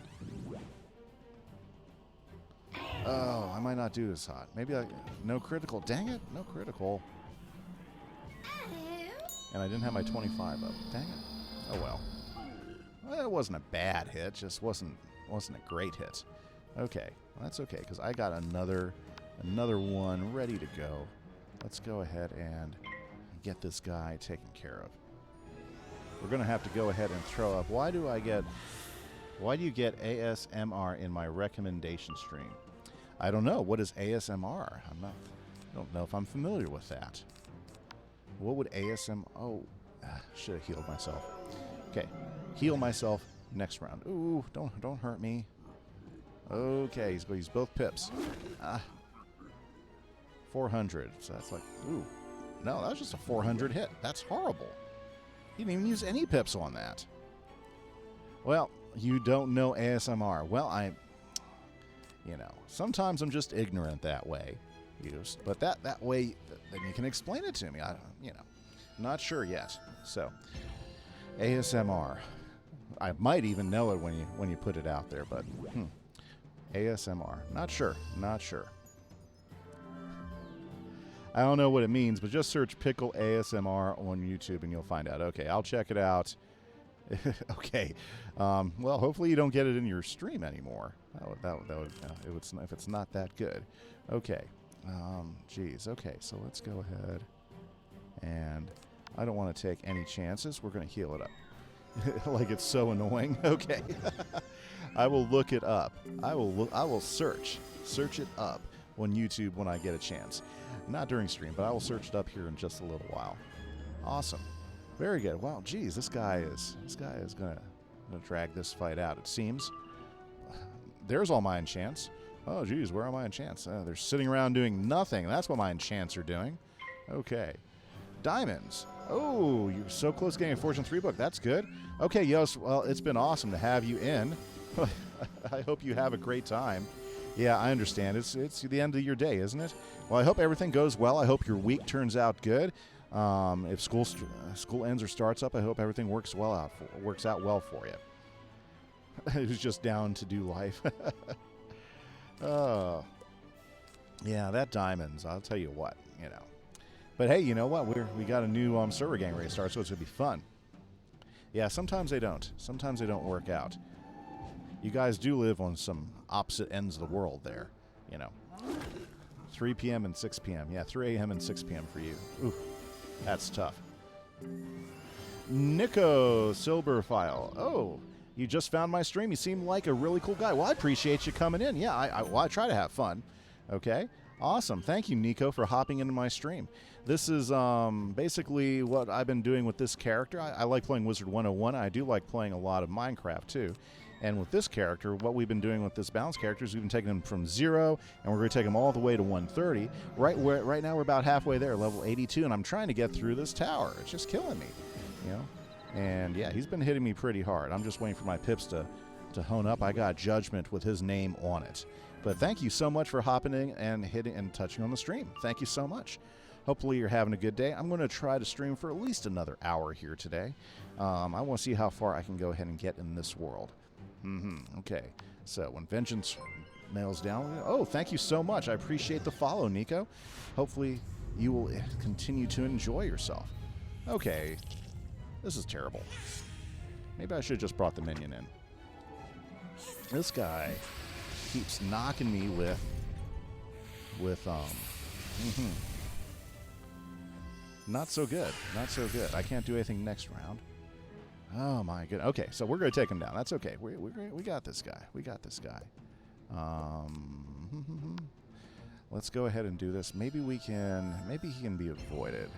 Oh, I might not do this hot. Maybe no critical. Dang it, no critical. And I didn't have my 25 up. Dang it. Oh well. Well, it wasn't a bad hit. Just wasn't a great hit. Okay, well, that's okay because I got another one ready to go. Let's go ahead and get this guy taken care of. We're gonna have to go ahead and throw up. Why do you get ASMR in my recommendation stream? I don't know. What is ASMR? I don't know if I'm familiar with that. What would ASM? Oh, should have healed myself. Okay, heal myself next round. Ooh, don't hurt me. Okay, he's both pips. 400. So that's like, ooh, no, that was just a 400 hit. That's horrible. He didn't even use any pips on that. Well, you don't know ASMR. Well, sometimes I'm just ignorant that way. But that way, then you can explain it to me. Not sure yet. So, ASMR. I might even know it when you put it out there, but ASMR. Not sure. I don't know what it means, but just search Pickle ASMR on YouTube and you'll find out. Okay, I'll check it out. Okay. Well, hopefully you don't get it in your stream anymore. If it's not that good. Okay. Geez. Okay, so let's go ahead. And I don't want to take any chances. We're going to heal it up. Like it's so annoying. Okay. I will look it up. I will search it up on YouTube when I get a chance. Not during stream, but I will search it up here in just a little while. Awesome. Very good. Wow, geez, this guy is gonna drag this fight out, it seems. There's all my enchants. Oh, geez, where are my enchants? They're sitting around doing nothing. That's what my enchants are doing. Okay. Diamonds. Oh, you're so close to getting a Fortune 3 book. That's good. Okay, Yos, well, it's been awesome to have you in. I hope you have a great time. Yeah, I understand. It's the end of your day, isn't it? Well, I hope everything goes well. I hope your week turns out good. If school ends or starts up, I hope everything works out well for you. Who's just down to do life. Oh, yeah, that diamonds. I'll tell you what, But hey, you know what? We got a new server gang ready to start, so it's gonna be fun. Yeah, sometimes they don't. Sometimes they don't work out. You guys do live on some opposite ends of the world there, 3 p.m. and 6 p.m. Yeah, 3 a.m. and 6 p.m. for you. Ooh, that's tough. Nico Silberfile. Oh, You just found my stream. You seem like a really cool guy. Well, I appreciate you coming in. Yeah, I try to have fun. Okay, awesome. Thank you, Nico, for hopping into my stream. This is basically what I've been doing with this character. I like playing Wizard101. I do like playing a lot of Minecraft, too. And with this character, what we've been doing with this balance character is we've been taking him from 0, and we're going to take him all the way to 130. Right now, we're about halfway there, level 82, and I'm trying to get through this tower. It's just killing me, you know? And, yeah, he's been hitting me pretty hard. I'm just waiting for my pips to hone up. I got Judgment with his name on it. But thank you so much for hopping in and hitting and touching on the stream. Thank you so much. Hopefully you're having a good day. I'm going to try to stream for at least another hour here today. I want to see how far I can go ahead and get in this world. Okay. So when Vengeance mails down... Oh, thank you so much. I appreciate the follow, Nico. Hopefully you will continue to enjoy yourself. Okay. This is terrible. Maybe I should have just brought the minion in. This guy keeps knocking me with not so good. Not so good. I can't do anything next round. Oh my goodness. Okay, so we're going to take him down. That's okay. We got this guy. We got this guy. Let's go ahead and do this. Maybe he can be avoided.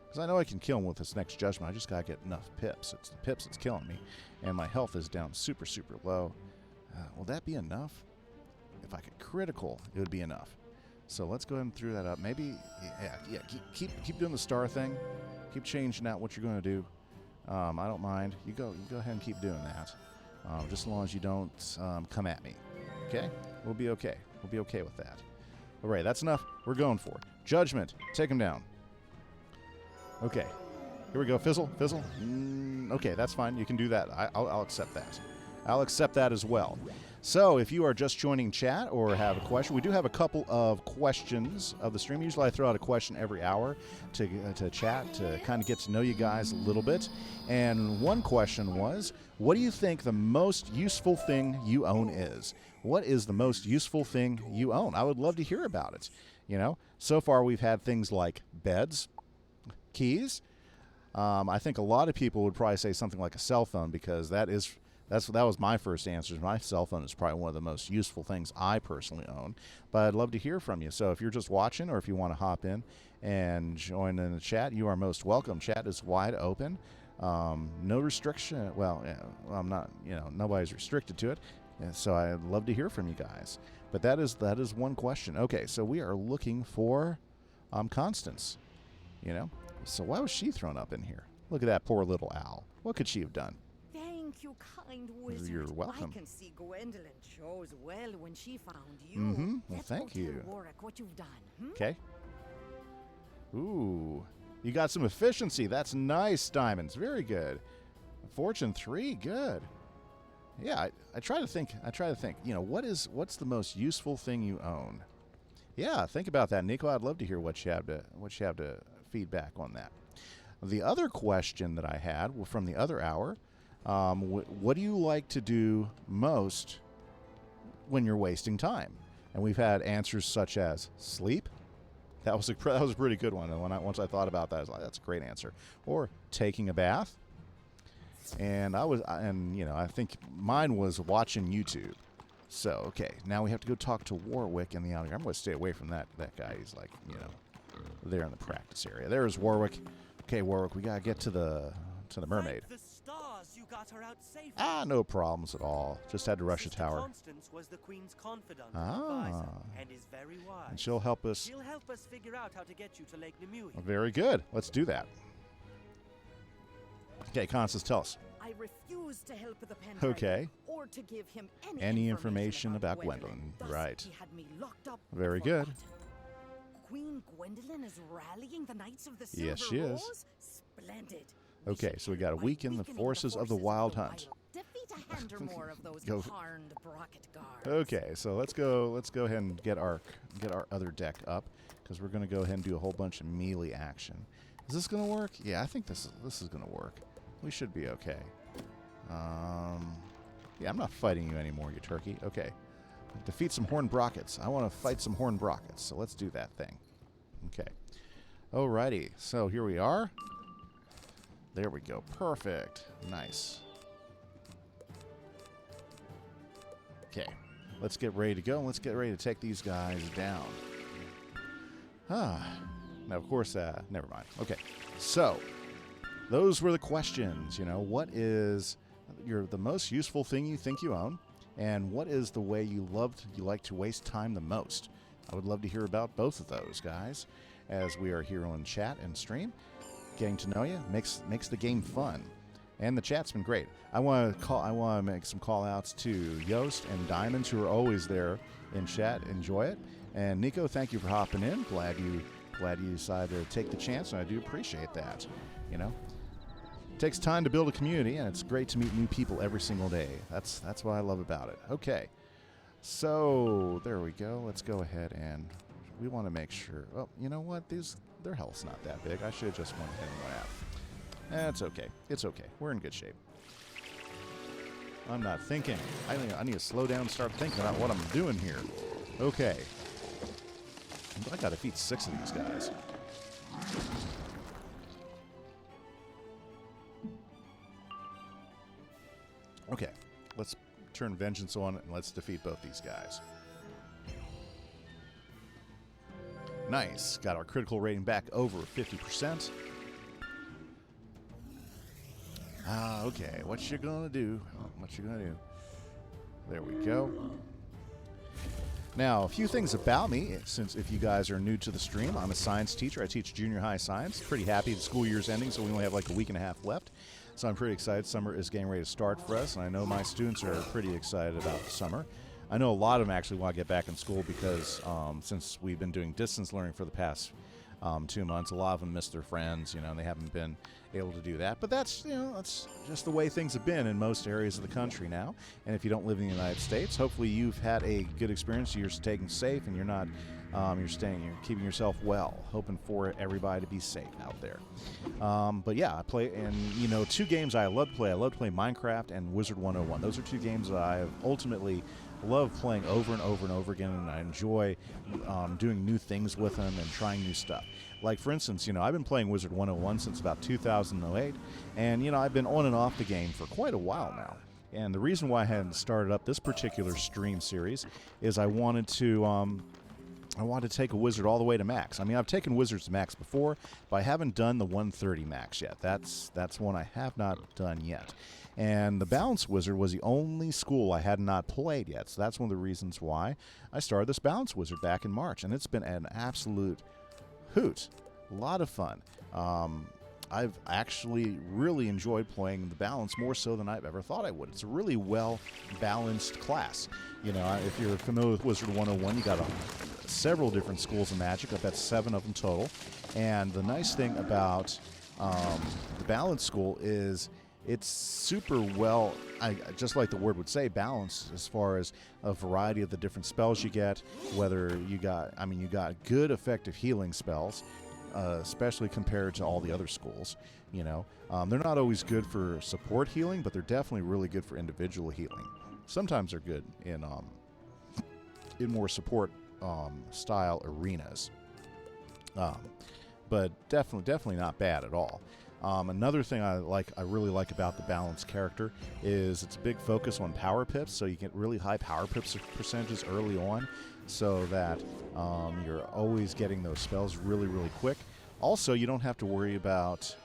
Because I know I can kill him with this next Judgment. I just got to get enough pips. It's the pips that's killing me. And my health is down super, super low. Will that be enough? If I could critical, it would be enough. So let's go ahead and throw that up. Maybe, yeah. Keep doing the star thing. Keep changing out what you're going to do. I don't mind. You go ahead and keep doing that. Just as long as you don't come at me. Okay? We'll be okay. We'll be okay with that. All right, that's enough. We're going for it. Judgment. Take him down. Okay. Here we go. Fizzle. Okay, that's fine. You can do that. I'll accept that. I'll accept that as well. So if you are just joining chat or have a question, we do have a couple of questions of the stream. Usually I throw out a question every hour to chat, to kind of get to know you guys a little bit. And one question was, what do you think the most useful thing you own is? What is the most useful thing you own? I would love to hear about it. You know, so far we've had things like beds, keys. I think a lot of people would probably say something like a cell phone, because that was my first answer. My cell phone is probably one of the most useful things I personally own. But I'd love to hear from you. So if you're just watching, or if you want to hop in and join in the chat, you are most welcome. Chat is wide open. No restriction. Well, I'm not. Nobody's restricted to it. And so I'd love to hear from you guys. But that is one question. Okay, so we are looking for Constance. So why was she thrown up in here? Look at that poor little owl. What could she have done? Thank you, kind wizard. You're welcome. I can see Gwendolyn chose well when she found you. Well, thank you. Tell Warwick what you've done. Okay. Ooh, you got some efficiency. That's nice, Diamonds. Very good. Fortune 3, good. Yeah, I try to think. What's the most useful thing you own? Yeah, think about that, Nico. I'd love to hear what you have to feedback on that. The other question that I had from the other hour, what do you like to do most when you're wasting time? And we've had answers such as sleep. That was a pretty good one. And once I thought about that, I was like, that's a great answer. Or taking a bath. And I think mine was watching YouTube. So, okay, now we have to go talk to Warwick in the outer. I'm going to stay away from that guy. He's like, there in the practice area. There's Warwick. Okay, Warwick, we got to get to the mermaid. The stars, you got her out safely. No problems at all. Just had to rush a tower. Constance was the queen's confidant and advisor, and is very wise. And she'll help us. She'll help us figure out how to get you to Lake Nimue. Very good. Let's do that. Okay, Constance, tell us. I refuse to help the Pendragon, Okay. or to give him any information about Gwendolyn. Right. He had me locked up. Very good. Queen Gwendolyn is rallying the Knights of the Silver Yes, she is. Rose? Splendid. Okay, so we got to weaken the forces of the Wild Hunt. Defeat a hand or more of those harned Brocket guards. Okay, so let's go ahead and get our other deck up, because we're going to go ahead and do a whole bunch of melee action. Is this going to work? Yeah, I think this is going to work. We should be okay. Yeah, I'm not fighting you anymore, you turkey. Okay. Defeat some horned Brockets. I want to fight some horned Brockets, so let's do that thing. Okay. Alrighty, so here we are. There we go. Perfect. Nice. Okay, let's get ready to go. Let's get ready to take these guys down. Now, of course, never mind. Okay, so those were the questions. You know, what is the most useful thing you think you own, and what is the way you like to waste time the most? I would love to hear about both of those, guys, as we are here on chat and stream. Getting to know you makes the game fun, and the chat's been great. I want to make some call outs to Yost and Diamonds, who are always there in chat. Enjoy it. And Nico, thank you for hopping in. Glad you decided to take the chance, and I do appreciate that. You know, it takes time to build a community, and it's great to meet new people every single day. That's what I love about it. Okay, so there we go. Let's go ahead and we want to make sure. Oh, you know what? Their health's not that big. I should have just went ahead and went out. That's okay. It's okay. We're in good shape. I'm not thinking. I need to slow down and start thinking about what I'm doing here. Okay. I gotta defeat 6 of these guys. Okay. Let's turn vengeance on and let's defeat both these guys. Nice. Got our critical rating back over 50%. Okay. What you gonna do? What you gonna do? There we go. Now, a few things about me, since if you guys are new to the stream, I'm a science teacher. I teach junior high science. Pretty happy the school year's ending, so we only have like a week and a half left. So I'm pretty excited. Summer is getting ready to start for us, and I know my students are pretty excited about the summer. I know a lot of them actually want to get back in school because since we've been doing distance learning for the past 2 months, a lot of them miss their friends, and they haven't been able to do that. But that's, that's just the way things have been in most areas of the country now. And if you don't live in the United States, hopefully you've had a good experience. You're staying safe, and you're not, you're keeping yourself well. Hoping for everybody to be safe out there. But yeah, I play, and 2 games I love to play. I love to play Minecraft and Wizard101. Those are 2 games that I have ultimately love playing over and over and over again, and I enjoy doing new things with them and trying new stuff. Like, for instance, I've been playing Wizard101 since about 2008, and, I've been on and off the game for quite a while now. And the reason why I hadn't started up this particular stream series is I wanted to take a wizard all the way to max. I mean, I've taken wizards to max before, but I haven't done the 130 max yet. That's one I have not done yet. And the Balance Wizard was the only school I had not played yet. So that's one of the reasons why I started this Balance Wizard back in March. And it's been an absolute hoot. A lot of fun. I've actually really enjoyed playing the Balance more so than I've ever thought I would. It's a really well-balanced class. If you're familiar with Wizard101, you got several different schools of magic. I bet 7 of them total. And the nice thing about the Balance School is it's super well, just like the word would say, balanced as far as a variety of the different spells you get. Whether you got good effective healing spells, especially compared to all the other schools. They're not always good for support healing, but they're definitely really good for individual healing. Sometimes they're good in more support style arenas, but definitely not bad at all. Another thing I really like about the Balance character is it's a big focus on power pips, so you get really high power pips percentages early on, so that you're always getting those spells really, really quick. Also, you don't have to worry about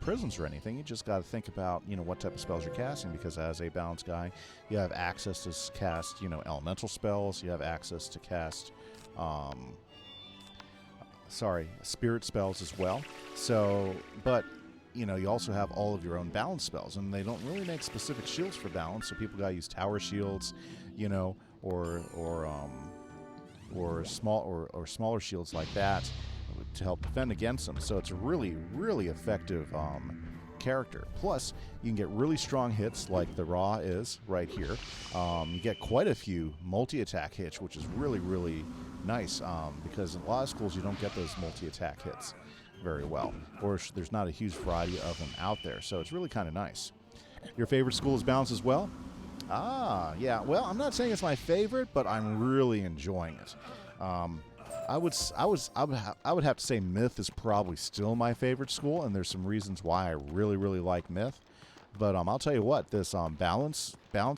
prisms or anything. You just got to think about what type of spells you're casting, because as a Balance guy, you have access to cast elemental spells. You have access to cast spirit spells as well. So, but you also have all of your own balance spells, and they don't really make specific shields for balance. So people gotta use tower shields, or smaller shields like that to help defend against them. So it's a really, really effective character. Plus, you can get really strong hits like the Raw is right here. You get quite a few multi-attack hits, which is really, really nice, because in a lot of schools you don't get those multi-attack hits very well, or there's not a huge variety of them out there, so it's really kind of nice. Your favorite school is Balance as well? Yeah, well, I'm not saying it's my favorite, but I'm really enjoying it. I would have to say Myth is probably still my favorite school, and there's some reasons why I really, really like Myth. But I'll tell you what, this balance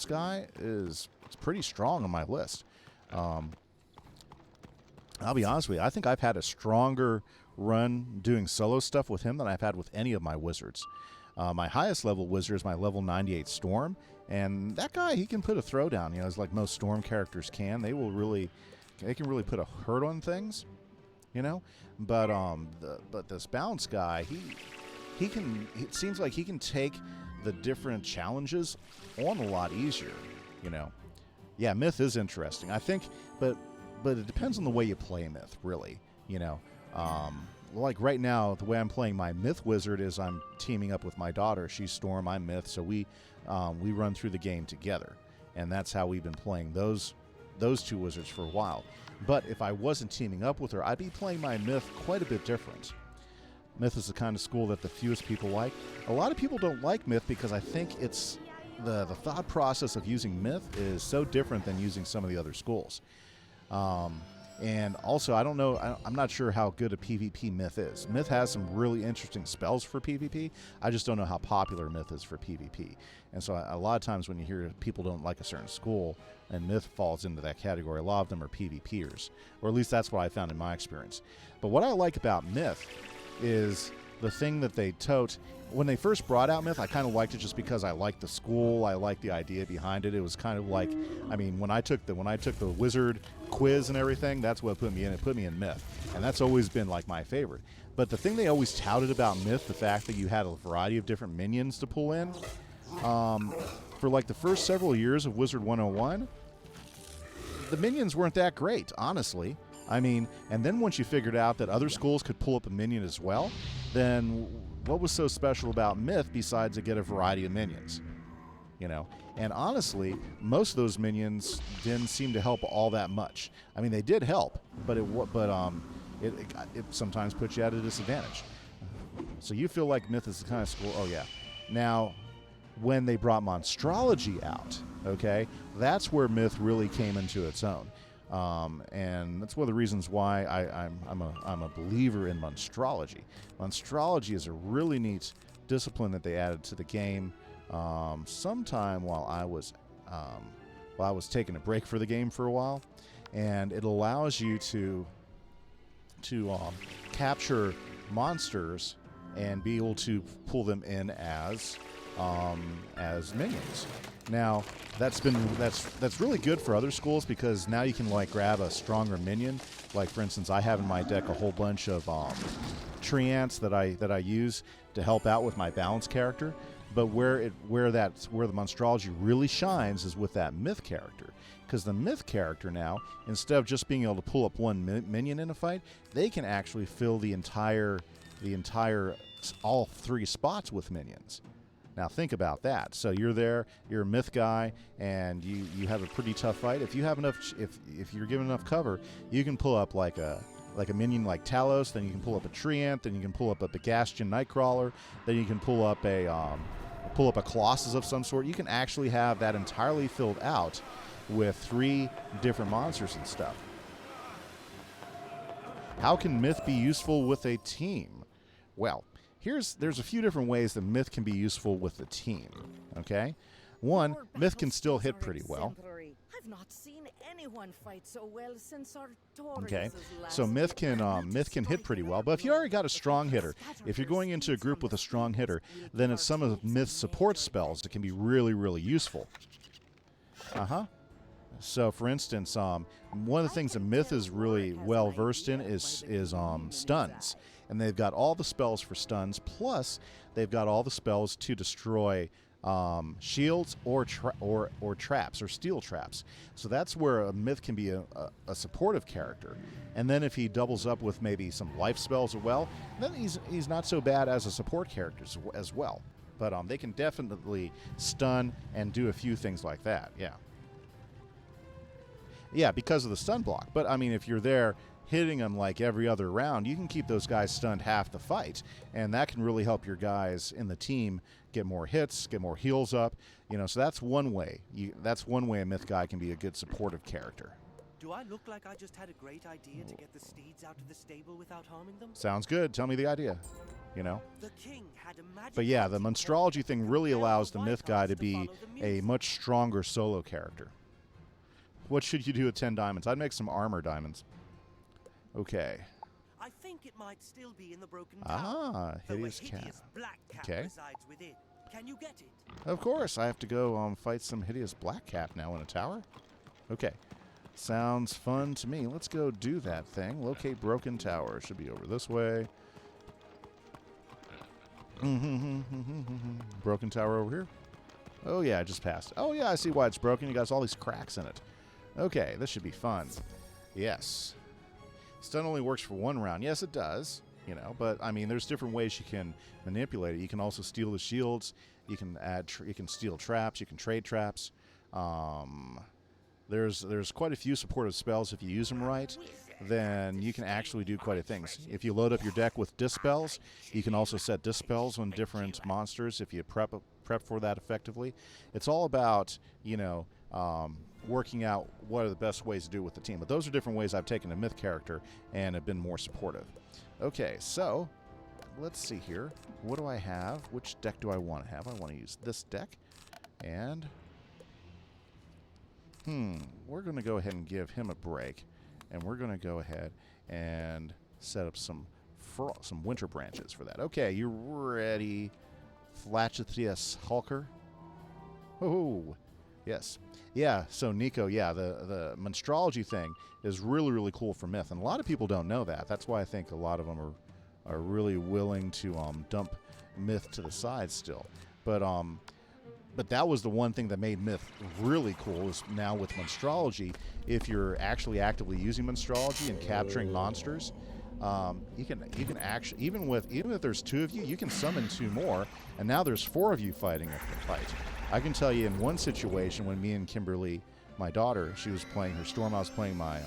guy is pretty strong on my list. I'll be honest with you. I think I've had a stronger run doing solo stuff with him than I've had with any of my wizards. My highest level wizard is my level 98 Storm, and that guy, he can put a throwdown. It's like most Storm characters can. They can really put a hurt on things, But this balance guy, he can. It seems like he can take the different challenges on a lot easier, Yeah, Myth is interesting. I think, but it depends on the way you play Myth, really, Like right now, the way I'm playing my Myth Wizard is I'm teaming up with my daughter. She's Storm, I'm Myth, so we run through the game together, and that's how we've been playing those two wizards for a while. But if I wasn't teaming up with her, I'd be playing my Myth quite a bit different. Myth is the kind of school that the fewest people like. A lot of people don't like Myth because I think it's the thought process of using Myth is so different than using some of the other schools. And also, I don't know, I'm not sure how good a PvP Myth is. Myth has some really interesting spells for PvP. I just don't know how popular Myth is for PvP. And so a lot of times when you hear people don't like a certain school, and Myth falls into that category, a lot of them are PvPers. Or at least that's what I found in my experience. But what I like about Myth is the thing that they tote. When they first brought out Myth, I kind of liked it just because I liked the school. I liked the idea behind it. It was kind of like, when I took the wizard quiz and everything, that's what put me in. It put me in Myth, and that's always been like my favorite. But the thing they always touted about Myth, the fact that you had a variety of different minions to pull in, for like the first several years of Wizard101, the minions weren't that great, honestly. And then once you figured out that other schools could pull up a minion as well, then what was so special about Myth besides to get a variety of minions? And honestly, most of those minions didn't seem to help all that much. They did help, but it sometimes puts you at a disadvantage. So you feel like Myth is the kind of school. Oh yeah. Now, when they brought Monstrology out, okay, that's where Myth really came into its own. And that's one of the reasons why I'm a believer in Monstrology. Monstrology is a really neat discipline that they added to the game sometime while I was taking a break for the game for a while, and it allows you to capture monsters and be able to pull them in as minions. Now, that's really good for other schools because now you can grab a stronger minion. Like for instance, I have in my deck a whole bunch of tree ants that I use to help out with my balance character. But where the Monstrology really shines is with that Myth character. Because the Myth character now, instead of just being able to pull up one minion in a fight, they can actually fill the entire all three spots with minions. Now think about that. So you're there, you're a Myth guy, and you have a pretty tough fight. If you have enough, if you're given enough cover, you can pull up like a minion like Talos. Then you can pull up a tree ant. Then you can pull up a Bagastian Nightcrawler. Then you can pull up a Colossus of some sort. You can actually have that entirely filled out with 3 different monsters and stuff. How can Myth be useful with a team? Well, there's a few different ways that Myth can be useful with the team. Okay, one, Myth can still hit pretty well. I've not seen anyone fight so well since Artorias' Okay, so Myth can hit pretty well. But if you already got a strong hitter, if you're going into a group with a strong hitter, then it's some of Myth's support spells that can be really, really useful. So, for instance, one of the things that Myth is really well versed in is stuns. And they've got all the spells for stuns, plus they've got all the spells to destroy shields or traps or steel traps. So that's where a Myth can be a supportive character. And then if he doubles up with maybe some life spells as well, then he's not so bad as a support character as well. But they can definitely stun and do a few things like that. Yeah, because of the stun block. But if you're there hitting them like every other round, you can keep those guys stunned half the fight, and that can really help your guys in the team get more hits, get more heals up. So that's one way. That's one way a Myth guy can be a good supportive character. Do I look like I just had a great idea to get the steeds out of the stable without harming them? Sounds good. Tell me the idea. You know? The king had a magic. But yeah, the monstrology thing really allows the myth guy to be a much stronger solo character. What should you do with 10 diamonds? I'd make some armor diamonds. Okay. I think it might still be in the broken tower. Ah, though a hideous cat. Black cat Okay. resides within. Can you get it? Of course, I have to go fight some hideous black cat now in a tower. Okay. Sounds fun to me. Let's go do that thing. Locate broken tower. Should be over this way. Broken tower over here. Oh, yeah, I just passed. Oh, yeah, I see why it's broken. You got all these cracks in it. Okay, this should be fun. Yes. Stun only works for 1 round. Yes, it does. You know, but I mean, there's different ways you can manipulate it. You can also steal the shields. You can add. You can steal traps. You can trade traps. There's quite a few supportive spells. If you use them right, then you can actually do quite a things. If you load up your deck with dispels, you can also set dispels on different monsters. If you prep for that effectively, it's all about working out what are the best ways to do it with the team. But those are different ways I've taken a myth character and have been more supportive. Okay, so let's see here. What do I have? Which deck do I want to have? I want to use this deck. And we're going to go ahead and give him a break. And we're going to go ahead and set up some winter branches for that. Okay, you ready, Flatchithius Hulker? Oh, yes. Yeah, so Nico, yeah, the monstrology thing is really, really cool for myth. And a lot of people don't know that. That's why I think a lot of them are really willing to dump myth to the side still. But that was the one thing that made myth really cool is now with monstrology, if you're actually actively using monstrology and capturing monsters, you can actually, even if there's 2 of you, you can summon 2 more, and now there's 4 of you fighting a fight. I can tell you in one situation when me and Kimberly, my daughter, she was playing her Storm, I was playing my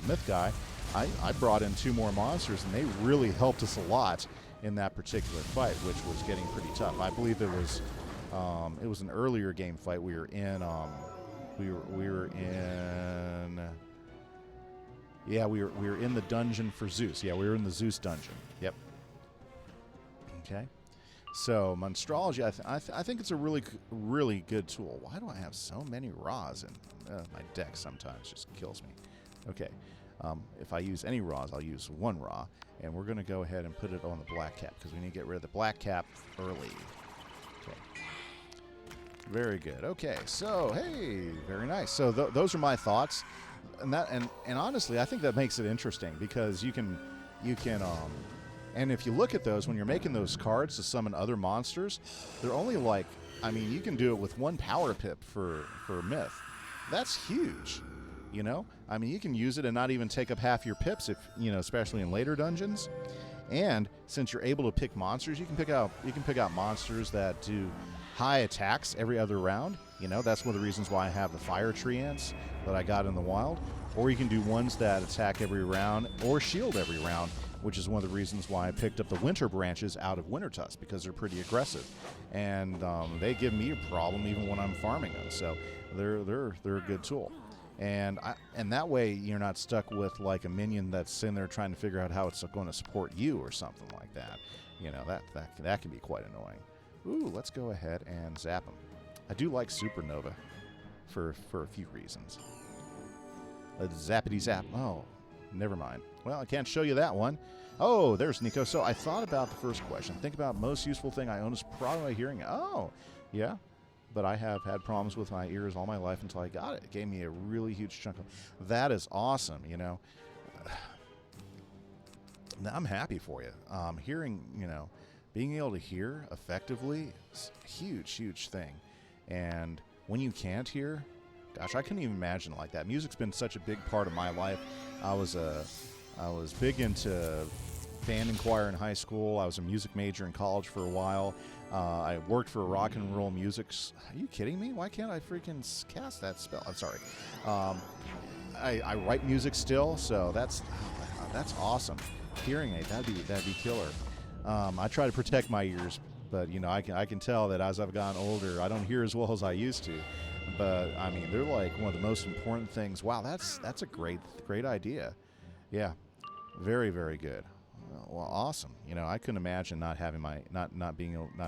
myth guy, I brought in 2 more monsters, and they really helped us a lot in that particular fight, which was getting pretty tough. I believe it was an earlier game fight. We were in we were in the dungeon for Zeus. Yeah, we were in the Zeus dungeon. Yep. Okay. So monstrology, I think it's a really good tool. Why do I have so many Raws in my deck? Sometimes just kills me. Okay. If I use any Raws, I'll use 1 Raw, and we're going to go ahead and put it on the black cap because we need to get rid of the black cap early. Okay. Very good. Okay. So hey, very nice. So those are my thoughts, and honestly, I think that makes it interesting because you can. And if you look at those, when you're making those cards to summon other monsters, they're only like, I mean, you can do it with 1 power pip for myth. That's huge, you know? I mean, you can use it and not even take up half your pips, if especially in later dungeons. And since you're able to pick monsters, you can pick out monsters that do high attacks every other round. That's one of the reasons why I have the fire tree ants that I got in the wild. Or you can do ones that attack every round or shield every round, which is one of the reasons why I picked up the winter branches out of Wintertusk, because they're pretty aggressive, and they give me a problem even when I'm farming them. So they're a good tool, and that way you're not stuck with like a minion that's sitting there trying to figure out how it's going to support you or something like that. That can be quite annoying. Ooh, let's go ahead and zap them. I do like Supernova for a few reasons. Let's zappity zap. Oh, never mind. Well, I can't show you that one. Oh, there's Nico. So I thought about the first question. Think about most useful thing I own is probably my hearing. Oh, yeah. But I have had problems with my ears all my life until I got it. It gave me a really huge chunk of... That is awesome, I'm happy for you. Hearing, being able to hear effectively is a huge, huge thing. And when you can't hear, gosh, I couldn't even imagine it like that. Music's been such a big part of my life. I was big into band and choir in high school. I was a music major in college for a while. I worked for rock and roll music. Are you kidding me? Why can't I freaking cast that spell? I'm sorry. I write music still, so that's awesome. Hearing aid, that'd be killer. I try to protect my ears, but I can tell that as I've gotten older, I don't hear as well as I used to. I mean, they're like one of the most important things. Wow, that's a great idea. Yeah, very, very good. Well, awesome. You know, I couldn't imagine not having my not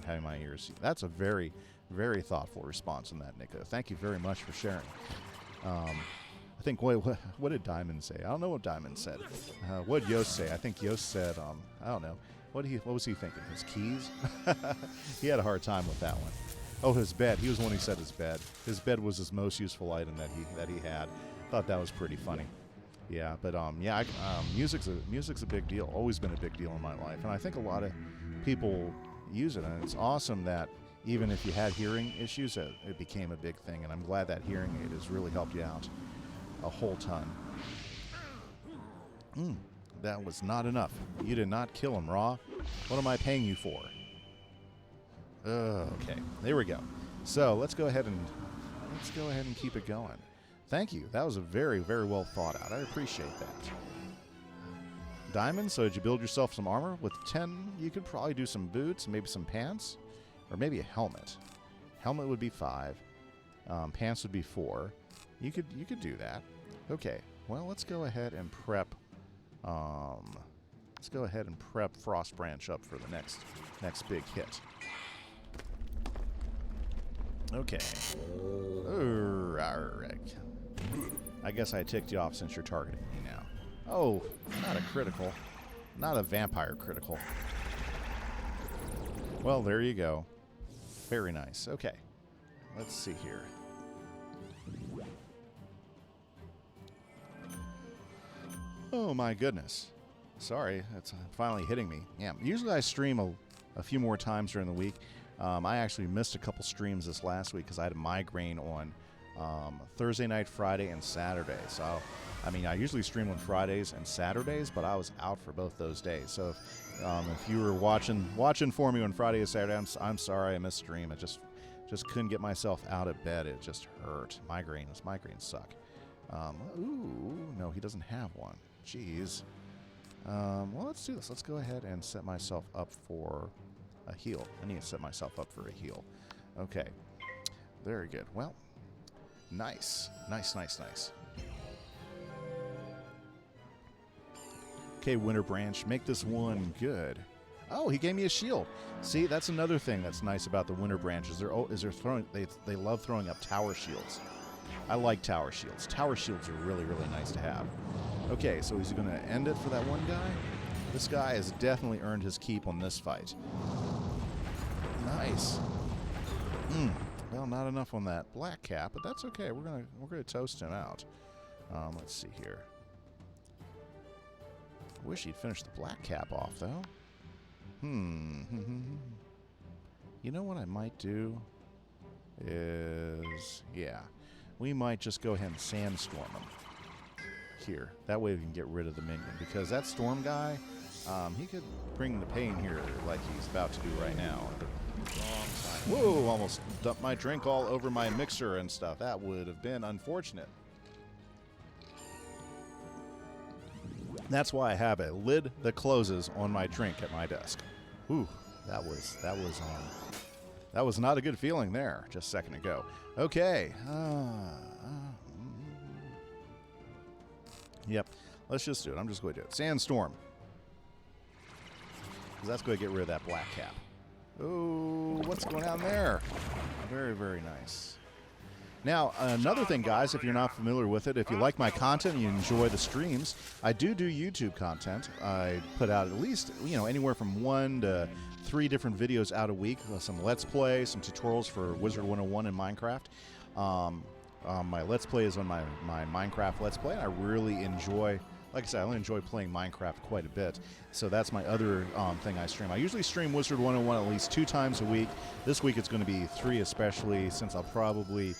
having my ears. That's a very, very thoughtful response on that, Nico. Thank you very much for sharing. I think what did Diamond say? I don't know what Diamond said. What did Yost say? I think Yost said I don't know. What was he thinking? His keys? He had a hard time with that one. Oh, his bed. He was the one who said his bed. His bed was his most useful item that he had. Thought that was pretty funny. Yeah, but yeah, music's a big deal. Always been a big deal in my life, and I think a lot of people use it, and it's awesome that even if you had hearing issues, it became a big thing, and I'm glad that hearing aid has really helped you out a whole ton. That was not enough. You did not kill him, Raw. What am I paying you for? Okay, there we go. So let's go ahead and keep it going. Thank you. That was a very, very well thought out. I appreciate that. Diamond, so did you build yourself some armor? With 10, you could probably do some boots, maybe some pants, or maybe a helmet. Helmet would be 5. Pants would be 4. You could do that. Okay. Well, let's go ahead and prep. Let's go ahead and prep Frost Branch up for the next big hit. Okay. Alright. I guess I ticked you off since you're targeting me now. Oh, not a critical. Not a vampire critical. Well, there you go. Very nice. Okay. Let's see here. Oh my goodness. Sorry, it's finally hitting me. Yeah, usually I stream a few more times during the week. I actually missed a couple streams this last week because I had a migraine on Thursday night, Friday, and Saturday. So, I mean, I usually stream on Fridays and Saturdays, but I was out for both those days. So, if you were watching for me on Friday or Saturday, I'm sorry I missed stream. I just couldn't get myself out of bed. It just hurt. Migraines suck. Ooh, no, he doesn't have one. Jeez. Well, let's do this. Let's go ahead and set myself up for a heal. I need to set myself up for a heal. Okay. Very good. Well, nice. Nice. Okay, Winter Branch, make this one good. Oh, he gave me a shield. See, that's another thing that's nice about the Winter Branches. They love throwing up tower shields. I like tower shields. Tower shields are really, really nice to have. Okay, so he's going to end it for that one guy. This guy has definitely earned his keep on this fight. Nice. Well, not enough on that black cap, but that's okay. We're gonna toast him out. Let's see here. Wish he'd finish the black cap off though. You know what I might do is, yeah, we might just go ahead and sandstorm him here. That way we can get rid of the minion, because that storm guy, he could bring the pain here like he's about to do right now. Whoa, almost dumped my drink all over my mixer and stuff. That would have been unfortunate. That's why I have a lid that closes on my drink at my desk. Ooh, that was not a good feeling there just a second ago. Okay. Yep. Let's just do it. I'm just going to do it. Sandstorm. Because that's going to get rid of that black cap. Oh, what's going on there? Very, very nice. Now, another thing, guys, if you're not familiar with it, if you like my content and you enjoy the streams, I do YouTube content. I put out at least, anywhere from 1 to 3 different videos out a week. Some Let's Play, some tutorials for Wizard101 in Minecraft. My Let's Play is on my Minecraft Let's Play, and I really enjoy, like I said, I only enjoy playing Minecraft quite a bit. So that's my other thing I stream. I usually stream Wizard101 at least 2 times a week. This week it's going to be 3, especially since I'll probably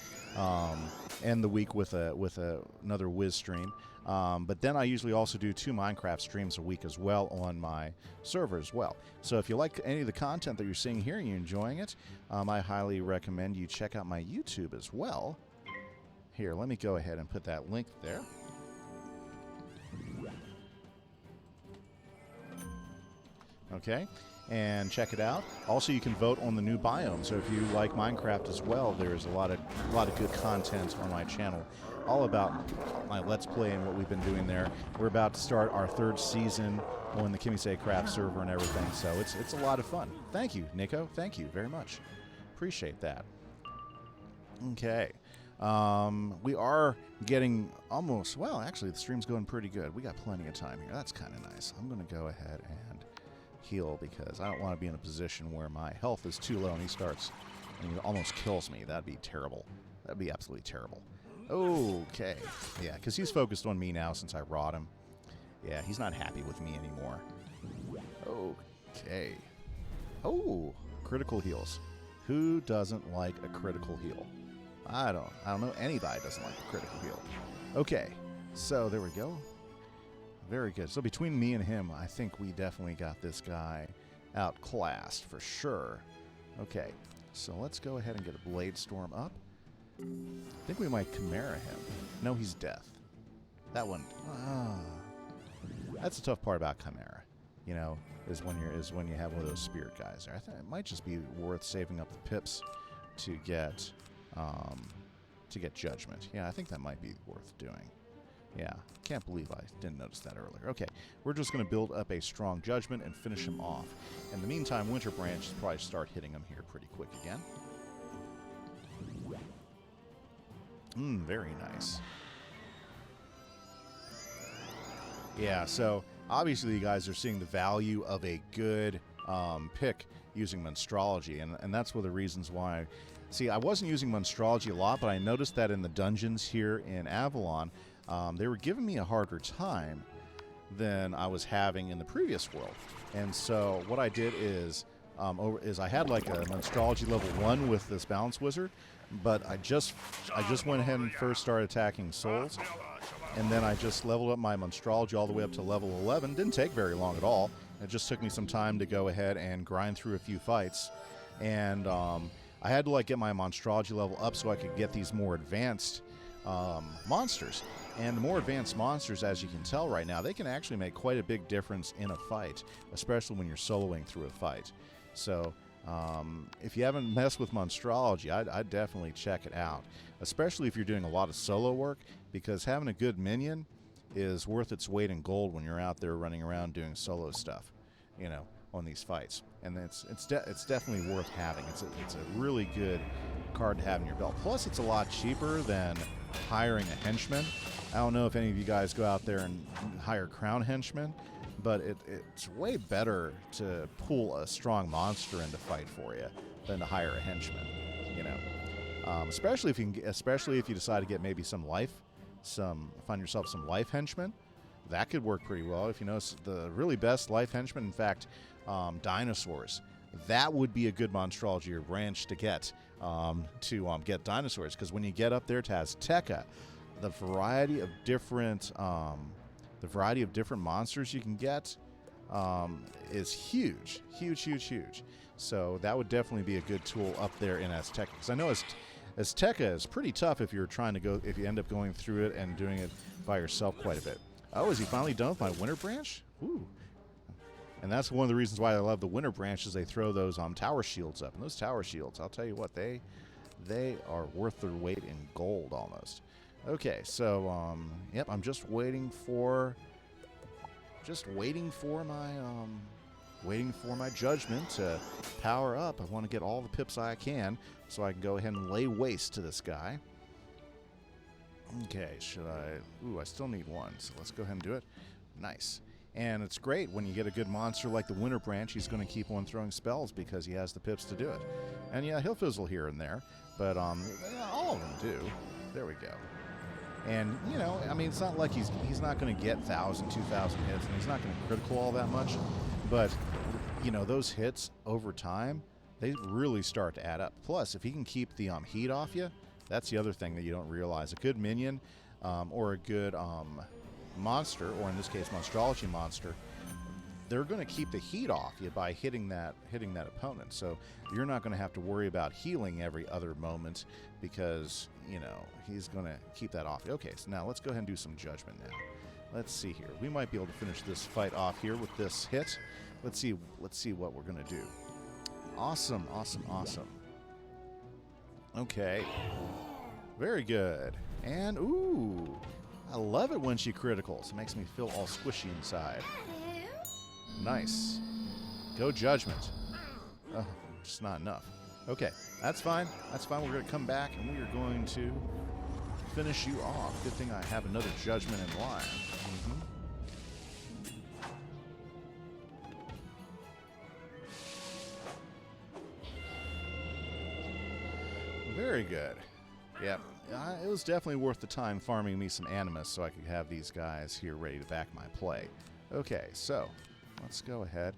end the week with another Wiz stream. But then I usually also do 2 Minecraft streams a week as well on my server as well. So if you like any of the content that you're seeing here and you're enjoying it, I highly recommend you check out my YouTube as well. Here, let me go ahead and put that link there. Okay, and check it out. Also, you can vote on the new biome. So if you like Minecraft as well, there's a lot of good content on my channel, all about my Let's Play and what we've been doing there. We're about to start our 3rd season on the Kimise Craft server and everything, so it's a lot of fun. Thank you, Nico. Thank you very much. Appreciate that. Okay. We are getting almost, well, actually, the stream's going pretty good. We got plenty of time here. That's kind of nice. I'm going to go ahead and heal because I don't want to be in a position where my health is too low and he starts and he almost kills me. That'd be terrible. That'd be absolutely terrible. Okay. Yeah, because he's focused on me now since I rawed him. Yeah, he's not happy with me anymore. Okay. Oh, critical heals. Who doesn't like a critical heal? I don't know anybody doesn't like a critical heal. Okay, so there we go. Very good. So between me and him, I think we definitely got this guy outclassed for sure. Okay, so let's go ahead and get a Blade Storm up. I think we might Chimera him. No, he's death. That one. That's the tough part about Chimera. You know, is when you have one of those spirit guys there. I think it might just be worth saving up the pips to get Judgment. Yeah, I think that might be worth doing. Yeah, can't believe I didn't notice that earlier. Okay, we're just going to build up a strong Judgment and finish him off. In the meantime, Winter Branch will probably start hitting him here pretty quick again. Very nice. Yeah, so obviously you guys are seeing the value of a good pick using Monstrology, and that's one of the reasons why. See, I wasn't using Monstrology a lot, but I noticed that in the dungeons here in Avalon, they were giving me a harder time than I was having in the previous world. And so what I did is, I had like a Monstrology level 1 with this Balance Wizard, but I just went ahead and first started attacking souls, and then I just leveled up my Monstrology all the way up to level 11. Didn't take very long at all. It just took me some time to go ahead and grind through a few fights, and I had to like get my Monstrology level up so I could get these more advanced monsters. And the more advanced monsters, as you can tell right now, they can actually make quite a big difference in a fight, especially when you're soloing through a fight. So if you haven't messed with Monstrology, I'd definitely check it out, especially if you're doing a lot of solo work, because having a good minion is worth its weight in gold when you're out there running around doing solo stuff, you know, on these fights. And it's definitely worth having. It's a really good card to have in your belt. Plus, it's a lot cheaper than hiring a henchman. I don't know if any of you guys go out there and hire crown henchmen, but it's way better to pull a strong monster in to fight for you than to hire a henchman. You know, especially if you decide to get maybe find yourself some life henchmen. That could work pretty well. If you notice the really best life henchmen, in fact, dinosaurs. That would be a good Monstrology or branch to get dinosaurs, because when you get up there to Azteca, the variety of different monsters you can get is huge. So that would definitely be a good tool up there in Azteca, because I know Azteca is pretty tough if you end up going through it and doing it by yourself quite a bit. Oh, is he finally done with my Winter Branch? Ooh. And that's one of the reasons why I love the Winter Branch, is they throw those tower shields up. And those tower shields, I'll tell you what, they are worth their weight in gold almost. Okay, so yep, I'm just waiting for my Judgment to power up. I want to get all the pips I can so I can go ahead and lay waste to this guy. Okay, should I? Ooh, I still need one, so let's go ahead and do it. Nice. And it's great when you get a good monster like the Winter Branch. He's going to keep on throwing spells because he has the pips to do it. And yeah, he'll fizzle here and there, but yeah, all of them do. There we go. And, you know, I mean, it's not like he's not going to get 1,000, 2,000 hits, and he's not going to critical all that much. But, you know, those hits over time, they really start to add up. Plus, if he can keep the heat off you, that's the other thing that you don't realize. A good minion or a good monster, or in this case, Monstrology monster, they're going to keep the heat off you by hitting that opponent. So you're not going to have to worry about healing every other moment, because, you know, he's going to keep that off you. Okay, so now let's go ahead and do some Judgment now. Let's see here. We might be able to finish this fight off here with this hit. let's see what we're gonna do. Awesome, awesome, awesome. Okay. Very good. And ooh, I love it when she criticals. It makes me feel all squishy inside. Nice. Go Judgment. Oh, just not enough. Okay, that's fine. That's fine. We're going to come back and we are going to finish you off. Good thing I have another Judgment in line. Very good. Yep. It was definitely worth the time farming me some Animus so I could have these guys here ready to back my play. Okay, so let's go ahead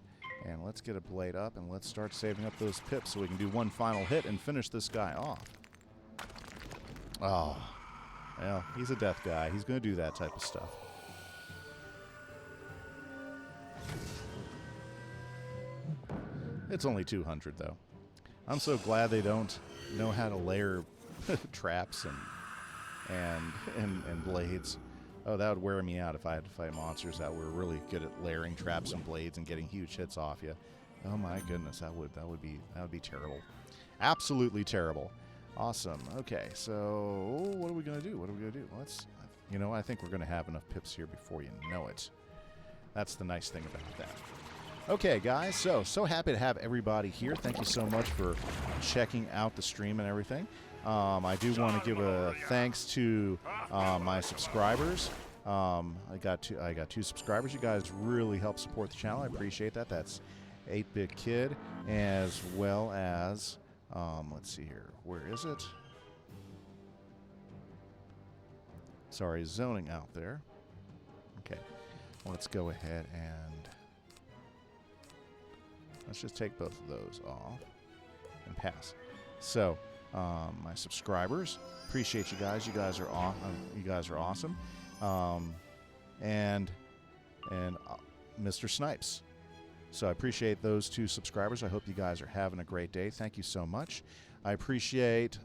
and let's get a blade up and let's start saving up those pips so we can do one final hit and finish this guy off. Oh, well, he's a death guy. He's going to do that type of stuff. It's only 200, though. I'm so glad they don't know how to layer traps and blades. Oh, that would wear me out if I had to fight monsters that were really good at layering traps and blades and getting huge hits off you. Oh my goodness, that would be terrible. Absolutely terrible. Awesome. Okay, so what are we gonna do? What are we gonna do? Let's, you know, I think we're gonna have enough pips here before you know it. That's the nice thing about that. Okay, guys, so happy to have everybody here. Thank you so much for checking out the stream and everything. I do want to give a thanks to my subscribers. I got two subscribers. You guys really help support the channel. I appreciate that. That's 8-Bit Kid, as well as let's see here. Where is it? Sorry, zoning out there. Okay, let's go ahead and let's just take both of those off and pass. So. My subscribers, appreciate you guys. You guys are awesome. And Mr. Snipes. So I appreciate those two subscribers. I hope you guys are having a great day. Thank you so much. I appreciate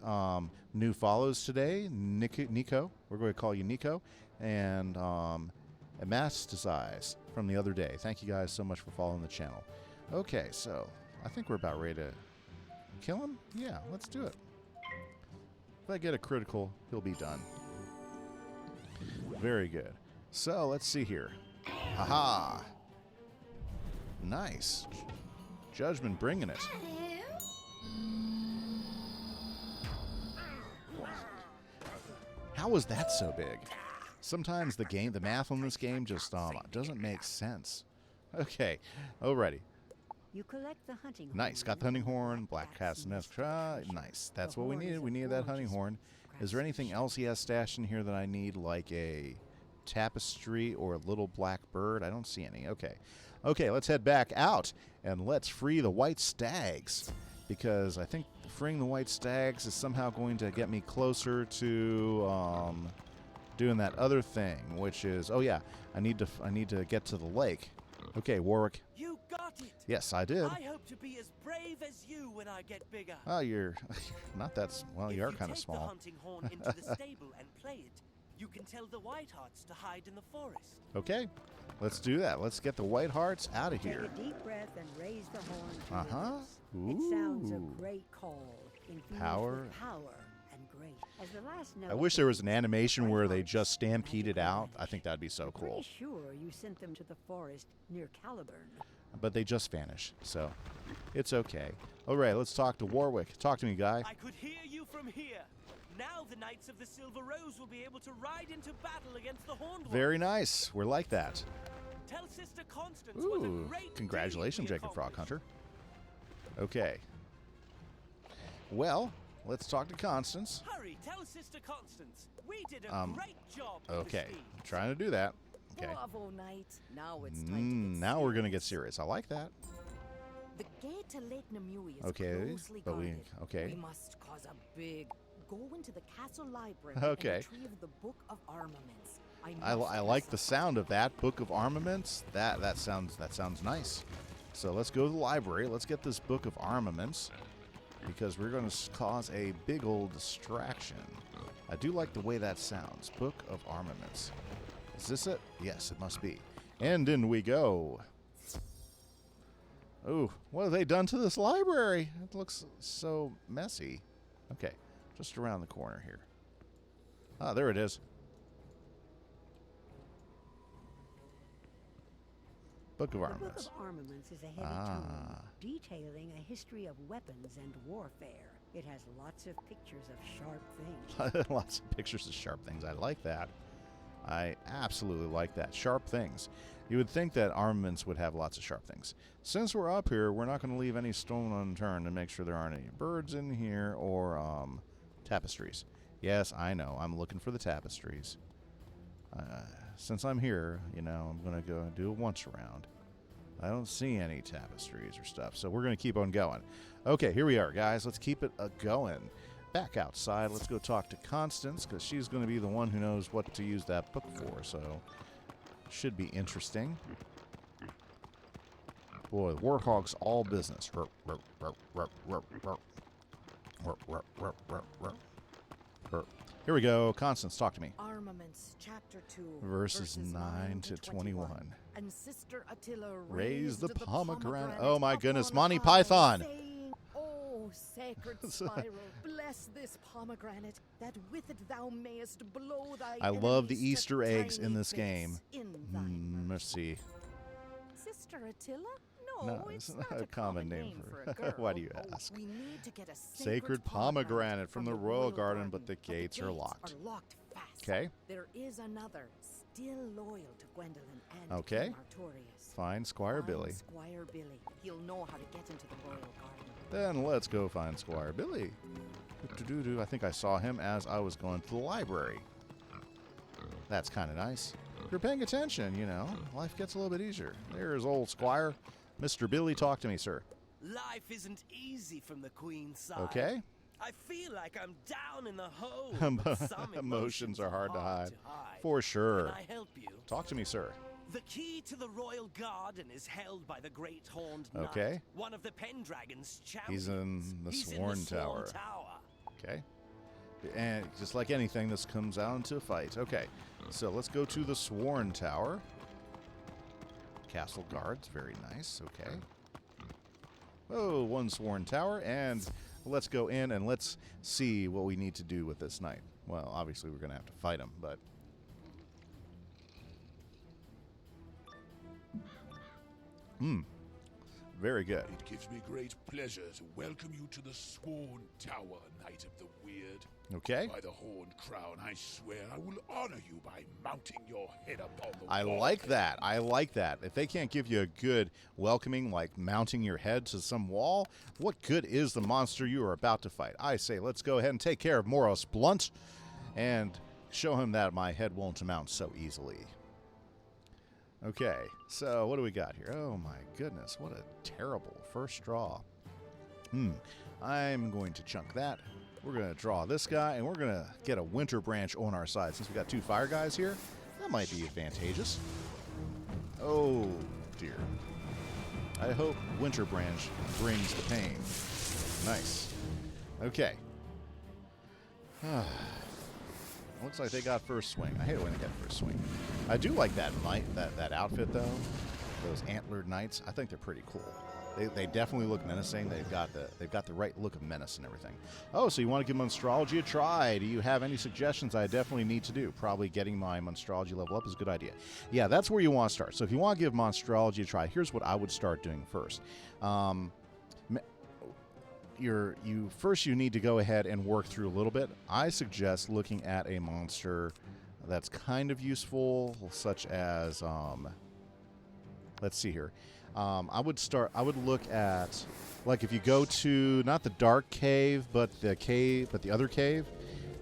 new follows today. Nico, we're going to call you Nico, and Amastasize from the other day. Thank you guys so much for following the channel. Okay, so I think we're about ready to kill him. Yeah, let's do it. If I get a critical, he'll be done. Very good. So, let's see here. Haha! Nice. Judgment bringing it. How was that so big? Sometimes the math on this game just doesn't make sense. Okay, alrighty. You collect the hunting horn. Nice. Got the hunting horn. Black cat's nest. Nice. That's what we needed. We needed that hunting horn. Is there anything else he has stashed in here that I need, like a tapestry or a little black bird? I don't see any. Okay. Okay, let's head back out and let's free the white stags, because I think freeing the white stags is somehow going to get me closer to doing that other thing, which is, oh yeah, I need to get to the lake. Okay, Warwick. You got it. Yes, I did. I hope to be as brave as you when I get bigger. Oh, you're not that. Well, you are kind of small. If you take the hunting horn into the stable and play it, you can tell the Whitehearts to hide in the forest. Okay, let's do that. Let's get the Whitehearts out of here. Take a deep breath and raise the horn to your lips. Ooh. It sounds a great call. Power. Power and great. As the last note, I wish there was an animation where they just stampeded out. I think that'd be so cool. Pretty sure you sent them to the forest near Caliburn. But they just vanished, so it's okay. All right, let's talk to Warwick. Talk to me, guy. I could hear you from here. Now the Knights of the Silver Rose will be able to ride into battle against the Horned Ones. Very nice. We're like that. Tell Sister Constance Ooh, what a great congratulations, Jacob Frog Hunter. Okay. Well, let's talk to Constance. Hurry, tell Sister Constance. We did a great job. Okay, I'm trying to do that. Okay. Bravo, Knight. Now it's time to now we're gonna get serious. I like that. The gate to Lake Nimue is okay, closely but guarded. we must cause a big. Go into the castle library okay. and retrieve the Book of Armaments. I like the sound of that Book of Armaments. That sounds nice. So let's go to the library. Let's get this Book of Armaments, because we're going to cause a big old distraction. I do like the way that sounds. Book of Armaments. Is this it? Yes, it must be. And in we go. Ooh, what have they done to this library? It looks so messy. Okay, just around the corner here. Ah, there it is. Book of Armaments. The Book of Armaments is a heavy tome detailing a history of weapons and warfare. It has lots of pictures of sharp things. Lots of pictures of sharp things. I like that. I absolutely like that. Sharp things. You would think that armaments would have lots of sharp things. Since we're up here, we're not going to leave any stone unturned to make sure there aren't any birds in here or tapestries. Yes, I know. I'm looking for the tapestries. Since I'm here, you know, I'm going to go and do a once around. I don't see any tapestries or stuff, so we're going to keep on going. Okay, here we are, guys. Let's keep it going. Back outside. Let's go talk to Constance, because she's going to be the one who knows what to use that book for, so should be interesting. Boy, Warthog's all business. Here we go. Constance, talk to me. Armaments, Chapter 2, verses 9 to 21. And Sister Attila raised the pomegranate. Oh my goodness, Monty Python. Saying, oh, sacred spiral, bless this pomegranate, that with it thou mayest blow thy I love the enemies Easter to eggs in tiny this game. bits in thy Mercy. Sister Attila? No, it's not not a common name for for a girl. Why do you Oh, ask? we need to get a Sacred pomegranate from the royal garden, but the gates are locked. Fast. Okay. There is another, still loyal to Gwendolyn and Okay. King Artorius. Find Squire Billy. Squire Billy. He'll know how to get into the royal garden. Then let's go find Squire Billy. I think I saw him as I was going to the library. That's kind of nice. If you're paying attention, you know, life gets a little bit easier. There's old Squire. Mr. Billy, talk to me, sir. Life isn't easy from the Queen's side. Okay. I feel like I'm down in the hole. Some Emotions are hard to hide. For sure. Can I help you? Talk to me, sir. The key to the royal garden is held by the great horned knight, Okay. one of the Pendragon's champions. He's in the Sworn Tower. Tower. Okay. And just like anything, this comes out into a fight. Okay. So let's go to the Sworn Tower. Castle guards, very nice. Okay. Oh, one Sworn Tower, and let's go in and let's see what we need to do with this knight. Well, obviously we're going to have to fight him, but... Very good. It gives me great pleasure to welcome you to the Sworn Tower, Knight of the Weird. Okay. By the Horned Crown, I swear I will honor you by mounting your head upon the I wall. like that. I like that. If they can't give you a good welcoming, like mounting your head to some wall, what good is the monster you are about to fight? I say, let's go ahead and take care of Moros Blunt and show him that my head won't mount so easily. Okay, so what do we got here? Oh my goodness, what a terrible first draw. I'm going to chunk that. We're going to draw this guy, and we're going to get a Winter Branch on our side. Since we got two fire guys here, that might be advantageous. Oh, dear. I hope Winter Branch brings the pain. Nice. Okay. Looks like they got first swing. I hate it when they get first swing. I do like that knight, that outfit, though. Those antlered knights. I think they're pretty cool. They definitely look menacing. They've got the right look of menace and everything. Oh, so you want to give Monstrology a try? Do you have any suggestions? I definitely need to do. Probably getting my Monstrology level up is a good idea. Yeah, that's where you want to start. So if you want to give Monstrology a try, here's what I would start doing first. You need to go ahead and work through a little bit. I suggest looking at a monster that's kind of useful, such as let's see here. I would look at, like, if you go to not the dark cave, but the other cave,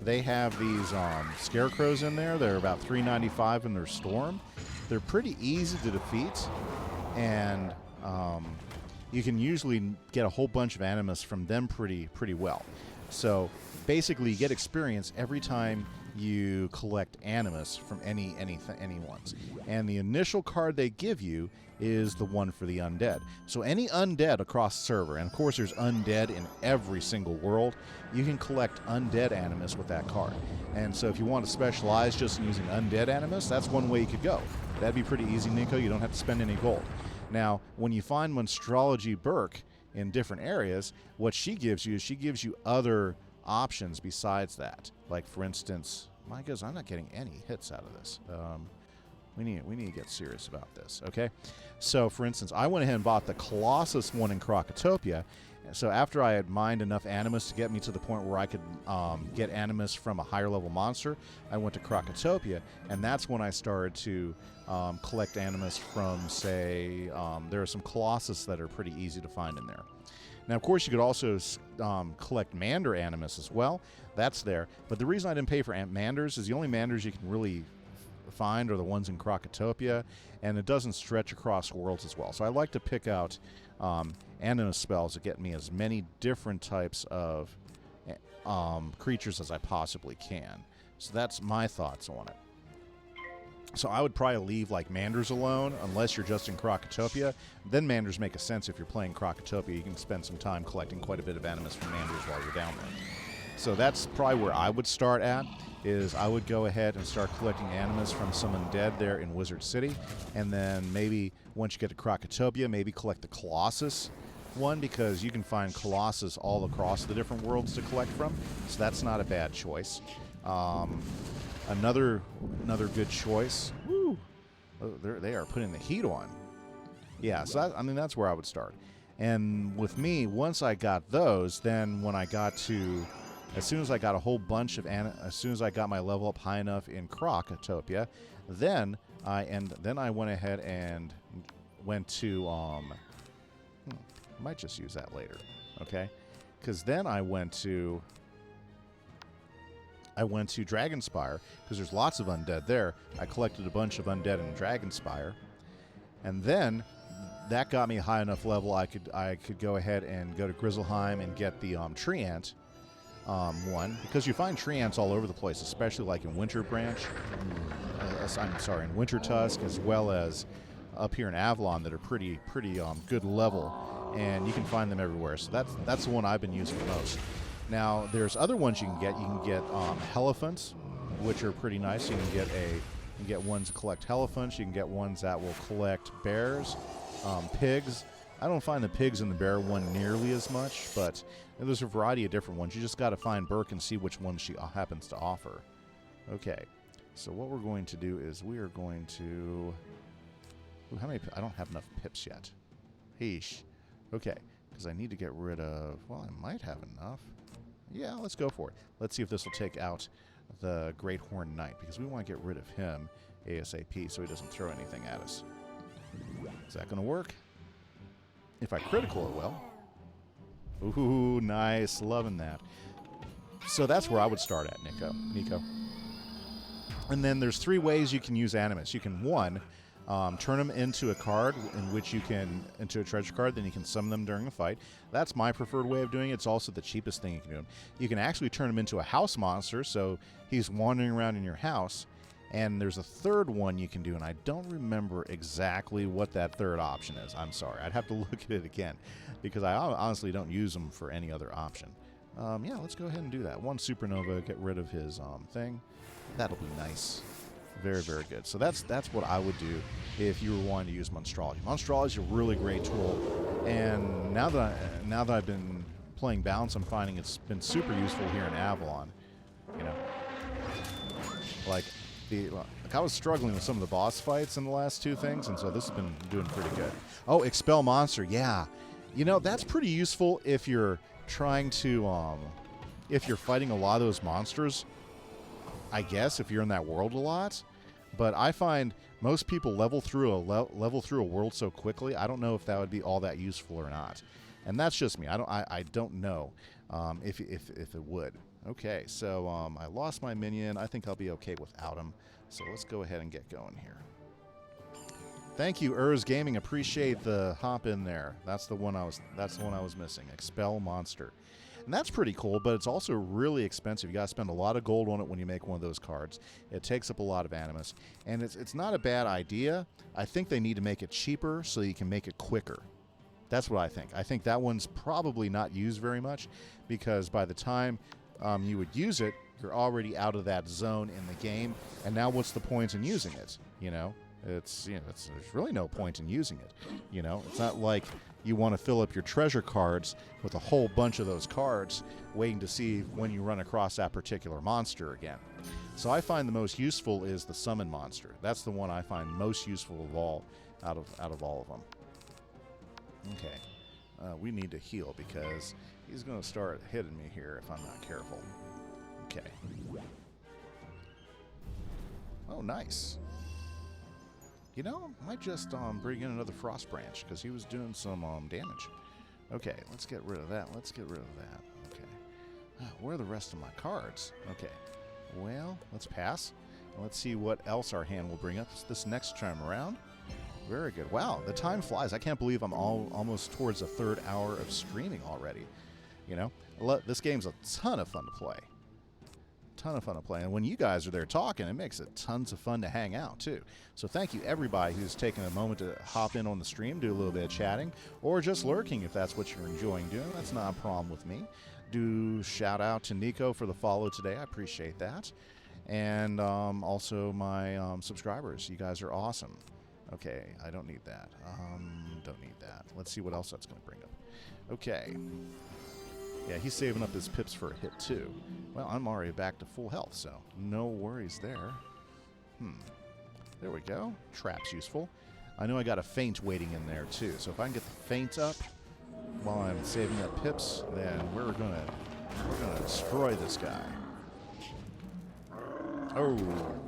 they have these scarecrows in there. They're about 395 in their storm. They're pretty easy to defeat, and you can usually get a whole bunch of animus from them pretty well. So basically, you get experience every time you collect animus from any ones. And the initial card they give you is the one for the undead. So any undead across the server, and of course there's undead in every single world, you can collect undead animus with that card. And so if you want to specialize just in using undead animus, that's one way you could go. That'd be pretty easy, Nico. You don't have to spend any gold. Now, when you find Monstrology Burke in different areas, what she gives you is she gives you other options besides that. Like, for instance, my goodness, I'm not getting any hits out of this. We need to get serious about this, okay? So, for instance, I went ahead and bought the Colossus one in Krokotopia. So after I had mined enough Animus to get me to the point where I could get Animus from a higher level monster, I went to Krokotopia, and that's when I started to collect Animus from, say, there are some Colossus that are pretty easy to find in there. Now, of course, you could also collect Mander Animus as well. That's there. But the reason I didn't pay for Manders is the only Manders you can really find are the ones in Krokotopia, and it doesn't stretch across worlds as well. So I like to pick out Animus spells that get me as many different types of creatures as I possibly can. So that's my thoughts on it. So I would probably leave like Manders alone unless you're just in Krokotopia. Then Manders make a sense if you're playing Krokotopia. You can spend some time collecting quite a bit of Animus from Manders while you're down there. So that's probably where I would start at, is I would go ahead and start collecting Animus from some undead there in Wizard City. And then maybe once you get to Krokotopia, maybe collect the Colossus one, because you can find Colossus all across the different worlds to collect from. So that's not a bad choice. Another good choice. Woo! Oh, they are putting the heat on. Yeah, so that, I mean, that's where I would start. And with me, once I got those, then when I got to, as soon as I got a whole bunch of, as soon as I got my level up high enough in Krokotopia, then I went ahead and went to, I might just use that later, okay? Because then I went to Dragonspire, because there's lots of undead there. I collected a bunch of undead in Dragonspire, and then that got me a high enough level I could go ahead and go to Grizzleheim and get the tree ant one, because you find tree ants all over the place, especially like in Winter Branch. In Winter Tusk, as well as up here in Avalon, that are pretty good level, and you can find them everywhere. So that's the one I've been using the most. Now, there's other ones you can get. You can get Helephants, which are pretty nice. You can get ones that collect Helephants. You can get ones that will collect bears, pigs. I don't find the pigs and the bear one nearly as much, but there's a variety of different ones. You just got to find Burke and see which one she happens to offer. Okay, so what we're going to do is we are going to... Ooh, how many... I don't have enough pips yet. Heesh. Okay, because I need to get rid of... Well, I might have enough. Yeah, let's go for it. Let's see if this will take out the Great Horned Knight, because we want to get rid of him ASAP so he doesn't throw anything at us. Is that going to work? If I critical, it will. Ooh, nice. Loving that. So that's where I would start at, Nico. And then there's 3 ways you can use Animus. You can, 1, turn them into a card, into a treasure card, then you can summon them during a fight. That's my preferred way of doing it. It's also the cheapest thing you can do. You can actually turn him into a house monster, so he's wandering around in your house. And there's a 3rd one you can do, and I don't remember exactly what that 3rd option is. I'm sorry. I'd have to look at it again, because I honestly don't use them for any other option. Yeah, let's go ahead and do that. 1 Supernova, get rid of his thing. That'll be nice. Very, very good. So that's what I would do if you were wanting to use Monstrology. Monstrology is a really great tool, and now that I've been playing Balance, I'm finding it's been super useful here in Avalon. You know, like I was struggling with some of the boss fights in the last 2 things, and so this has been doing pretty good. Oh, Expel Monster, yeah. You know, that's pretty useful if you're trying to if you're fighting a lot of those monsters. I guess if you're in that world a lot, but I find most people level through a world so quickly. I don't know if that would be all that useful or not, and that's just me. I don't know if it would. Okay, so I lost my minion. I think I'll be okay without him. So let's go ahead and get going here. Thank you, Urs Gaming. Appreciate the hop in there. That's the one I was missing. Expel Monster. And that's pretty cool, but it's also really expensive. You got to spend a lot of gold on it when you make one of those cards. It takes up a lot of Animus, and it's not a bad idea. I think they need to make it cheaper so you can make it quicker. That's what I think. I think that one's probably not used very much, because by the time you would use it, you're already out of that zone in the game, and now what's the point in using it, you know? It's, you know, there's really no point in using it. You know, it's not like you want to fill up your treasure cards with a whole bunch of those cards waiting to see when you run across that particular monster again. So I find the most useful is the summon monster. That's the one I find most useful of all out of all of them. Okay. We need to heal because he's going to start hitting me here if I'm not careful. Okay. Oh, nice. You know, I might just bring in another Frost Branch because he was doing some damage. Okay, let's get rid of that. Let's get rid of that. Okay. Where are the rest of my cards? Okay. Well, let's pass. And let's see what else our hand will bring up this next time around. Very good. Wow, the time flies. I can't believe I'm almost towards the 3rd hour of streaming already. You know, this game's a ton of fun to play. Ton of fun to play. And when you guys are there talking, it makes it tons of fun to hang out, too. So thank you, everybody who's taken a moment to hop in on the stream, do a little bit of chatting, or just lurking if that's what you're enjoying doing. That's not a problem with me. Do shout out to Nico for the follow today. I appreciate that. And also my subscribers. You guys are awesome. Okay, I don't need that. Don't need that. Let's see what else that's going to bring up. Okay. Yeah, he's saving up his pips for a hit, too. Well, I'm already back to full health, so no worries there. There we go. Trap's useful. I know I got a feint waiting in there, too. So if I can get the feint up while I'm saving up pips, then we're gonna destroy this guy. Oh,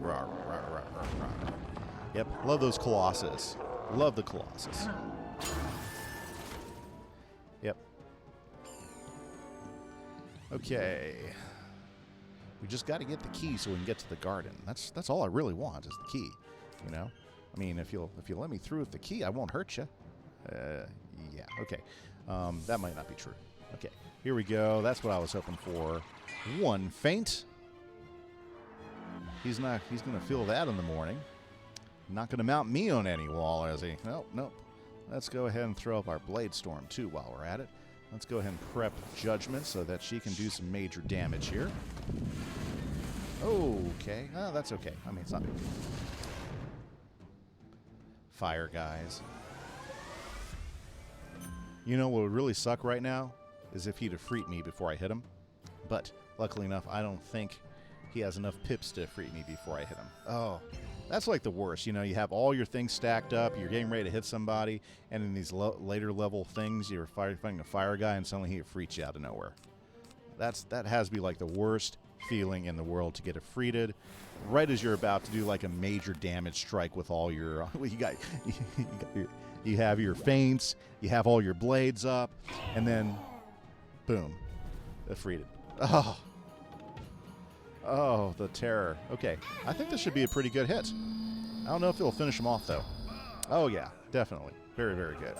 rah, rah, rah, rah, rah. Yep, love those Colossus. Love the Colossus. Yep. Okay. We just got to get the key so we can get to the garden. That's all I really want is the key. You know, I mean, if you let me through with the key, I won't hurt you. Yeah. Okay. That might not be true. Okay. Here we go. That's what I was hoping for. One feint. He's gonna feel that in the morning. Not gonna mount me on any wall, is he? Nope. Nope. Let's go ahead and throw up our Blade Storm too while we're at it. Let's go ahead and prep Judgment so that she can do some major damage here. Okay. Oh, that's okay. I mean, it's not big. Fire guys. You know what would really suck right now is if he'd have freed me before I hit him. But luckily enough, I don't think he has enough pips to free me before I hit him. Oh, that's like the worst. You know, you have all your things stacked up, you're getting ready to hit somebody, and in these later level things, you're fighting a fire guy, and suddenly he freaks you out of nowhere. That has to be like the worst feeling in the world, to get affreeted right as you're about to do like a major damage strike with all your you have your feints, you have all your blades up, and then boom, affreeted. Oh, the terror. Okay, I think this should be a pretty good hit. I don't know if it'll finish him off, though. Oh, yeah, definitely. Very, very good.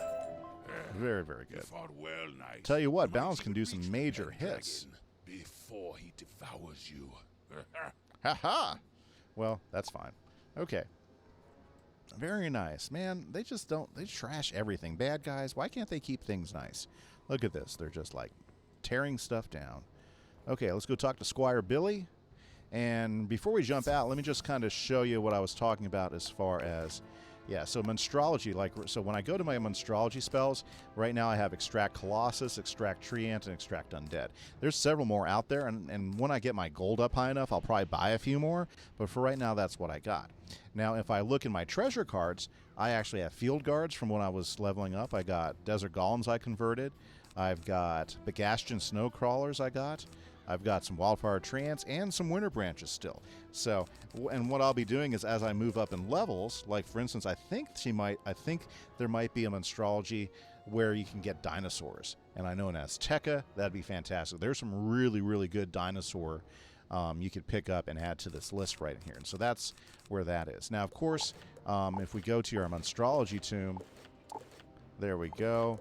Very, very good. Tell you what, Balance can do some major hits. Before he devours you. Ha-ha! Well, that's fine. Okay. Very nice. Man, they trash everything. Bad guys, why can't they keep things nice? Look at this. They're just, like, tearing stuff down. Okay, let's go talk to Squire Billy. And before we jump out, let me just kind of show you what I was talking about as far as, yeah, so Monstrology, so when I go to my Monstrology spells, right now I have Extract Colossus, Extract Treant, and Extract Undead. There's several more out there, and when I get my gold up high enough, I'll probably buy a few more, but for right now, that's what I got. Now, if I look in my treasure cards, I actually have Field Guards from when I was leveling up. I got Desert Golems I converted. I've got Begastion Snow Crawlers I got. I've got some Wildfire Treants and some Winter Branches still. So, and what I'll be doing is as I move up in levels, like for instance, I think there might be a Monstrology where you can get dinosaurs. And I know in Azteca, that'd be fantastic. There's some really, really good dinosaur you could pick up and add to this list right in here. And so that's where that is. Now, of course, if we go to our Monstrology tomb, there we go.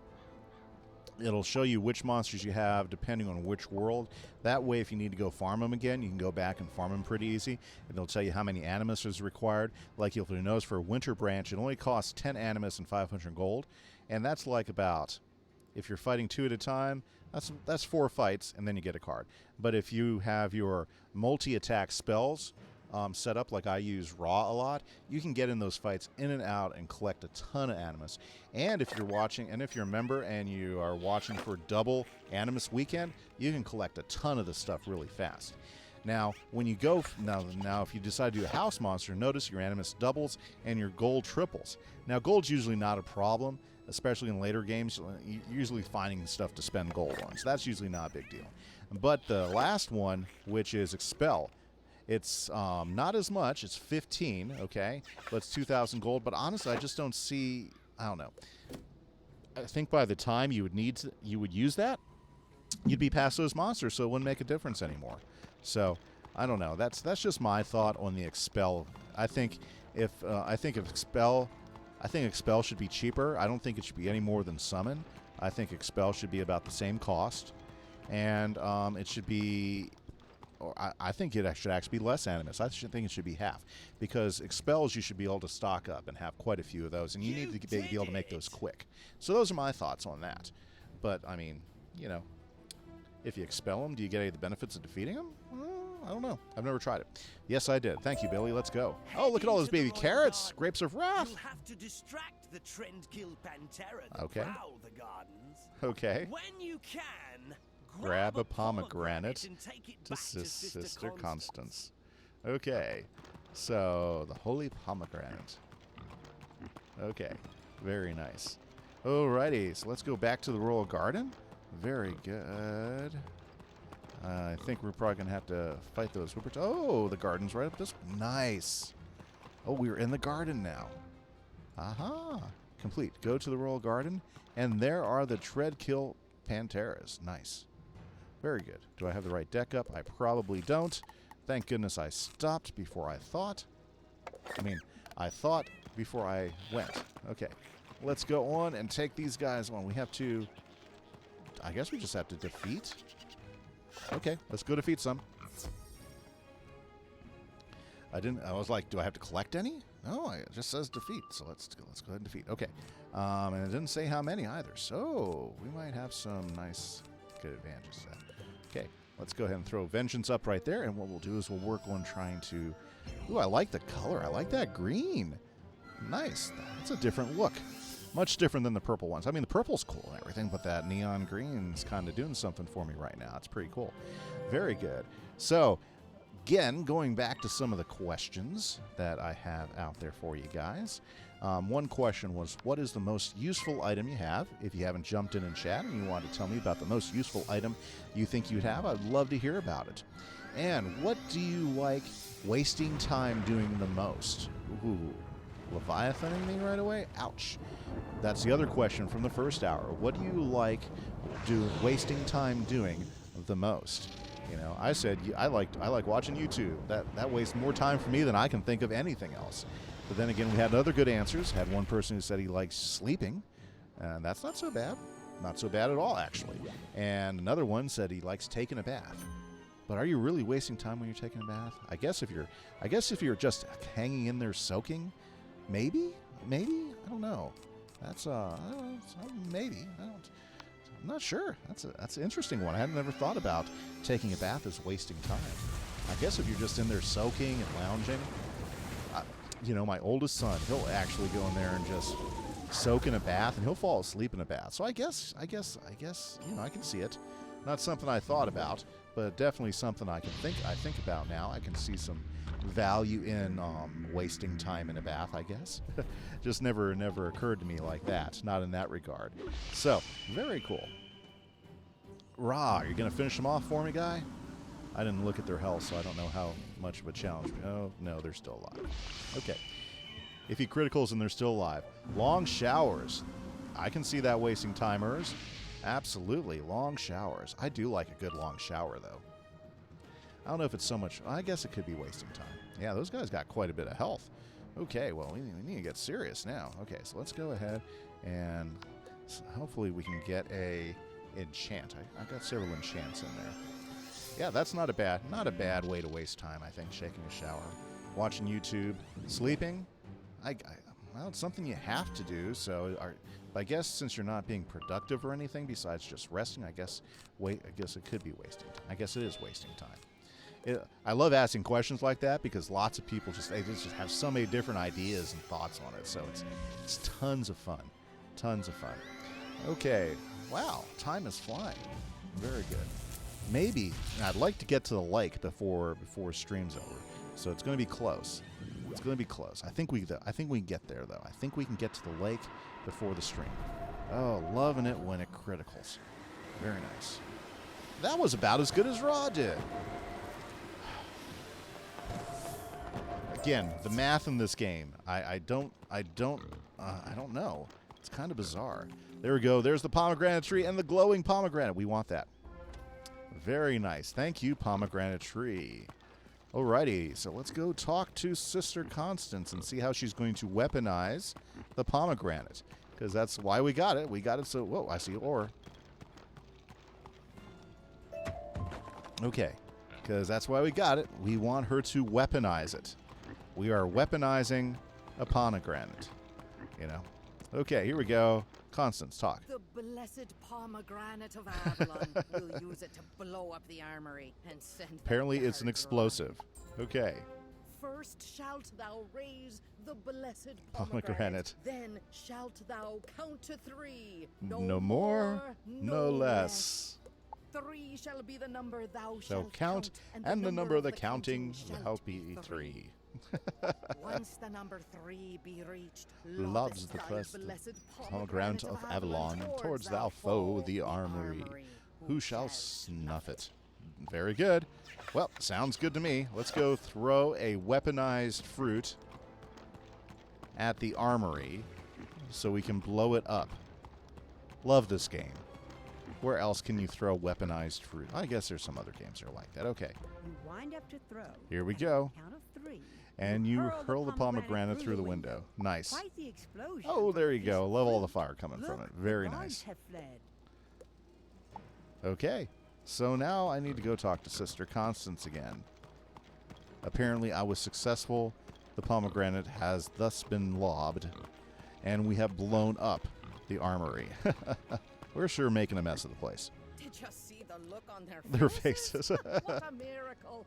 It'll show you which monsters you have depending on which world. That way, if you need to go farm them again, you can go back and farm them pretty easy. It'll tell you how many animus is required. Like you'll notice for a Winter Branch, it only costs 10 animus and 500 gold. And that's like about, if you're fighting 2 at a time, that's 4 fights, and then you get a card. But if you have your multi-attack spells, set up like I use raw a lot, you can get in those fights in and out and collect a ton of Animus. And if you're watching, and if you're a member and you are watching for double Animus weekend, you can collect a ton of this stuff really fast. Now, when you go, now if you decide to do a house monster, notice your Animus doubles and your gold triples. Now, gold's usually not a problem, especially in later games. You're usually finding stuff to spend gold on, so that's usually not a big deal. But the last one, which is Expel, it's not as much. It's 15, okay? But it's 2,000 gold. But honestly, I just don't see, I don't know. I think by the time you would use that, you'd be past those monsters, so it wouldn't make a difference anymore. So, I don't know. That's just my thought on the Expel. I think if Expel should be cheaper. I don't think it should be any more than Summon. I think Expel should be about the same cost. And it should be, or I think it should actually be less Animus. I think it should be half. Because Expels you should be able to stock up and have quite a few of those. And you need to be able to make those quick. So those are my thoughts on that. But, I mean, you know, if you Expel them, do you get any of the benefits of defeating them? I don't know. I've never tried it. Yes, I did. Thank you, Billy. Let's go. Oh, look at all those baby carrots. Grapes of Wrath. You'll have to distract the trend-killed Pantera that Okay. prowl the gardens. Okay. When you can, Grab a pomegranate and take it to back to Sister Constance. Okay. So, the Holy Pomegranate. Okay. Very nice. Alrighty. So, let's go back to the Royal Garden. Very good. I think we're probably going to have to fight those Whippers. Oh, the garden's right up this. Nice. Oh, we're in the garden now. Aha. Complete. Go to the Royal Garden, and there are the Treadkill Panteras. Nice. Very good. Do I have the right deck up? I probably don't. Thank goodness I stopped before I thought. I thought before I went. Okay. Let's go on and take these guys on. We have to... I guess we just have to defeat... Okay, let's go defeat some. I was like, do I have to collect any? No, it just says defeat. So let's go ahead and defeat. Okay. And it didn't say how many either. So we might have some nice good advantages there. Okay, let's go ahead and throw Vengeance up right there. And what we'll do is we'll work on trying to... Ooh, I like the color. I like that green. Nice. That's a different look. Much different than the purple ones. I mean, the purple's cool and everything, but that neon green's kind of doing something for me right now. It's pretty cool. Very good. So, again, going back to some of the questions that I have out there for you guys. One question was, what is the most useful item you have? If you haven't jumped in chat and you want to tell me about the most useful item you think you'd have, I'd love to hear about it. And what do you like wasting time doing the most? Ooh. Leviathaning me right away? Ouch. That's the other question from the first hour. What do you like wasting time doing the most? You know, I said I like watching YouTube. That wastes more time for me than I can think of anything else. But then again, we had other good answers. Had one person who said he likes sleeping, and that's not so bad. Not so bad at all, actually. And another one said he likes taking a bath. But are you really wasting time when you're taking a bath? I guess if you're just hanging in there soaking. Maybe? I don't know. That's maybe. I'm not sure. That's an interesting one. I had never thought about taking a bath as wasting time. I guess if you're just in there soaking and lounging, you know, my oldest son, he'll actually go in there and just soak in a bath, and he'll fall asleep in a bath. So I guess, you know, I can see it. Not something I thought about, but definitely something I think about now. I can see some value in wasting time in a bath, I guess. Just never occurred to me like that. Not in that regard. So, very cool. Ra, you going to finish them off for me, guy? I didn't look at their health, so I don't know how much of a challenge. Oh, no, they're still alive. Okay. If he criticals and they're still alive. Long showers. I can see that wasting timers. Absolutely. Long showers. I do like a good long shower, though. I don't know if it's so much... I guess it could be wasting time. Yeah, those guys got quite a bit of health. Okay, well, we need to get serious now. Okay, so let's go ahead and hopefully we can get a enchant. I got several enchants in there. Yeah, that's not a bad way to waste time, I think, shaking a shower. Watching YouTube. Sleeping. Well, it's something you have to do, so I guess since you're not being productive or anything besides just resting, I guess it could be wasting time. I guess it is wasting time. I love asking questions like that because lots of people just have so many different ideas and thoughts on it. So it's tons of fun. Tons of fun. Okay. Wow. Time is flying. Very good. Maybe I'd like to get to the lake before stream's over. So it's going to be close. It's going to be close. I think we can get there though. I think we can get to the lake before the stream. Oh, loving it when it criticals. Very nice. That was about as good as Raw did. Again, the math in this game, I don't know. It's kind of bizarre. There we go. There's the pomegranate tree and the glowing pomegranate. We want that. Very nice. Thank you, pomegranate tree. Alrighty, so let's go talk to Sister Constance and see how she's going to weaponize the pomegranate. Because that's why we got it. We got it so... Whoa, I see ore. Okay, because that's why we got it. We want her to weaponize it. We are weaponizing a pomegranate. You know? Okay, here we go. Constance, talk. The blessed pomegranate of Avalon. We'll use it to blow up the armory and send... Apparently it's an explosive. Okay. First shalt thou raise the blessed pomegranate. Then shalt thou count to 3. No more, no less. 3 shall be the number thou shalt count, and the number of the counting shall be 3. Once the number 3 be reached, loves the blessed pomegranate of Avalon, towards thou foe the armory. Who shall snuff it? Very good. Well, sounds good to me. Let's go throw a weaponized fruit at the armory so we can blow it up. Love this game. Where else can you throw weaponized fruit? I guess there's some other games that are like that. Okay. You wind up to throw. Here we go. Count of 3. And you hurl the pomegranate through the window. Nice. Quite the explosion. Oh, there you go. Love all the fire coming from it. Very nice. Have fled. Okay. So now I need to go talk to Sister Constance again. Apparently I was successful. The pomegranate has thus been lobbed. And we have blown up the armory. We're sure making a mess of the place. Did you see the look on their faces? What a miracle.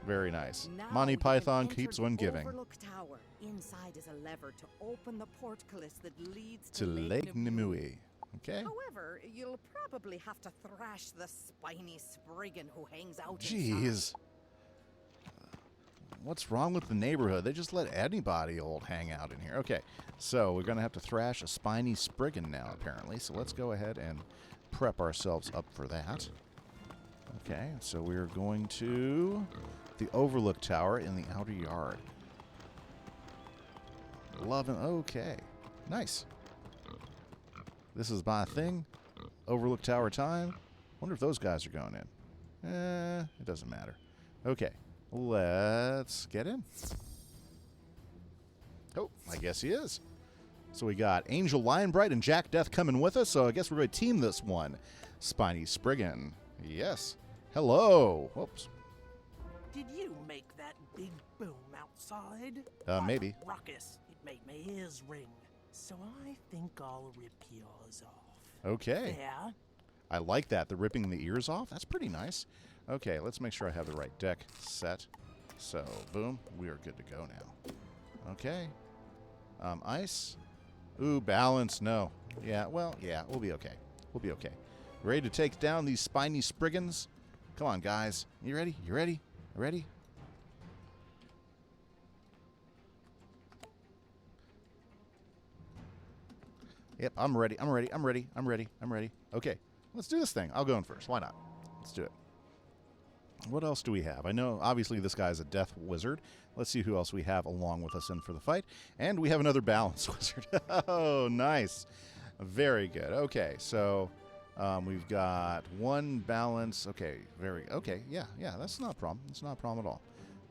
Very nice. Now Monty you Python can keeps enter on the giving. Overlook Tower. Inside is a lever to open the portcullis that leads To Lake Nimue. Okay. However, you'll probably have to thrash the spiny spriggan who hangs out Jeez. inside. What's wrong with the neighborhood? They just let anybody old hang out in here. Okay, so we're going to have to thrash a spiny spriggan now, apparently. So let's go ahead and prep ourselves up for that. Okay, so we're going to the Overlook Tower in the outer yard. Loving, okay. Nice. This is my thing. Overlook Tower time. Wonder if those guys are going in. It doesn't matter. Okay. Let's get in. Oh, I guess he is. So we got Angel Lionbright and Jack Death coming with us, so I guess we're going to team this one. Spiny Spriggan. Yes. Hello. Whoops. Did you make that big boom outside? Maybe. Ruckus. It made my ears ring. So I think I'll rip yours off. Okay. There. I like that. They're ripping the ears off. That's pretty nice. Okay, let's make sure I have the right deck set. So, boom. We are good to go now. Okay. Ice. Ooh, balance. No. Yeah, well, yeah, we'll be okay. We'll be okay. Ready to take down these spiny spriggans? Come on, guys. You ready? You ready? Ready? Yep, I'm ready. I'm ready. I'm ready. I'm ready. I'm ready. Okay, let's do this thing. I'll go in first. Why not? Let's do it. What else do we have? I know, obviously, this guy's a death wizard. Let's see who else we have along with us in for the fight. And we have another balance wizard. Oh, nice. Very good. Okay, so we've got one balance. Okay, okay, yeah, that's not a problem. It's not a problem at all.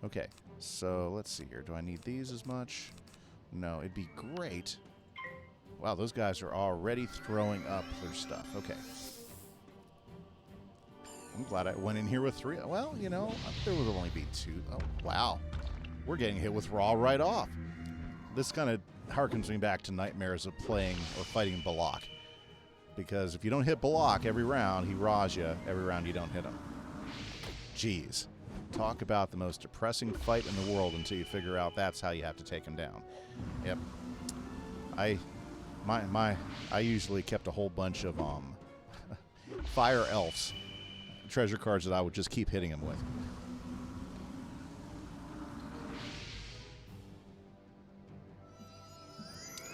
Okay, so let's see here. Do I need these as much? No, it'd be great. Wow, those guys are already throwing up their stuff. Okay. I'm glad I went in here with 3. Well, you know, there would only be 2. Oh, wow. We're getting hit with Raw right off. This kind of harkens me back to nightmares of playing or fighting Balak. Because if you don't hit Balak every round, he raws you. Every round you don't hit him. Jeez. Talk about the most depressing fight in the world until you figure out that's how you have to take him down. Yep. I usually kept a whole bunch of fire elves treasure cards that I would just keep hitting him with.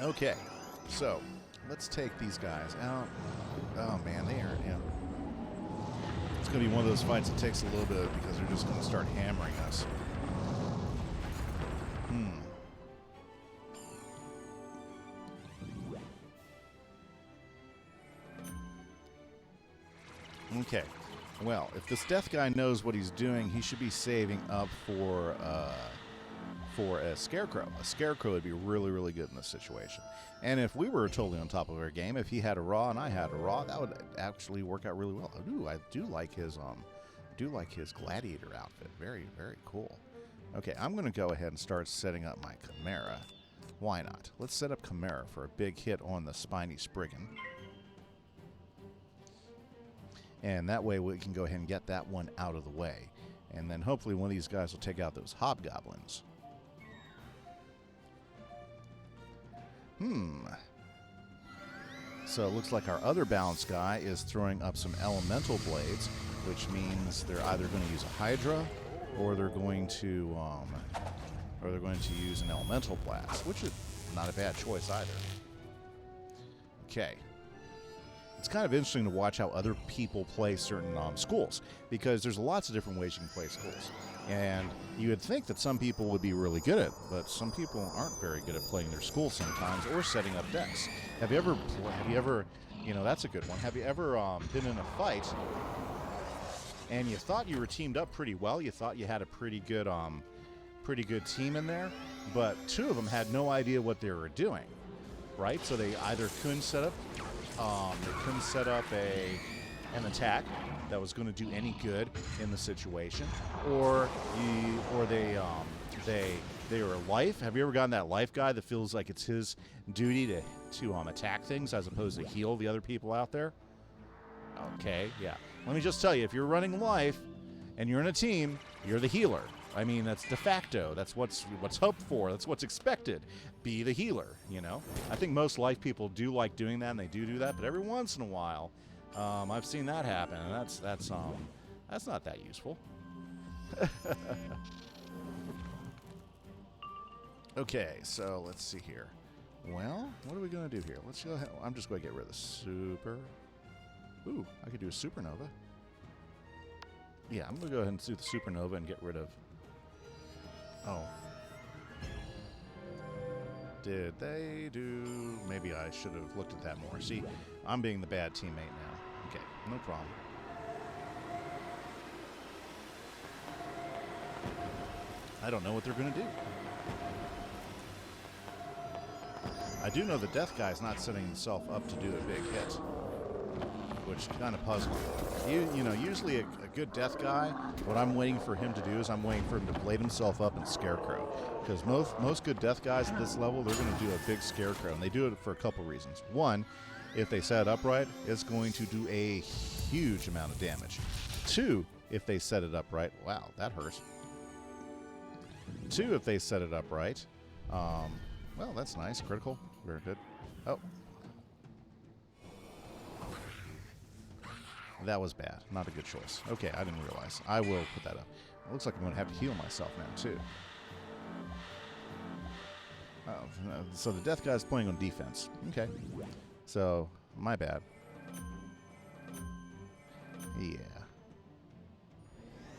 Okay, so let's take these guys out. Oh man, they are, yeah. It's going to be one of those fights that takes a little bit because they're just going to start hammering us. Okay, well, if this death guy knows what he's doing, he should be saving up for a scarecrow. A scarecrow would be really, really good in this situation. And if we were totally on top of our game, if he had a raw and I had a raw, that would actually work out really well. Ooh, I do like his gladiator outfit. Very, very cool. Okay, I'm going to go ahead and start setting up my Chimera. Why not? Let's set up Chimera for a big hit on the Spiny Spriggan. And that way we can go ahead and get that one out of the way. And then hopefully one of these guys will take out those hobgoblins. So it looks like our other balanced guy is throwing up some elemental blades, which means they're either going to use a Hydra or they're going to use an elemental blast, which is not a bad choice either. Okay. It's kind of interesting to watch how other people play certain schools, because there's lots of different ways you can play schools. And you would think that some people would be really good at it, but some people aren't very good at playing their school sometimes, or setting up decks. Have you ever, you know, that's a good one. Have you ever been in a fight and you thought you were teamed up pretty well? You thought you had a pretty good team in there, but two of them had no idea what they were doing, right? So they either couldn't set up an attack that was going to do any good in the situation, or they were life. Have you ever gotten that life guy that feels like it's his duty to attack things as opposed to heal the other people out there? Okay, yeah. Let me just tell you, if you're running life and you're in a team, you're the healer. I mean, that's de facto. That's what's hoped for. That's what's expected. Be the healer, you know? I think most life people do like doing that, and they do that, but every once in a while, I've seen that happen, and that's not that useful. Okay, so let's see here. Well, what are we going to do here? Let's go ahead. I'm just going to get rid of the super. Ooh, I could do a supernova. Yeah, I'm going to go ahead and do the supernova and get rid of... Oh. Did they do... Maybe I should have looked at that more. See, I'm being the bad teammate now. Okay, no problem. I don't know what they're going to do. I do know the death guy's not setting himself up to do a big hit, which is kind of puzzling. You know, usually a good death guy, what I'm waiting for him to do is I'm waiting for him to blade himself up in Scarecrow. Because most good death guys at this level, they're going to do a big Scarecrow, and they do it for a couple reasons. One, if they set it up right, it's going to do a huge amount of damage. Two, if they set it up right, wow, that hurts. Two, if they set it up right, well, that's nice, critical, very good. Oh. That was bad. Not a good choice. Okay, I didn't realize. I will put that up. It looks like I'm going to have to heal myself now, too. Oh, so the death guy's playing on defense. Okay. So, my bad. Yeah.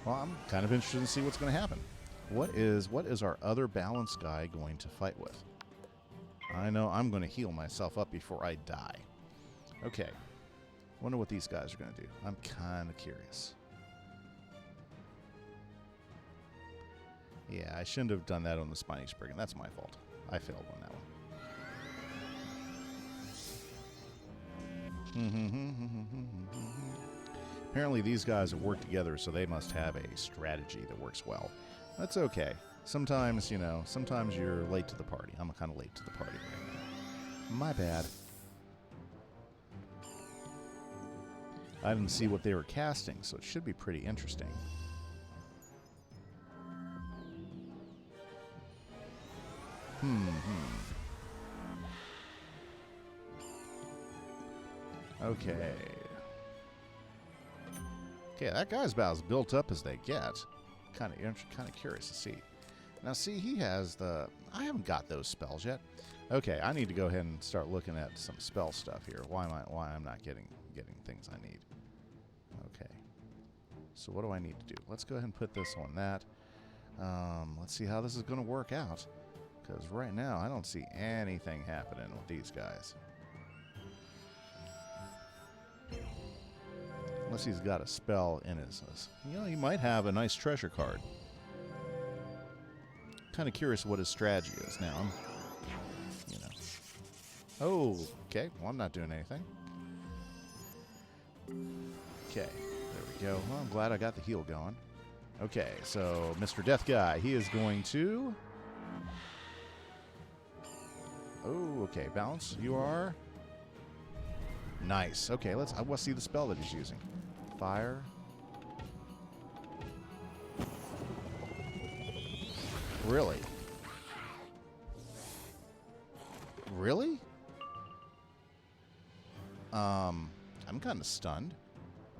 Well, I'm kind of interested to see what's going to happen. What is our other balanced guy going to fight with? I know I'm going to heal myself up before I die. Okay. Wonder what these guys are going to do. I'm kind of curious. Yeah, I shouldn't have done that on the Spiny Spriggan. That's my fault. I failed on that one. Apparently these guys have worked together, so they must have a strategy that works well. That's okay. Sometimes, you know, sometimes you're late to the party. I'm kind of late to the party right now. My bad. I didn't see what they were casting, so it should be pretty interesting. Okay. Okay, that guy's about as built up as they get. Kind of curious to see. Now, see, he has the... I haven't got those spells yet. Okay, I need to go ahead and start looking at some spell stuff here. Why I'm not getting things I need. Okay. So what do I need to do? Let's go ahead and put this on that. Let's see how this is going to work out. Because right now, I don't see anything happening with these guys. Unless he's got a spell in his... You know, he might have a nice treasure card. Kind of curious what his strategy is now. You know. Oh, okay. Well, I'm not doing anything. Okay, there we go. Well, I'm glad I got the heal going. Okay, so Mr. Death Guy, he is going to... Oh, okay. Bounce. You are... Nice. Okay, let's see the spell that he's using. Fire. Really? Really? I'm kind of stunned.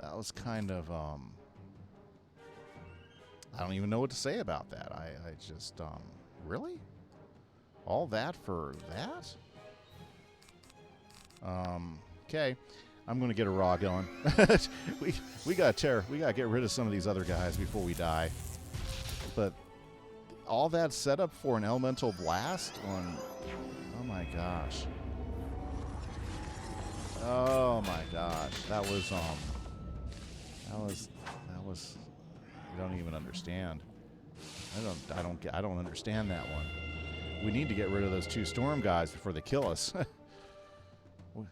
That was kind of, I don't even know what to say about that. I just, really? All that for that? Okay. I'm going to get a raw going. we got to get rid of some of these other guys before we die. But all that set up for an elemental blast on... Oh my gosh. Oh my gosh. That was I don't even understand. I don't understand that one. We need to get rid of those two storm guys before they kill us.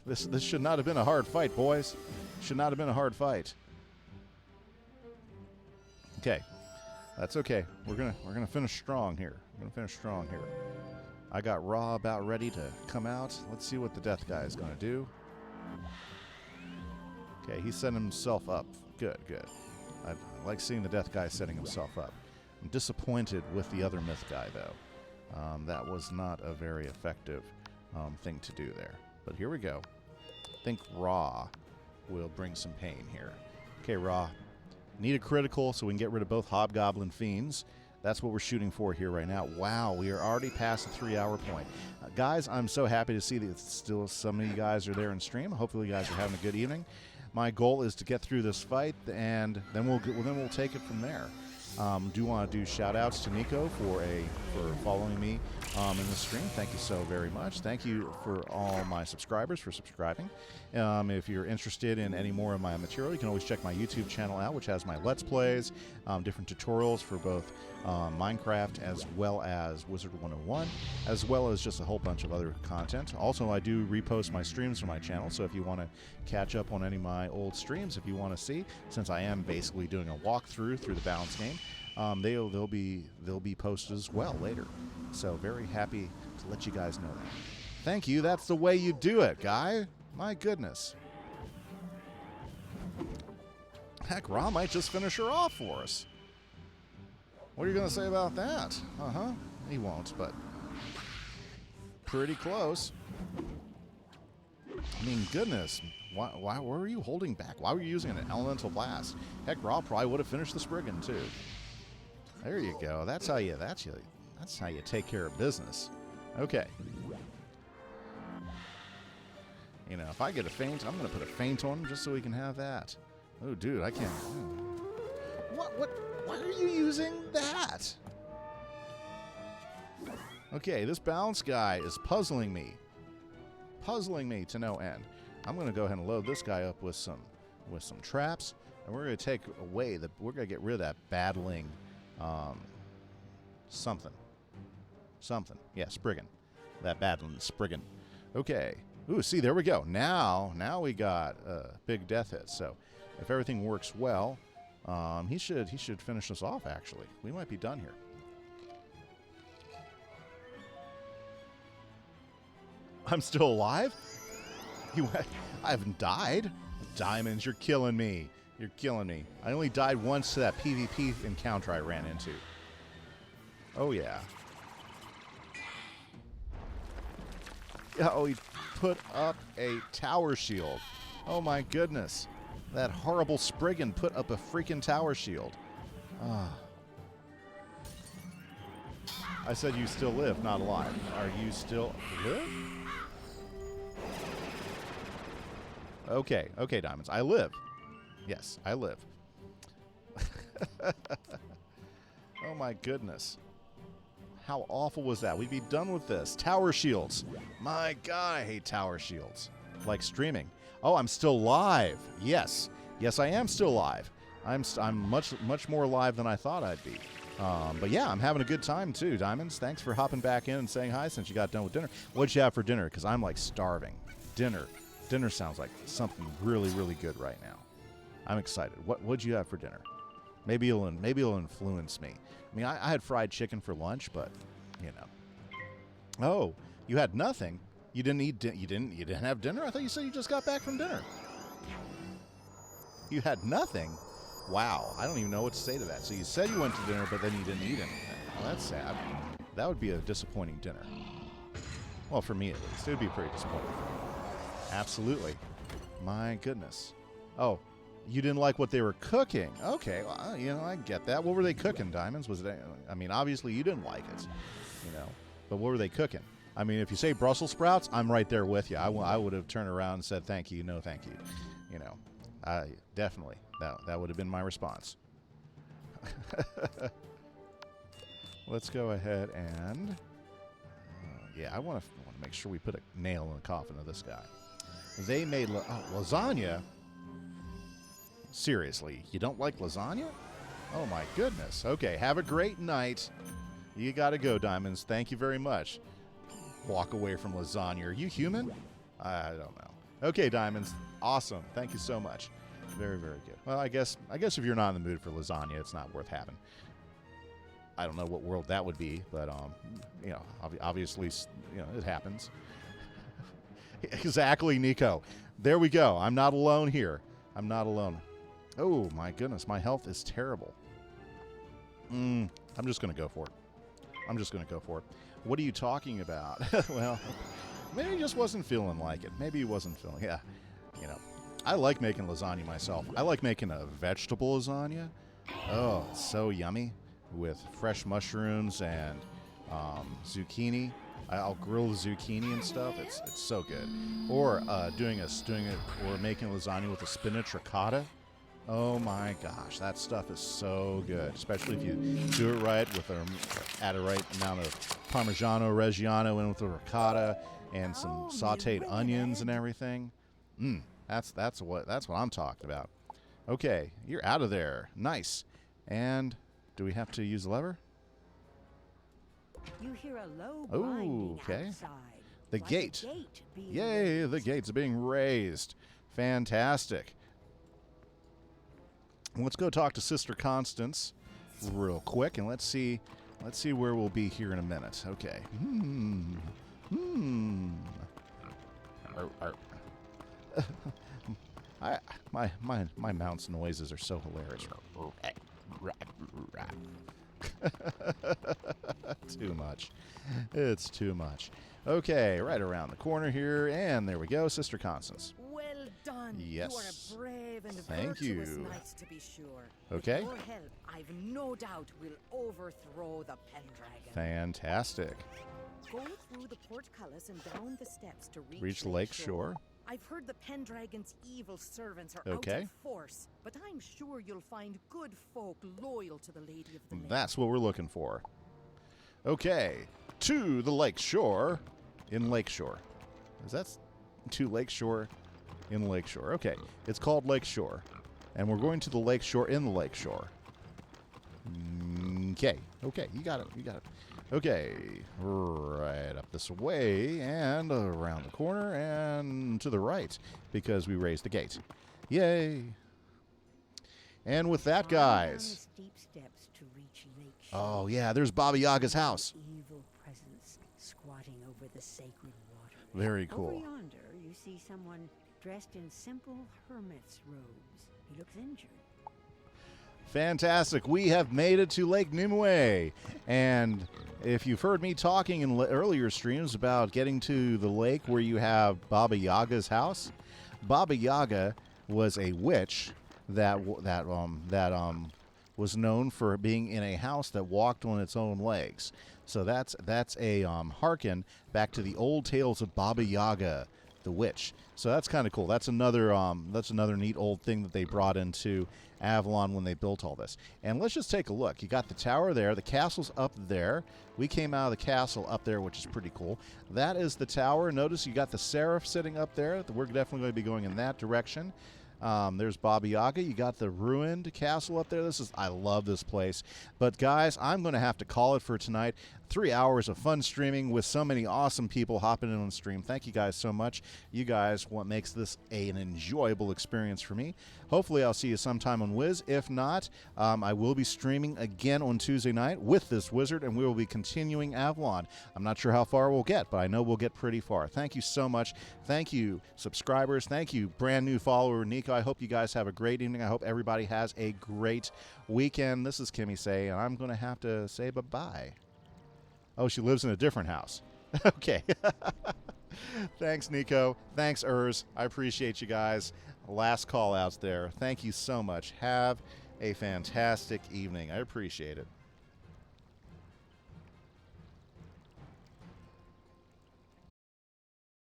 This should not have been a hard fight, boys. Should not have been a hard fight. Okay. That's okay. We're gonna finish strong here. I got Raw about ready to come out. Let's see what the death guy is gonna do. Okay, he's setting himself up. Good. I like seeing the death guy setting himself up. I'm disappointed with the other myth guy though. That was not a very effective thing to do there. But here we go. I think Raw will bring some pain here. Okay, Raw. Need a critical so we can get rid of both Hobgoblin Fiends. That's what we're shooting for here right now. Wow, we are already past the 3-hour point. Guys, I'm so happy to see that still some of you guys are there in stream. Hopefully you guys are having a good evening. My goal is to get through this fight, and then we'll take it from there. Do want to do shout-outs to Nico for following me in the stream. Thank you so very much. Thank you for all my subscribers for subscribing. If you're interested in any more of my material, you can always check my YouTube channel out, which has my Let's Plays, different tutorials for both Minecraft as well as Wizard101, as well as just a whole bunch of other content. Also, I do repost my streams from my channel, so if you want to catch up on any of my old streams, if you want to see, since I am basically doing a walkthrough through the balance game, they'll be posted as well later. So very happy to let you guys know that. Thank you. That's the way you do it, guy. My goodness. Heck, Ra might just finish her off for us. What are you going to say about that? Uh-huh. He won't, but pretty close. I mean, goodness. Why were you holding back? Why were you using an elemental blast? Heck, Ra probably would have finished the Spriggan, too. There you go. That's how you take care of business. Okay. You know, if I get a feint, I'm going to put a feint on him just so we can have that. Oh, dude, I can't. Why are you using that? Okay, this balance guy is puzzling me. Puzzling me to no end. I'm going to go ahead and load this guy up with some traps, and we're going to take away we're going to get rid of that battling something. Yeah, Spriggan. That battling Spriggan. Okay. Ooh, see, there we go. Now we got a big death hit. So if everything works well, he should finish us off, actually. We might be done here. I'm still alive? I haven't died. Diamonds, you're killing me. You're killing me. I only died once to that PvP encounter I ran into. Oh, yeah. Oh, he put up a tower shield. Oh my goodness. That horrible Spriggan put up a freaking tower shield. Ah. I said you still live, not alive. Are you still live? Okay, okay, Diamonds. I live. Yes, I live. Oh my goodness. How awful was that? We'd be done with this. Tower shields. My God, I hate tower shields. Like streaming. Oh, I'm still live. Yes. Yes, I am still live. I'm much more live than I thought I'd be. But yeah, I'm having a good time too, Diamonds. Thanks for hopping back in and saying hi since you got done with dinner. What'd you have for dinner? Because I'm like starving. Dinner. Dinner sounds like something really, really good right now. I'm excited. What'd you have for dinner? Maybe it'll influence me. I mean, I had fried chicken for lunch, but you know. Oh, you had nothing. You didn't eat. You didn't have dinner. I thought you said you just got back from dinner. You had nothing. Wow, I don't even know what to say to that. So you said you went to dinner, but then you didn't eat anything. Well, that's sad. That would be a disappointing dinner. Well, for me at least, it would be pretty disappointing. Absolutely. My goodness. Oh. You didn't like what they were cooking. Okay, well, you know, I get that. What were they cooking, Diamonds? Was it? I mean, obviously you didn't like it, you know. But what were they cooking? I mean, if you say Brussels sprouts, I'm right there with you. I would have turned around and said thank you, no thank you. You know, definitely that would have been my response. Let's go ahead and yeah, I want to make sure we put a nail in the coffin of this guy. They made lasagna. Seriously, you don't like lasagna? Oh my goodness. Okay, have a great night. You gotta go, Diamonds. Thank you very much. Walk away from lasagna. Are you human? I don't know. Okay, Diamonds. Awesome. Thank you so much. Very, very good. Well, I guess if you're not in the mood for lasagna, it's not worth having. I don't know what world that would be, but you know, obviously, you know, it happens. Exactly, Nico. There we go. I'm not alone here. I'm not alone. Oh, my goodness. My health is terrible. I'm just going to go for it. I'm just going to go for it. What are you talking about? Well, maybe he just wasn't feeling like it. Maybe he wasn't feeling, yeah. You know, I like making lasagna myself. I like making a vegetable lasagna. Oh, it's so yummy with fresh mushrooms and zucchini. I'll grill the zucchini and stuff. It's so good. Or doing it or making lasagna with a spinach ricotta. Oh my gosh, that stuff is so good. Especially if you do it right with add a right amount of Parmigiano Reggiano in with the ricotta and some sautéed onions and everything. That's what I'm talking about. Okay, you're out of there. Nice. And do we have to use the lever? You hear a low grinding outside. The gate. Yay, the gate's being raised. Fantastic. Let's go talk to Sister Constance real quick, and let's see where we'll be here in a minute. Okay. My mount's noises are so hilarious. Too much. It's too much. Okay, right around the corner here, and there we go, Sister Constance. Well done. Yes. You are a brave and Thank virtuous you. knight, to be sure. Okay. With your help, I've no doubt we'll overthrow the Pendragon. Fantastic. Go through the portcullis and down the steps to reach Lake Shore. I've heard the Pendragon's evil servants are out Okay. of force, but I'm sure you'll find good folk loyal to the Lady of the Lake. That's what we're looking for. Okay, to the Lake Shore in Lake Shore. Is that to Lake Shore in Lake Shore? Okay, it's called Lake Shore, and we're going to the Lake Shore in the Lake Shore. Okay, you got it. Okay, right up this way and around the corner and to the right because we raised the gate. Yay! And with that, guys. Steep steps to reach Lake Shore. Oh yeah, there's Baba Yaga's house. Evil presence squatting over the sacred water. Very cool. Over yonder, you see someone dressed in simple hermit's robes. He looks injured. Fantastic. We have made it to Lake Nimue. And if you've heard me talking in earlier streams about getting to the lake where you have Baba Yaga's house, Baba Yaga was a witch that was known for being in a house that walked on its own legs. So that's a hearken back to the old tales of Baba Yaga, the witch. So that's kind of cool. That's another neat old thing that they brought into Avalon when they built all this. And let's just take a look. You got the tower there. The castle's up there. We came out of the castle up there, which is pretty cool. That is the tower. Notice you got the seraph sitting up there. We're definitely going to be going in that direction. There's Baba Yaga. You got the ruined castle up there. I love this place. But guys, I'm going to have to call it for tonight. 3 hours of fun streaming with so many awesome people hopping in on stream. Thank you guys so much. You guys what makes this an enjoyable experience for me. Hopefully I'll see you sometime on Wiz. If not, I will be streaming again on Tuesday night with this wizard, and we will be continuing Avalon. I'm not sure how far we'll get, but I know we'll get pretty far. Thank you so much. Thank you, subscribers. Thank you, brand new follower Nico. I hope you guys have a great evening. I hope everybody has a great weekend. This is Kimmy Say, and I'm going to have to say bye-bye. Oh, she lives in a different house. Okay. Thanks, Nico. Thanks, Urs. I appreciate you guys. Last call outs there. Thank you so much. Have a fantastic evening. I appreciate it.